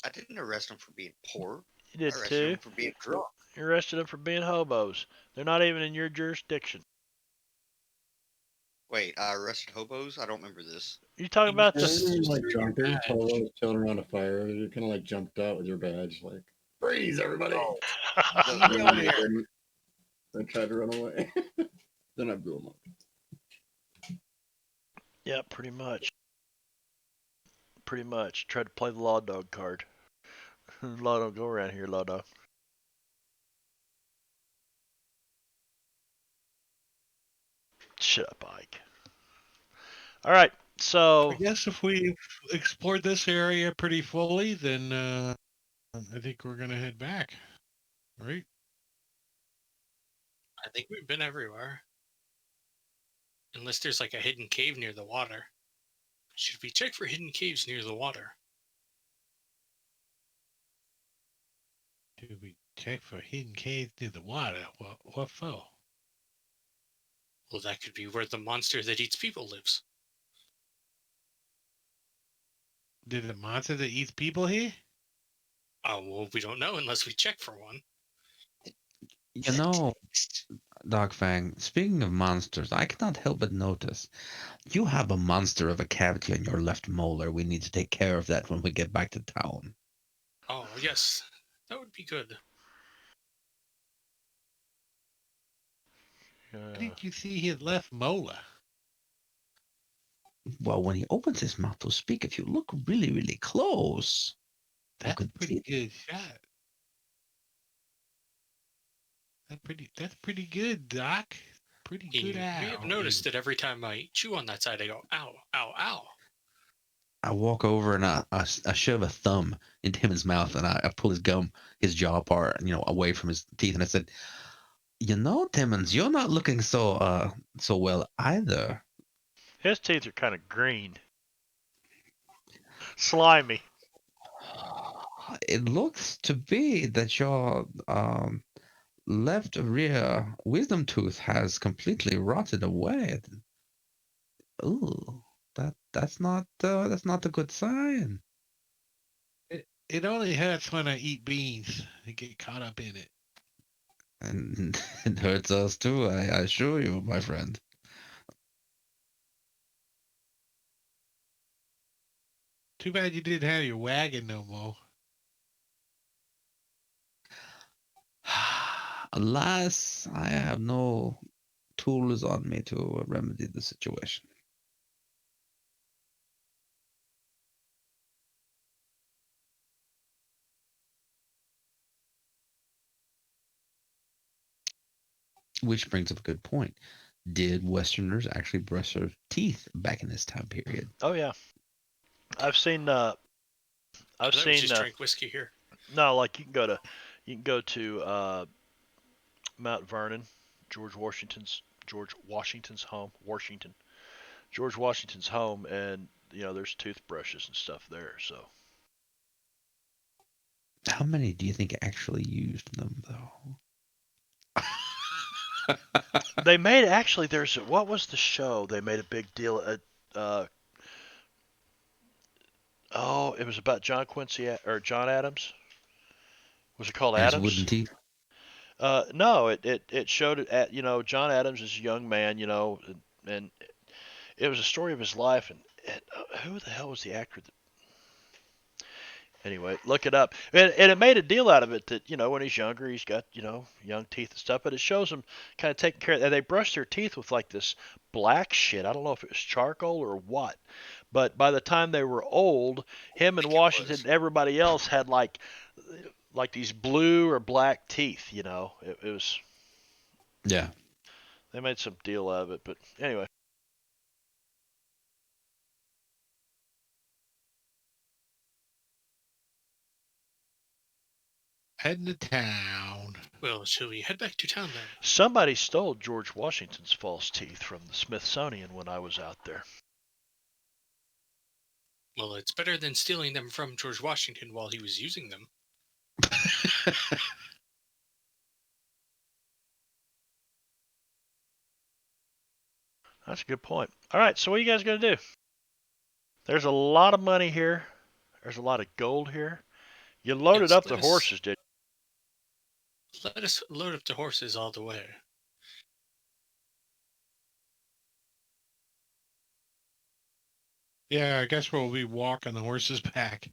I didn't arrest them for being poor. You did I arrested too. them for being drunk. You arrested them for being hobos. They're not even in your jurisdiction. Wait, I arrested hobos? I don't remember this. You talking about Yeah, the? you were like Your drunken, badge. polos chilling around a fire. You kind of like jumped out with your badge, like freeze, everybody! The, And the, then they mayor, didn't. They tried to run away. Then I blew them up. Yeah, pretty much. Pretty much. Tried to play the law dog card. Law don't go around here, law dog. Shut up, Ike. All right, so I guess if we explored this area pretty fully, then I think we're gonna head back. Right? I think we've been everywhere. Unless there's like a hidden cave near the water. Should we check for hidden caves near the water? Do we check for hidden caves near the water? What for? Well, that could be where the monster that eats people lives. Did the monster that eats people here? Oh, well, we don't know unless we check for one. You know, Dog Fang, speaking of monsters, I cannot help but notice you have a monster of a cavity on your left molar. We need to take care of that when we get back to town. Oh, yes. That would be good. How did you see his left molar? Well, when he opens his mouth to speak, if you look really, really close, you That's could pretty see. good shot. That's pretty good, Doc. Pretty You good may have owl. noticed that every time I chew on that side, I go, ow, ow, ow. I walk over and I shove a thumb into his mouth and I pull his jaw apart, away from his teeth, and I said, Timmons, you're not looking so well either. his teeth are kind of green, slimy. It looks to be that your left rear wisdom tooth has completely rotted away. Ooh, that's not a good sign. It only hurts when I eat beans. I get caught up in it. And it hurts us too, I assure you, my friend. Too bad you didn't have your wagon no more. Alas, I have no tools on me to remedy the situation. Which brings up a good point. Did Westerners actually brush their teeth back in this time period? Oh yeah, I've seen. I thought we just drank whiskey here. No, like you can go to Mount Vernon, George Washington's home, George Washington's home, and there's toothbrushes and stuff there. So How many do you think actually used them, though? they made actually. What was the show? They made a big deal at. It was about John Quincy or John Adams. Was it called And his Adams? wooden teeth? No, it showed it at John Adams as a young man, and it was a story of his life, and who the hell was the actor? Anyway, look it up. And it made a deal out of it that, when he's younger, he's got, young teeth and stuff, but it shows him kind of taking care of, and they brush their teeth with like this black shit. I don't know if it was charcoal or what, but by the time they were old, him and think it Washington was. and everybody else had like these blue or black teeth, It was, Yeah. they made some deal out of it, but anyway. Heading to town. Well, shall we head back to town then? Somebody stole George Washington's false teeth from the Smithsonian when I was out there. Well, it's better than stealing them from George Washington while he was using them. That's a good point. All right, so what are you guys going to do? There's a lot of money here. There's a lot of gold here. You loaded Yes, up the horses, did you? Let us load up the horses all the way. Yeah, I guess we'll be walking the horses back.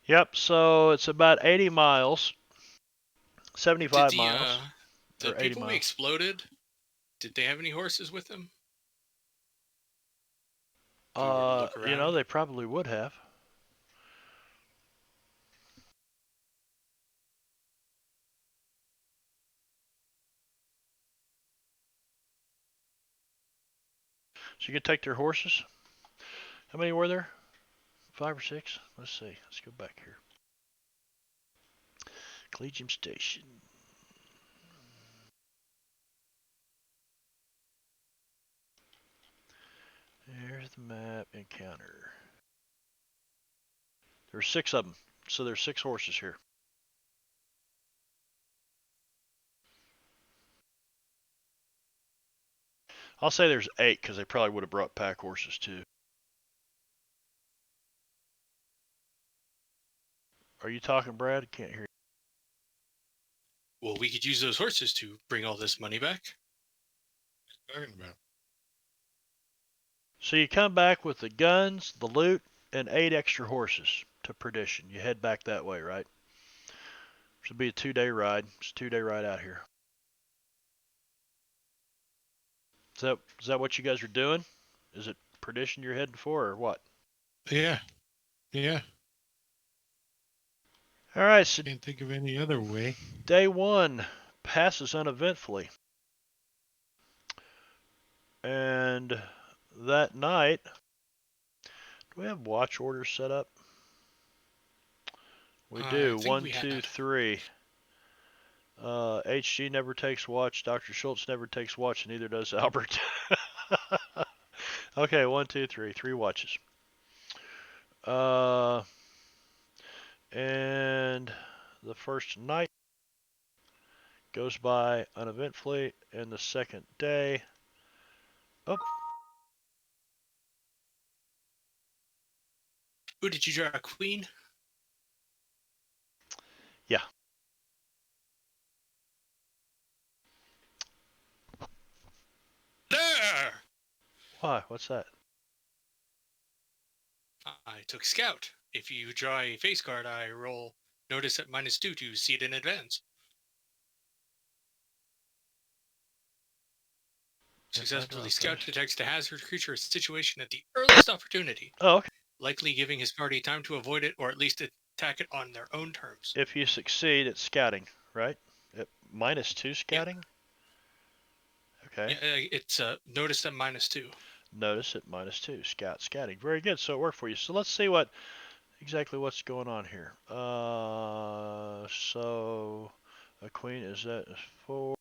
Yep, so it's about 80 miles, 75 Did miles, the or 80 people we miles. exploded, did they have any horses with them? If we were to look around? They probably would have. So you could take their horses. How many were there? 5 or 6? Let's see. Let's go back here. Collegium Station. There's the map. Encounter. There's 6 of them. So there's 6 horses here. I'll say there's 8 because they probably would have brought pack horses too. Are you talking, Brad? I can't hear you. Well, we could use those horses to bring all this money back. Talking about. So you come back with the guns, the loot, and 8 extra horses to Perdition. You head back that way, right? Should be a 2-day ride. It's a 2-day ride out here. Is that what you guys are doing? Is it Perdition you're heading for, or what? Yeah. Yeah. All right, so Can't think of any other way. day 1 passes uneventfully. And that night, do we have watch orders set up? We do. I think 1, we 2, had. 3. HG never takes watch. Dr. Schultz never takes watch, and neither does Albert. Okay, 1, 2, 3. 3 watches. And the first night goes by uneventfully, and the second day. Oh. Who did you draw, a queen? Yeah. There! Why? What's that? I took scout. If you draw a face card, I roll notice at -2 to see it in advance. Successfully scout detects the hazard creature situation at the earliest opportunity. Oh, okay. Likely giving his party time to avoid it or at least attack it on their own terms. If you succeed, it's scouting, right? At -2 scouting? Okay. Yeah, it's notice at -2. Notice at -2. Scouting. Very good. So it worked for you. So let's see exactly what's going on here. So a queen is at 4.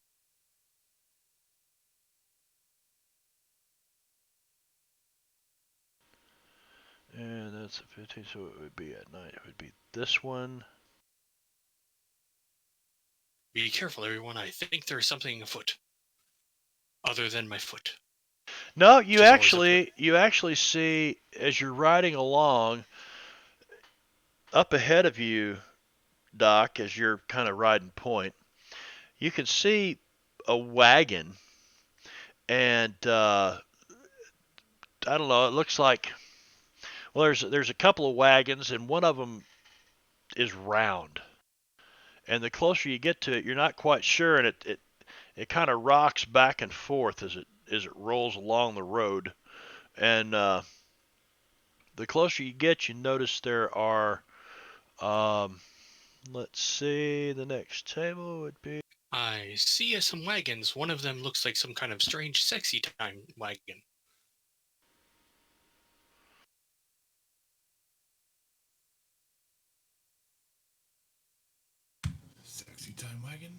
And that's a 15, so it would be at night. It would be this one. Be careful, everyone. I think there is something afoot. Other than my foot. No, you actually see as you're riding along up ahead of you, Doc, as you're kind of riding point, you can see a wagon, and I don't know. It looks like, well, there's a couple of wagons, and one of them is round. And the closer you get to it, you're not quite sure, and it kind of rocks back and forth as it rolls along the road. And the closer you get, you notice there are, um, let's see, the next table would be. I see some wagons. One of them looks like some kind of strange sexy time wagon. Sexy time wagon.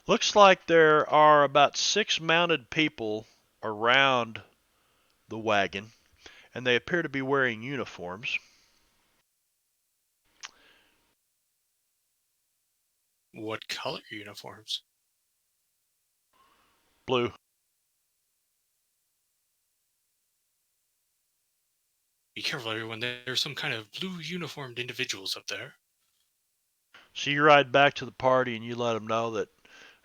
Looks like there are about 6 mounted people around the wagon, and they appear to be wearing uniforms. What color uniforms? Blue. Be careful, everyone. There's some kind of blue uniformed individuals up there. So you ride back to the party and you let them know that,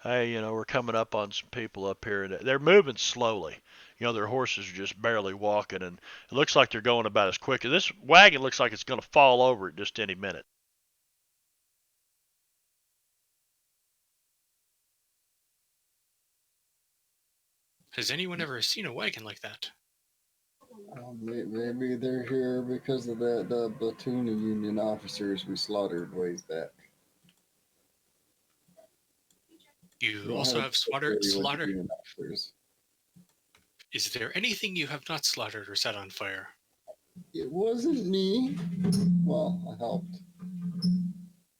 hey, we're coming up on some people up here, and they're moving slowly. Their horses are just barely walking, and it looks like they're going about as quick. This wagon looks like it's going to fall over at just any minute. Has anyone ever seen a wagon like that? Maybe they're here because of the platoon of Union officers we slaughtered ways back. You We don't also a have history with the slaughtered. Union officers. Is there anything you have not slaughtered or set on fire? It wasn't me. Well, I helped. It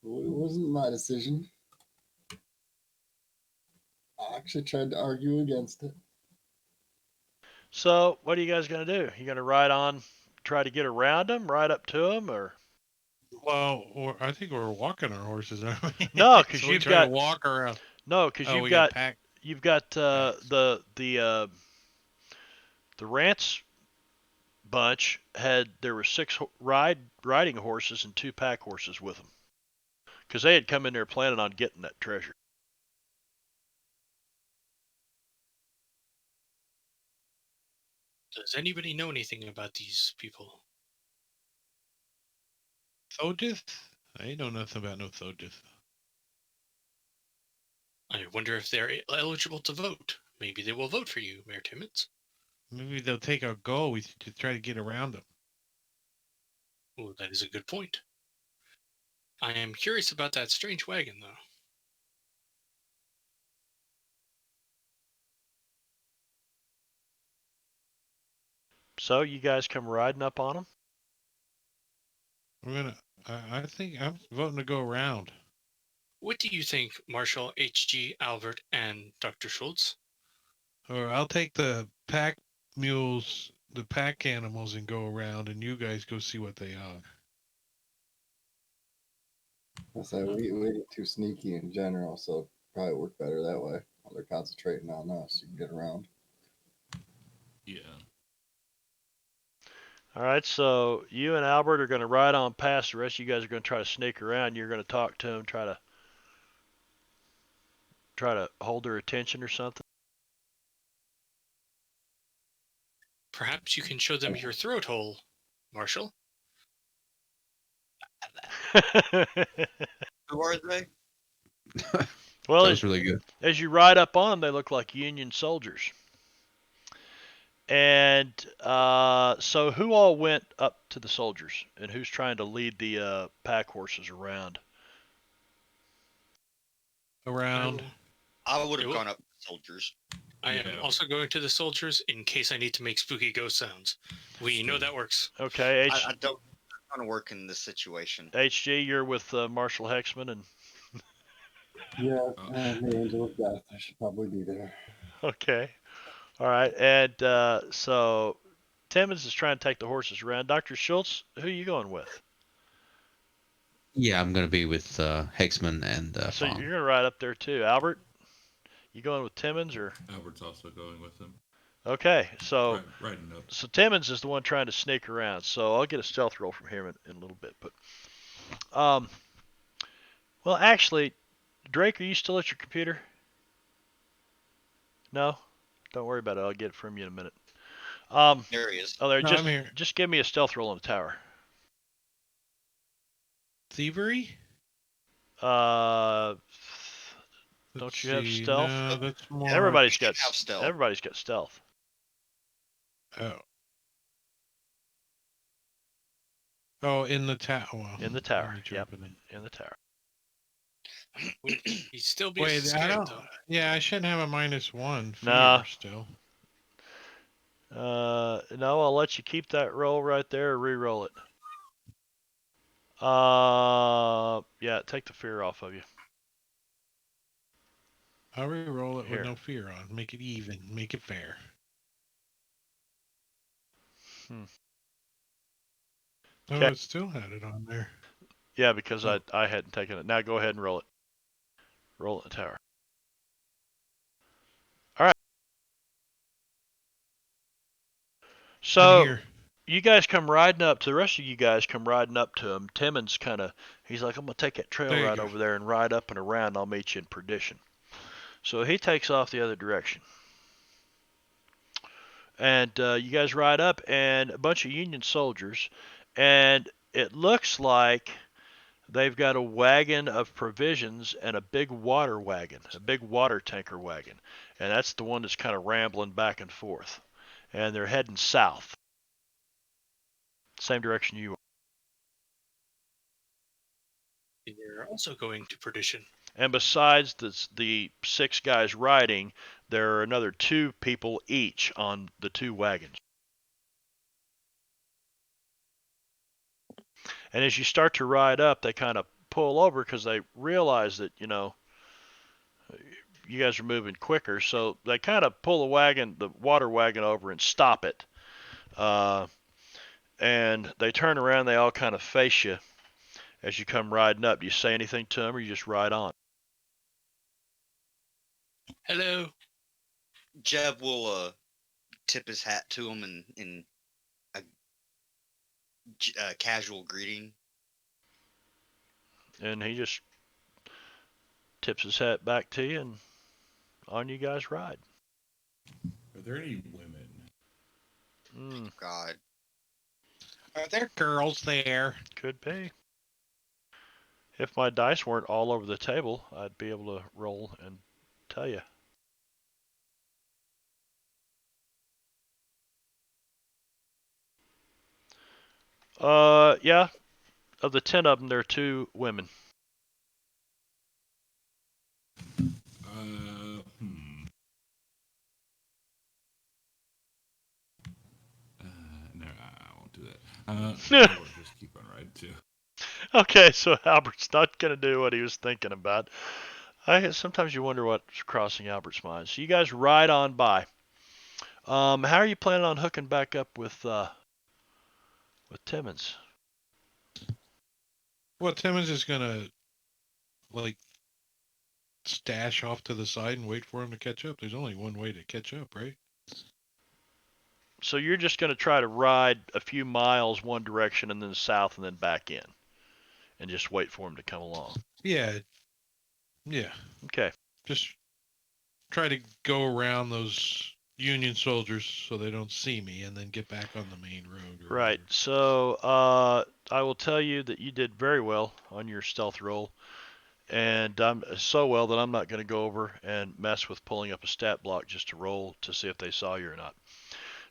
wasn't my decision. I actually tried to argue against it. So what are you guys going to do? You going to ride on, try to get around them, ride up to them, or? Well, I think we're walking our horses, aren't we? No, because so we you've try got to walk around. no, because Oh, you've we got pack. you've got Packs. the Rance bunch there were 6 riding horses and 2 pack horses with them, because they had come in there planning on getting that treasure. Does anybody know anything about these people? Thogith? I ain't know nothing about no Thogith. I wonder if they're eligible to vote. Maybe they will vote for you, Mayor Timmons. Maybe they'll take our goal to try to get around them. Oh, that is a good point. I am curious about that strange wagon, though. So you guys come riding up on them. We're gonna. I think I'm voting to go around. What do you think, Marshal H.G. Albert and Dr. Schultz? Or I'll take the pack mules, the pack animals, and go around, and you guys go see what they are. I say we get too sneaky in general, so it'd probably work better that way. While they're concentrating on us, you can get around. Yeah. All right, so you and Albert are going to ride on past. The rest of you guys are going to try to sneak around. You're going to talk to them, try to hold their attention or something. Perhaps you can show them your throat hole, Marshal. Who are they? Well, That was really good. as you ride up on them, they look like Union soldiers. And so who all went up to the soldiers, and who's trying to lead the pack horses around? Around. I would have It will- gone up to soldiers. I am Yeah. also going to the soldiers in case I need to make spooky ghost sounds. We know that works. Okay, I don't want to work in this situation. HG, you're with Marshal Hexman, and Yeah, the Angel of Death. I should probably be there. okay, all right, and so Timmons is trying to take the horses around. Dr. Schultz, who are you going with? Yeah, I'm gonna be with Hexman and So Fong. you're gonna ride up there too, Albert. You going with Timmons or? Albert's also going with him. Okay, so Riding up. so Timmons is the one trying to sneak around. So I'll get a stealth roll from him in a little bit. But well, actually, Drake, are you still at your computer? No. Don't worry about it. I'll get it from you in a minute. There he is. Oh, there. No, I'm here. Just give me a stealth roll on the tower. Thievery? Don't Let's you have see. stealth? No, that's more. Everybody's You got should have stealth. Everybody's got stealth. Oh. Oh, in the tower. Well, In the let tower. me Yep. drop it in. In the tower. Would he still be Wait, I scared, don't. though? Yeah, I shouldn't have a -1 fear Nah. still. No, I'll let you keep that roll right there or re-roll it. Yeah, take the fear off of you. I'll re-roll it Here. with no fear on. Make it even. Make it fair. Hmm. Oh, Okay. it still had it on there. Yeah, because Oh. I hadn't taken it. Now go ahead and roll it. Roll it in the tower. All right. I'm So here. you guys come riding up. The rest of you guys come riding up to him. Timmons he's like, I'm gonna take that trail There you ride go. over there and ride up and around. I'll meet you in Perdition. So he takes off the other direction. And you guys ride up, and a bunch of Union soldiers, and it looks like they've got a wagon of provisions and a big water wagon, a big water tanker wagon, and that's the one that's kind of rambling back and forth. And they're heading south, same direction you are. They're also going to perdition. And besides the 6 guys riding, there are another 2 people each on the 2 wagons. And as you start to ride up, they kind of pull over because they realize that, you guys are moving quicker. So they kind of pull the water wagon over and stop it. And they turn around, they all kind of face you as you come riding up. Do you say anything to them or you just ride on? Hello. Jeb will tip his hat to him in a casual greeting. And he just tips his hat back to you, and on you guys ride. Are there any women? God. Are there girls there? Could be. If my dice weren't all over the table, I'd be able to roll and tell you. Yeah. Of the 10 of them, there are 2 women. No, I won't do that. Or just keep on riding too. Okay, so Albert's not going to do what he was thinking about. Sometimes you wonder what's crossing Albert's mind. So you guys ride on by. How are you planning on hooking back up with Timmons? Well, Timmons is gonna stash off to the side and wait for him to catch up. There's only one way to catch up, right? So you're just going to try to ride a few miles one direction and then south and then back in, and just wait for him to come along. Yeah. Yeah. Okay. Just try to go around those Union soldiers so they don't see me, and then get back on the main road. Right. Whatever. So I will tell you that you did very well on your stealth roll, and so well that I'm not going to go over and mess with pulling up a stat block just to roll to see if they saw you or not.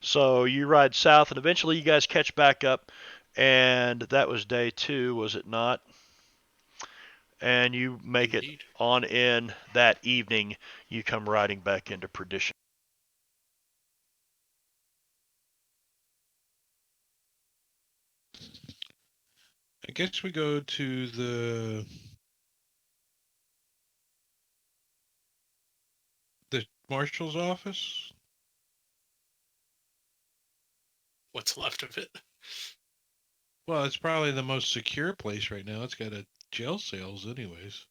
So you ride south, and eventually you guys catch back up, and that was day 2, was it not? And you make Indeed. it on in that evening. You come riding back into Perdition. I guess we go to the marshal's office. What's left of it? Well, it's probably the most secure place right now. It's got a jail cells, anyways.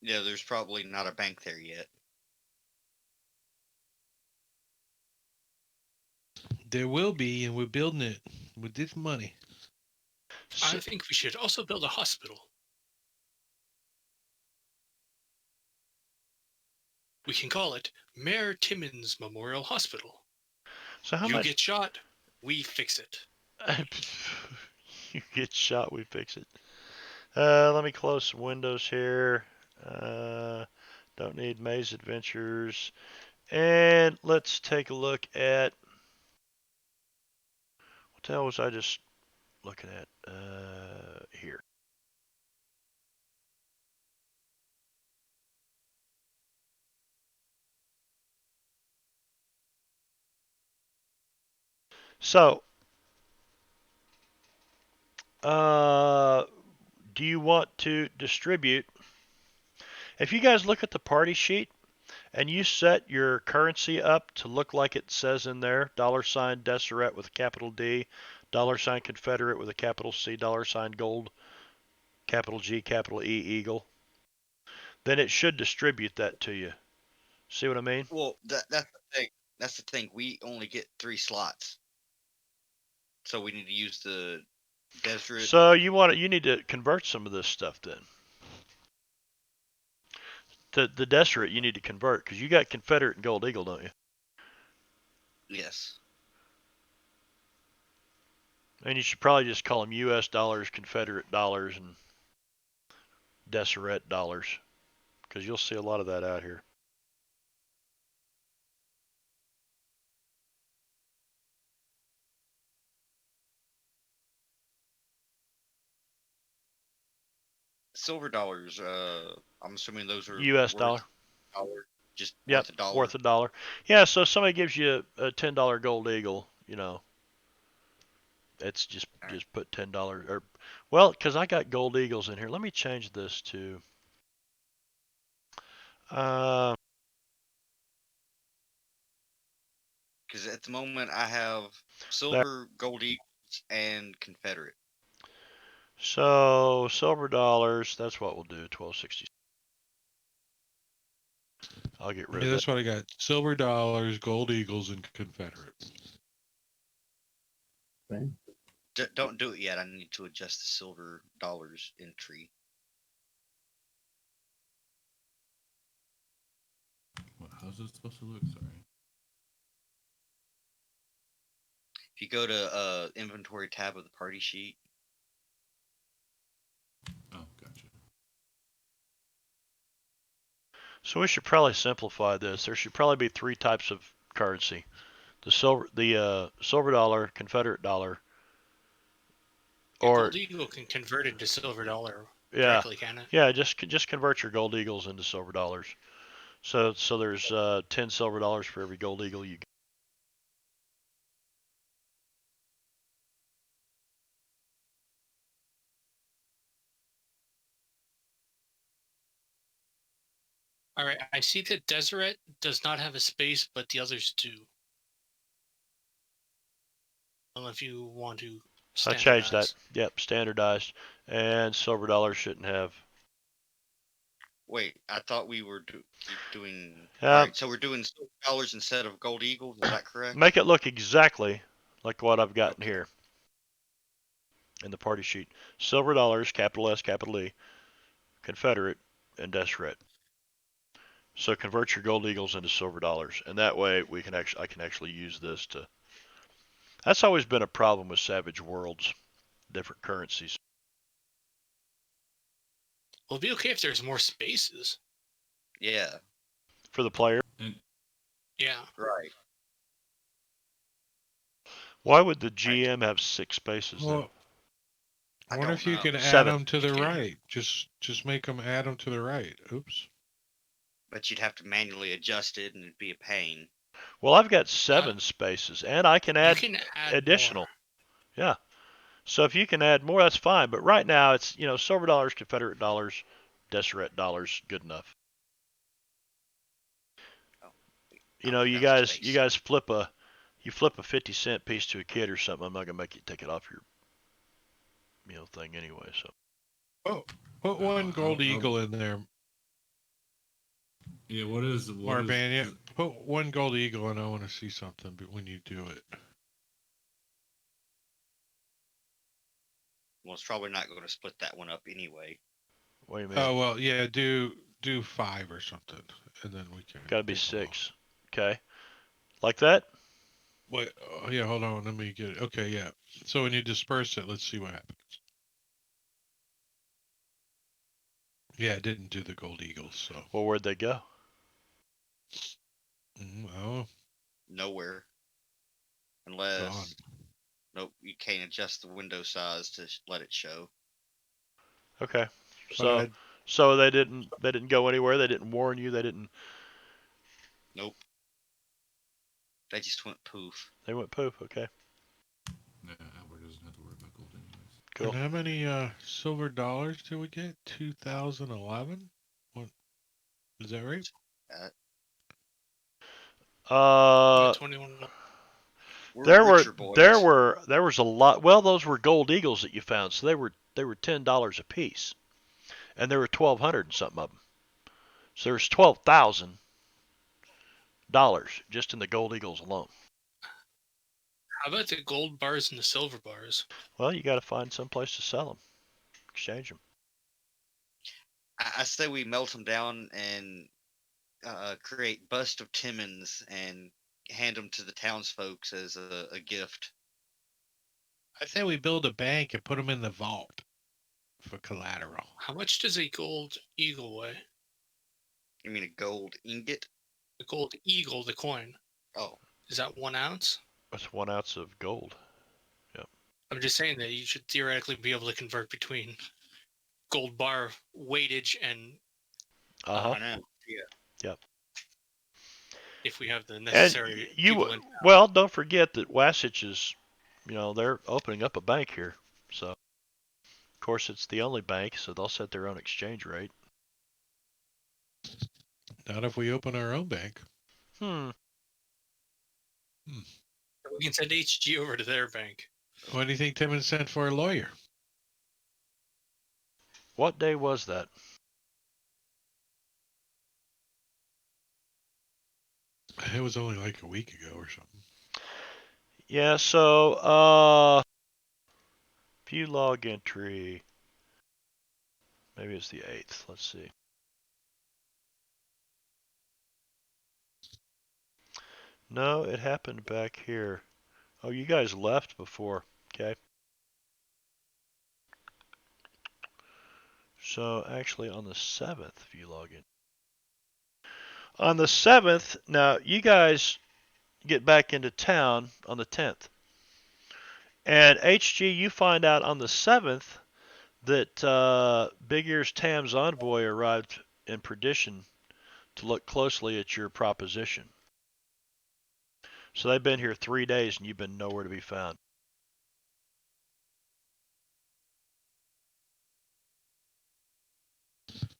Yeah, there's probably not a bank there yet. There will be, and we're building it with this money. I think we should also build a hospital. We can call it Mayor Timmons Memorial Hospital. So how You much? get shot, we fix it. You get shot, we fix it. Let me close some windows here. Don't need Maze Adventures. And let's take a look at, what the hell was I just looking at? Here. So, do you want to distribute? If you guys look at the party sheet and you set your currency up to look like it says in there, $sign Deseret with a capital D, $sign Confederate with a capital C, $sign Gold, capital G, capital E, Eagle, then it should distribute that to you. See what I mean? Well, that's the thing. That's the thing. We only get 3 slots, so we need to use the Deseret. So you need to convert some of this stuff then. The Deseret you need to convert because you got Confederate and Gold Eagle, don't you? Yes. And you should probably just call them U.S. dollars, Confederate dollars, and Deseret dollars because you'll see a lot of that out here. Silver dollars. I'm assuming those are U.S. worth dollar. dollar, just Yep, worth a dollar. worth a dollar. Yeah, so if somebody gives you a $10 Gold Eagle, it's just put $10 or well, because I got Gold Eagles in here. Let me change this to Because at the moment I have silver, gold eagles, and Confederate. so silver dollars. That's what we'll do. 1260. I'll get rid Yeah, of that's that. what I got. Silver dollars, gold eagles, and Confederate. Same. Don't do it yet. I need to adjust the silver dollars entry. How's it supposed to look? Sorry. If you go to inventory tab of the party sheet, Oh, gotcha. So we should probably simplify this. There should probably be 3 types of currency: the silver dollar, Confederate dollar, Your or Gold Eagle can convert into silver dollar yeah, directly, can it? yeah. Just convert your Gold Eagles into silver dollars. So there's 10 silver dollars for every Gold Eagle you get. All right, I see that Deseret does not have a space, but the others do. I don't know if you want to I changed that. standardize. Yep, standardized. And silver dollars shouldn't have. wait, I thought we were keep doing. Uh, All right, so we're doing silver dollars instead of gold eagles. Is that correct? Make it look exactly like what I've got in Okay. here in the party sheet. Silver dollars, capital S, capital E, Confederate, and Deseret. So convert your Gold Eagles into silver dollars, and that way I can actually use this to. That's always been a problem with Savage Worlds, different currencies. Well, it'll be okay if there's more spaces. Yeah. For the player. And Yeah. Right. Why would the GM have 6 spaces then? Well, I wonder don't if you know. can add 7. them to the You can. right. Just make them add them to the right. Oops. But you'd have to manually adjust it, and it'd be a pain. Well, I've got 7 spaces, and I can add, you can add additional. more. Yeah. So if you can add more, that's fine. But right now, it's silver dollars, Confederate dollars, Deseret dollars, good enough. Oh, You that's guys space. flip a 50-cent piece to a kid or something. I'm not gonna make you take it off your thing anyway. So Oh, put one gold eagle in there, yeah, what is Marbanya. Put one gold eagle, and I want to see something. But when you do it, Well, it's probably not going to split that one up anyway. wait a minute. oh well, yeah, do 5 or something. and then we can. Got to be take them all. 6. Okay. Like that? Wait, oh, yeah, hold on. Let me get it. Okay, yeah. So when you disperse it, let's see what happens. Yeah, it didn't do the gold eagles, so. Well, where'd they go? Oh, Nowhere. gone. Unless. Nope, you can't adjust the window size to let it show. Okay. But So they didn't go anywhere. They didn't warn you. They didn't. Nope. They just went poof. They went poof. Okay. Yeah, Albert doesn't have to worry about gold anyways. Cool. And how many silver dollars did we get? 2011? What is that right? Uh, 21. We're there richer boys. there was a lot. Well, those were gold eagles that you found, so they were $10 a piece, and there were 1,200 and something of them. So there's $12,000 just in the gold eagles alone. How about the gold bars and the silver bars? Well, you got to find some place to sell them, exchange them. I say we melt them down and create bust of Timmons and hand them to the townsfolk as a gift. I say we build a bank and put them in the vault for collateral. How much does a gold eagle weigh? You mean a gold ingot? The gold eagle, the coin. Oh, Is that 1 ounce? That's 1 ounce of gold. I'm just saying that you should theoretically be able to convert between gold bar weightage and Uh huh. I know. Yeah. if we have the And necessary you people in. well, don't forget that Wasatch is, they're opening up a bank here. So, of course, it's the only bank, so they'll set their own exchange rate. Not if we open our own bank. Hmm. We can send HG over to their bank. What do you think Timmons sent for a lawyer? What day was that? It was only like a week ago or something. Yeah. So, view log entry. Maybe it's the 8th. Let's see. No, it happened back here. Oh, you guys left before. Okay. So actually on the 7th, if you log in. On the 7th, now you guys get back into town on the 10th. And HG, you find out on the 7th that Big Ears Tam's envoy arrived in Perdition to look closely at your proposition. So they've been here 3 days and you've been nowhere to be found.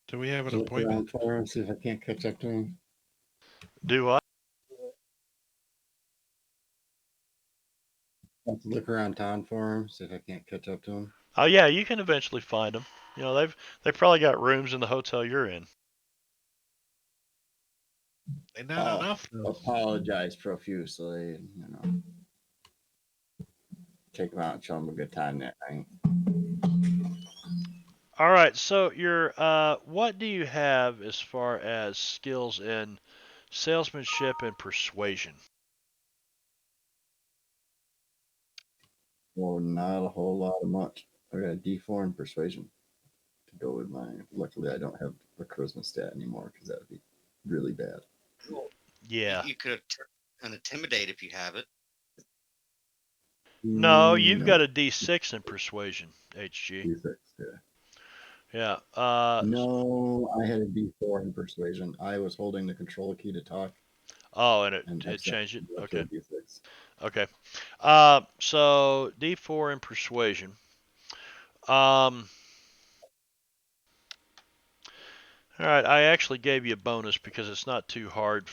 Do we have an So look appointment? around for him, see if I can't catch up to him. Do I? Have to look around town for him, see if I can't catch up to him. Oh yeah, you can eventually find them. They've probably got rooms in the hotel you're in. They're not enough, though. Apologize profusely, take him out and show him a good time that night. All right, so what do you have as far as skills in salesmanship and persuasion? Well, not a whole lot of much. I got a D4 in persuasion to go with mine. Luckily, I don't have a charisma stat anymore because that would be really bad. Yeah. You could intimidate if you have it. No, you've got a D6 in persuasion, HG. D6, yeah. Yeah. No, I had a D4 in persuasion. I was holding the control key to talk. Oh, and it accidentally changed it? went to a Okay. D6. Okay. So D4 in persuasion. All right, I actually gave you a bonus because it's not too hard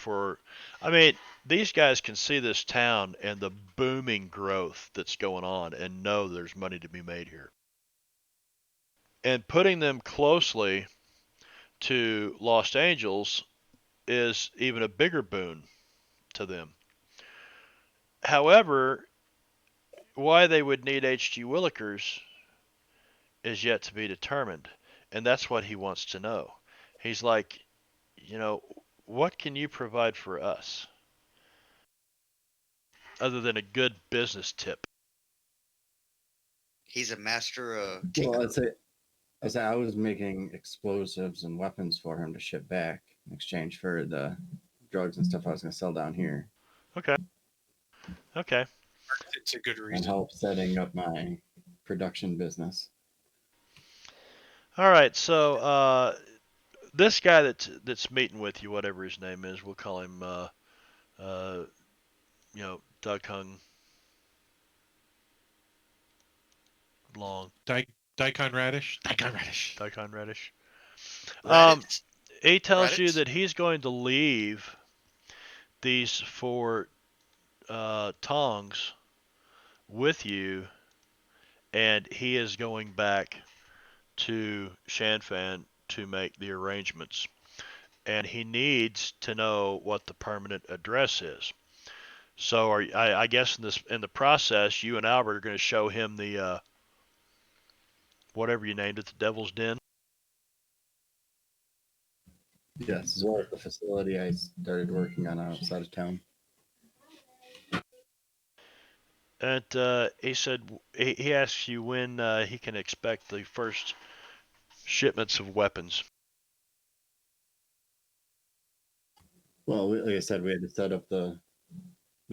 these guys can see this town and the booming growth that's going on and know there's money to be made here. And putting them closely to Los Angeles is even a bigger boon to them. However, why they would need H.G. Willikers is yet to be determined, and that's what he wants to know. He's like, what can you provide for us? Other than a good business tip. He's a master Well, tinkerer. I'd say I was making explosives and weapons for him to ship back in exchange for the drugs and stuff I was going to sell down here, Okay. Okay. It's a good and reason. help setting up my production business. All right. So this guy that's meeting with you, whatever his name is, we'll call him Doug Hung Long. Daikon Radish. Daikon Radish. Daikon Reddish. Reddit. He tells you Reddit? that he's going to leave these 4 tongs with you, and he is going back to Shanfan to make the arrangements. And he needs to know what the permanent address is. So I guess in the process, you and Albert are going to show him the whatever you named it, the Devil's Den. Yes, as well as the facility I started working on outside of town. And he said he asks you when he can expect the first shipments of weapons. Well, like I said, we had to set up the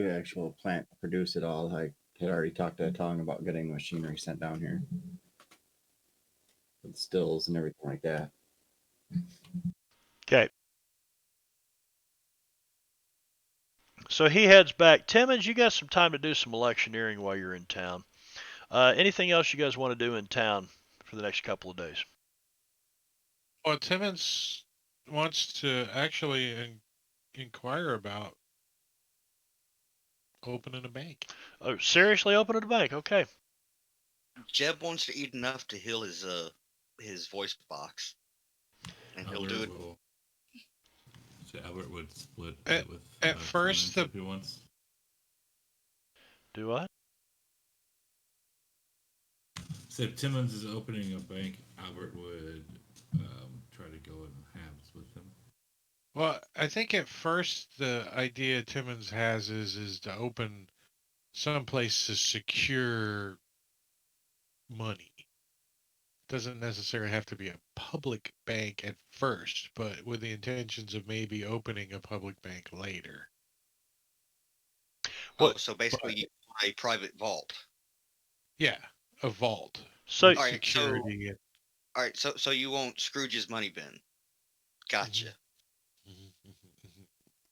actual plant to produce it all. I had already talked to Tong about getting machinery sent down here with stills and everything like that. Okay. So he heads back. Timmons, you got some time to do some electioneering while you're in town. Anything else you guys want to do in town for the next couple of days? Well, Timmons wants to actually inquire about opening a bank. Oh, seriously, opening a bank? Okay. Jeb wants to eat enough to heal his voice box, and he'll do it. So Albert would split At- it with at first, Timmons if he wants. Do I? So if Timmons is opening a bank, Albert would try to go in halves with him. Well, I think at first the idea Timmons has is to open someplace to secure money. Doesn't necessarily have to be a public bank at first, but with the intentions of maybe opening a public bank later. What? So basically, you want a private vault. Yeah, a vault. So, with All right, security. All right, so you want Scrooge's money bin? Gotcha.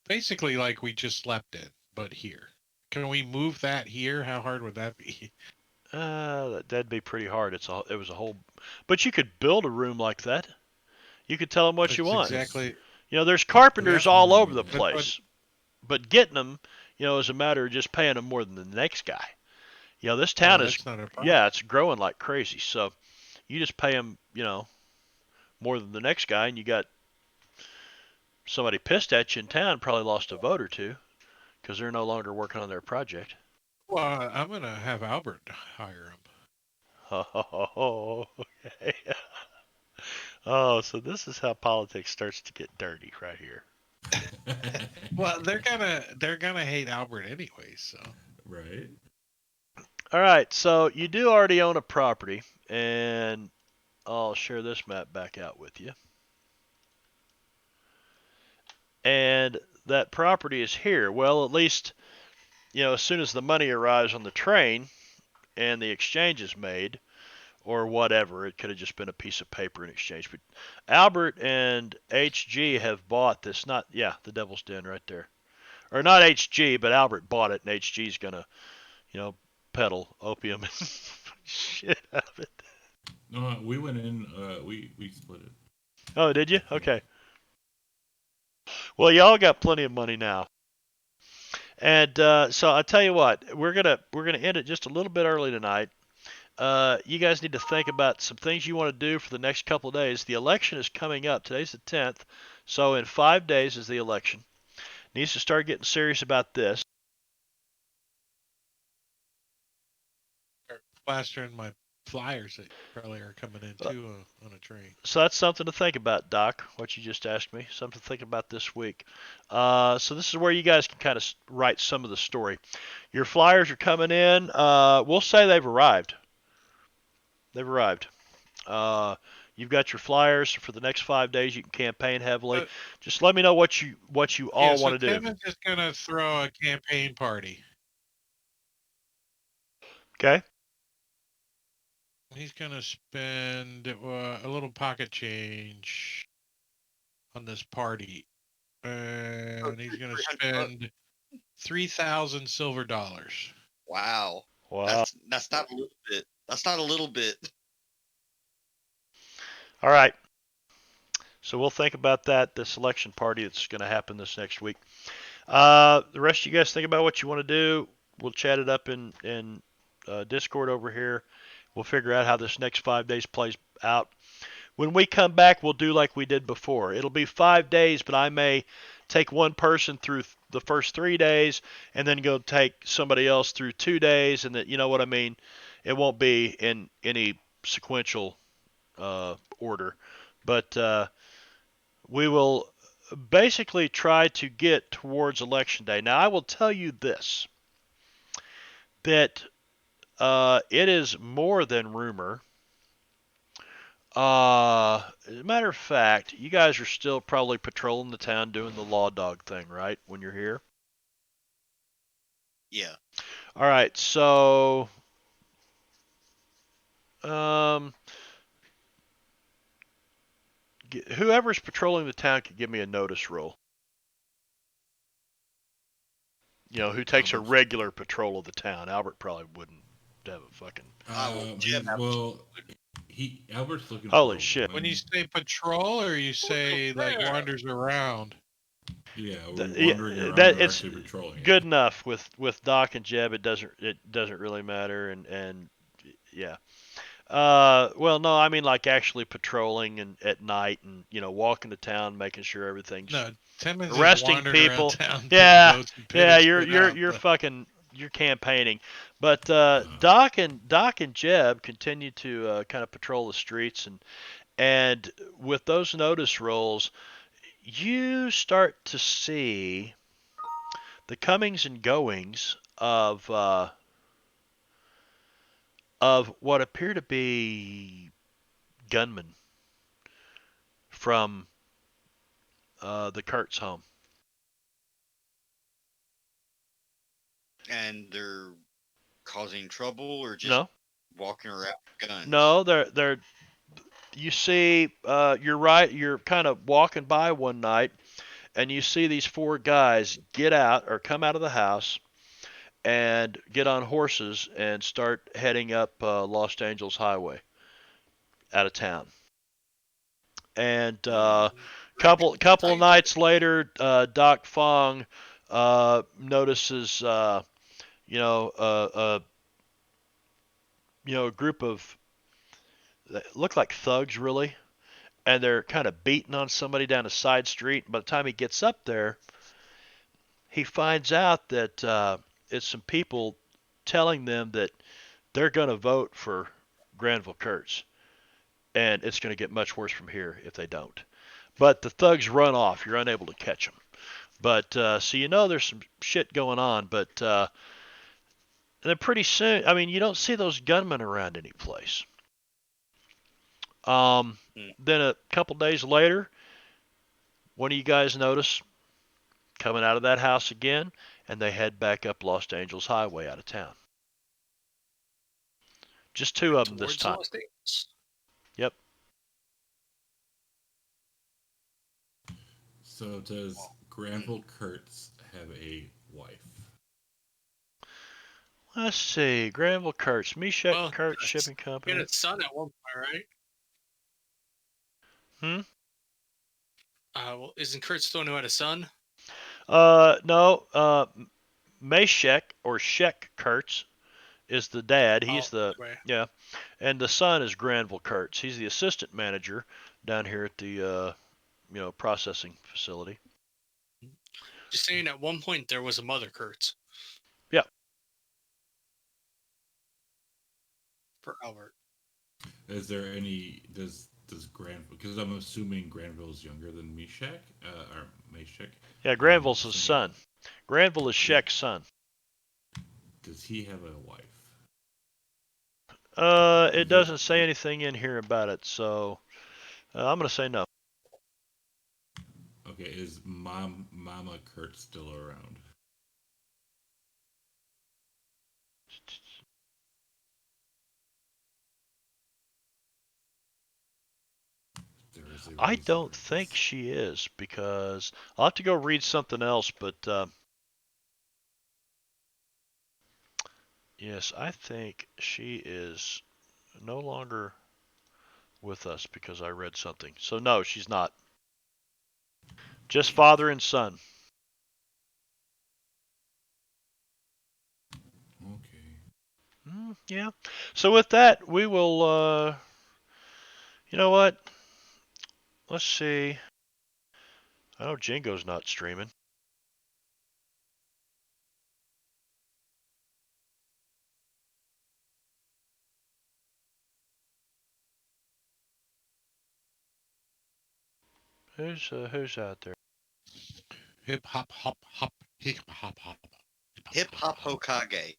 Basically, like we just slept in, but here. Can we move that here? How hard would that be? that'd be pretty hard. It was a whole, but you could build a room like that. You could tell them what you That's want. exactly. There's carpenters Yeah. all over the But- place, but getting them, is a matter of just paying them more than the next guy. This town is, That's not a problem. yeah, it's growing like crazy. So you just pay them, more than the next guy, and you got somebody pissed at you in town, probably lost a vote or two because they're no longer working on their project. Well, I'm gonna have Albert hire him. Oh, okay. Oh, so this is how politics starts to get dirty right here. Well, they're gonna hate Albert anyway. So Right. All right, so you do already own a property, and I'll share this map back out with you. And that property is here. Well, at least, as soon as the money arrives on the train and the exchange is made, or whatever, it could have just been a piece of paper in exchange. But Albert and HG have bought this, the Devil's Den right there. Or not HG, but Albert bought it, and HG's going to, peddle opium and shit out of it. No, we went in. We split it. Oh, did you? Okay. Well, y'all got plenty of money now. And so I tell you what, we're gonna end it just a little bit early tonight. You guys need to think about some things you want to do for the next couple of days. The election is coming up. Today's the 10th, so in 5 days is the election. Needs to start getting serious about this. plastering my flyers that probably are coming in too on a train. So that's something to think about, Doc, what you just asked me. Something to think about this week. So this is where you guys can kind of write some of the story. Your flyers are coming in. We'll say they've arrived. They've arrived. You've got your flyers for the next 5 days. You can campaign heavily. Just let me know what you all want to do. Tim is just gonna throw a campaign party. Okay. He's gonna spend a little pocket change on this party, and he's gonna 300 spend 3,000 silver dollars. Wow. Wow. That's not a little bit. That's not a little bit. All right. So we'll think about that. The selection party that's going to happen this next week. The rest of you guys think about what you want to do. We'll chat it up in Discord over here. We'll figure out how this next 5 days plays out. When we come back, we'll do like we did before. It'll be 5 days, but I may take one person through the first 3 days and then go take somebody else through 2 days, and that, you know what I mean. It won't be in any sequential order, but we will basically try to get towards election day. Now, I will tell you this, that it is more than rumor. As a matter of fact, you guys are still probably patrolling the town doing the law dog thing, right, when you're here? Yeah. All right, so whoever's patrolling the town can give me a notice roll. You know, who takes a regular patrol of the town. Albert probably wouldn't have a fucking... Albert's looking Holy for shit. When you say patrol, or you say like wanders around? Yeah, we're wandering around that or it's actually patrolling good it. enough with Doc and Jeb. It doesn't really matter, and yeah. Well, no, I mean like actually patrolling and at night, and walking to town, making sure everything's No, Timmons is arresting wandering around people. town. Yeah, Notes and yeah, pinning you're shit out. fucking you're campaigning, but Doc and Jeb continue to kind of patrol the streets, and with those notice rolls, you start to see the comings and goings of what appear to be gunmen from the Kurtz home. And they're causing trouble or just No, walking around with guns? no, they're. You see, you're right. You're kind of walking by one night, and you see these 4 guys get out or come out of the house and get on horses and start heading up Los Angeles Highway out of town. And couple of nights later, Doc Fong notices a group of that look like thugs really, and they're kind of beating on somebody down a side street. By the time he gets up there, he finds out that it's some people telling them that they're going to vote for Granville Kurtz, and it's going to get much worse from here if they don't. But the thugs run off. You're unable to catch them. But so there's some shit going on. But then pretty soon, I mean, you don't see those gunmen around any place. Then a couple days later, one of you guys notice coming out of that house again, and they head back up Los Angeles Highway out of town. Just 2 of them this Towards time. Los Angeles. Yep. So does Granville Kurtz have a wife? Let's see. Granville Kurtz, Meshach Well, Kurtz yes. Shipping He Company. had a son at one point, right? Well, isn't Kurtz the one who had a son? No. Meshach or Shek Kurtz is the dad. He's yeah, and the son is Granville Kurtz. He's the assistant manager down here at the processing facility. Just saying, at one point there was a mother Kurtz. Yeah. For Albert. Is there any does Granville? Because I'm assuming Granville is younger than Meshach, or Meshach. Yeah, Granville's his Assuming son. Granville is Shek's son. does he have a wife? It doesn't say anything in here about it, so I'm gonna say no. Okay, is Mama Kurt still around? There is a I reason don't for think this. she is because I'll have to go read something else, but yes, I think she is no longer with us because I read something. So no, she's not. Just father and son. Okay. Yeah. So with that, we will. You know what? Let's see. I know Jingo's not streaming. Who's out there? Hip hop hop hop hip hop hop. Hip Hop Hokage.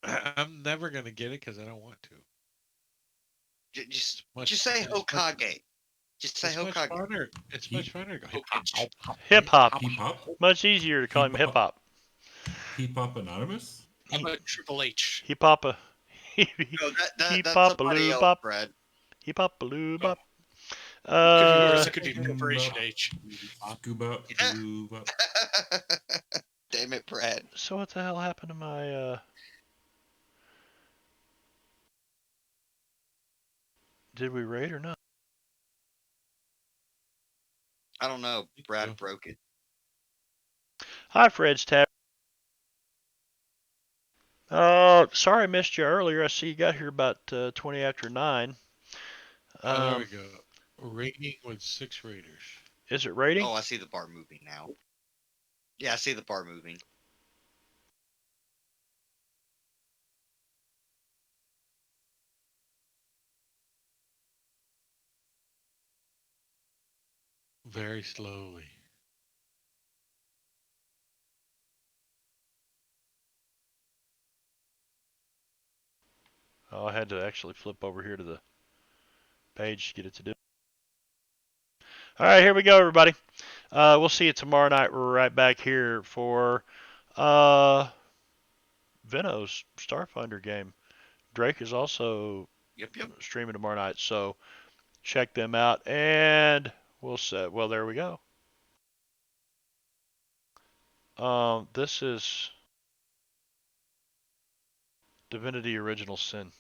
I'm never gonna get it because I don't want to. Just Much, just say it's much, Hokage. Just say it's much Hokage. funner. It's much funner to go hip hop Hokage. hop hop Hip hop. Peep Pop? Much easier to call him hip hop. Peep Pop Anonymous? How about Triple H? Hip hop. No, Hip that's hop a somebody loo else, bop. Brad. Hip hop a loo bop. It could be worse. Uh, It could be Corporation H. Scuba Yeah. Boo. Damn it, Brad. so what the hell happened to my did we raid or not? I don't know. so. Brad broke it. Hi, Fred's tab. Sorry I missed you earlier. I see you got here about 20 after 9. There we go. Rating with 6 raiders. Is it rating? Oh, I see the bar moving now. Yeah, I see the bar moving. Very slowly. Oh, I had to actually flip over here to the page to get it to do. All right, here we go, everybody. We'll see you tomorrow night. We're right back here for Veno's Starfinder game. Drake is also Yep. streaming tomorrow night, so check them out. And we'll say, well, there we go. This is Divinity Original Sin.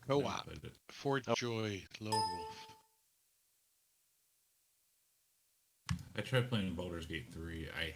Co-op. Played it. Fort Oh. Joy Lone Wolf. I tried playing Baldur's Gate 3. I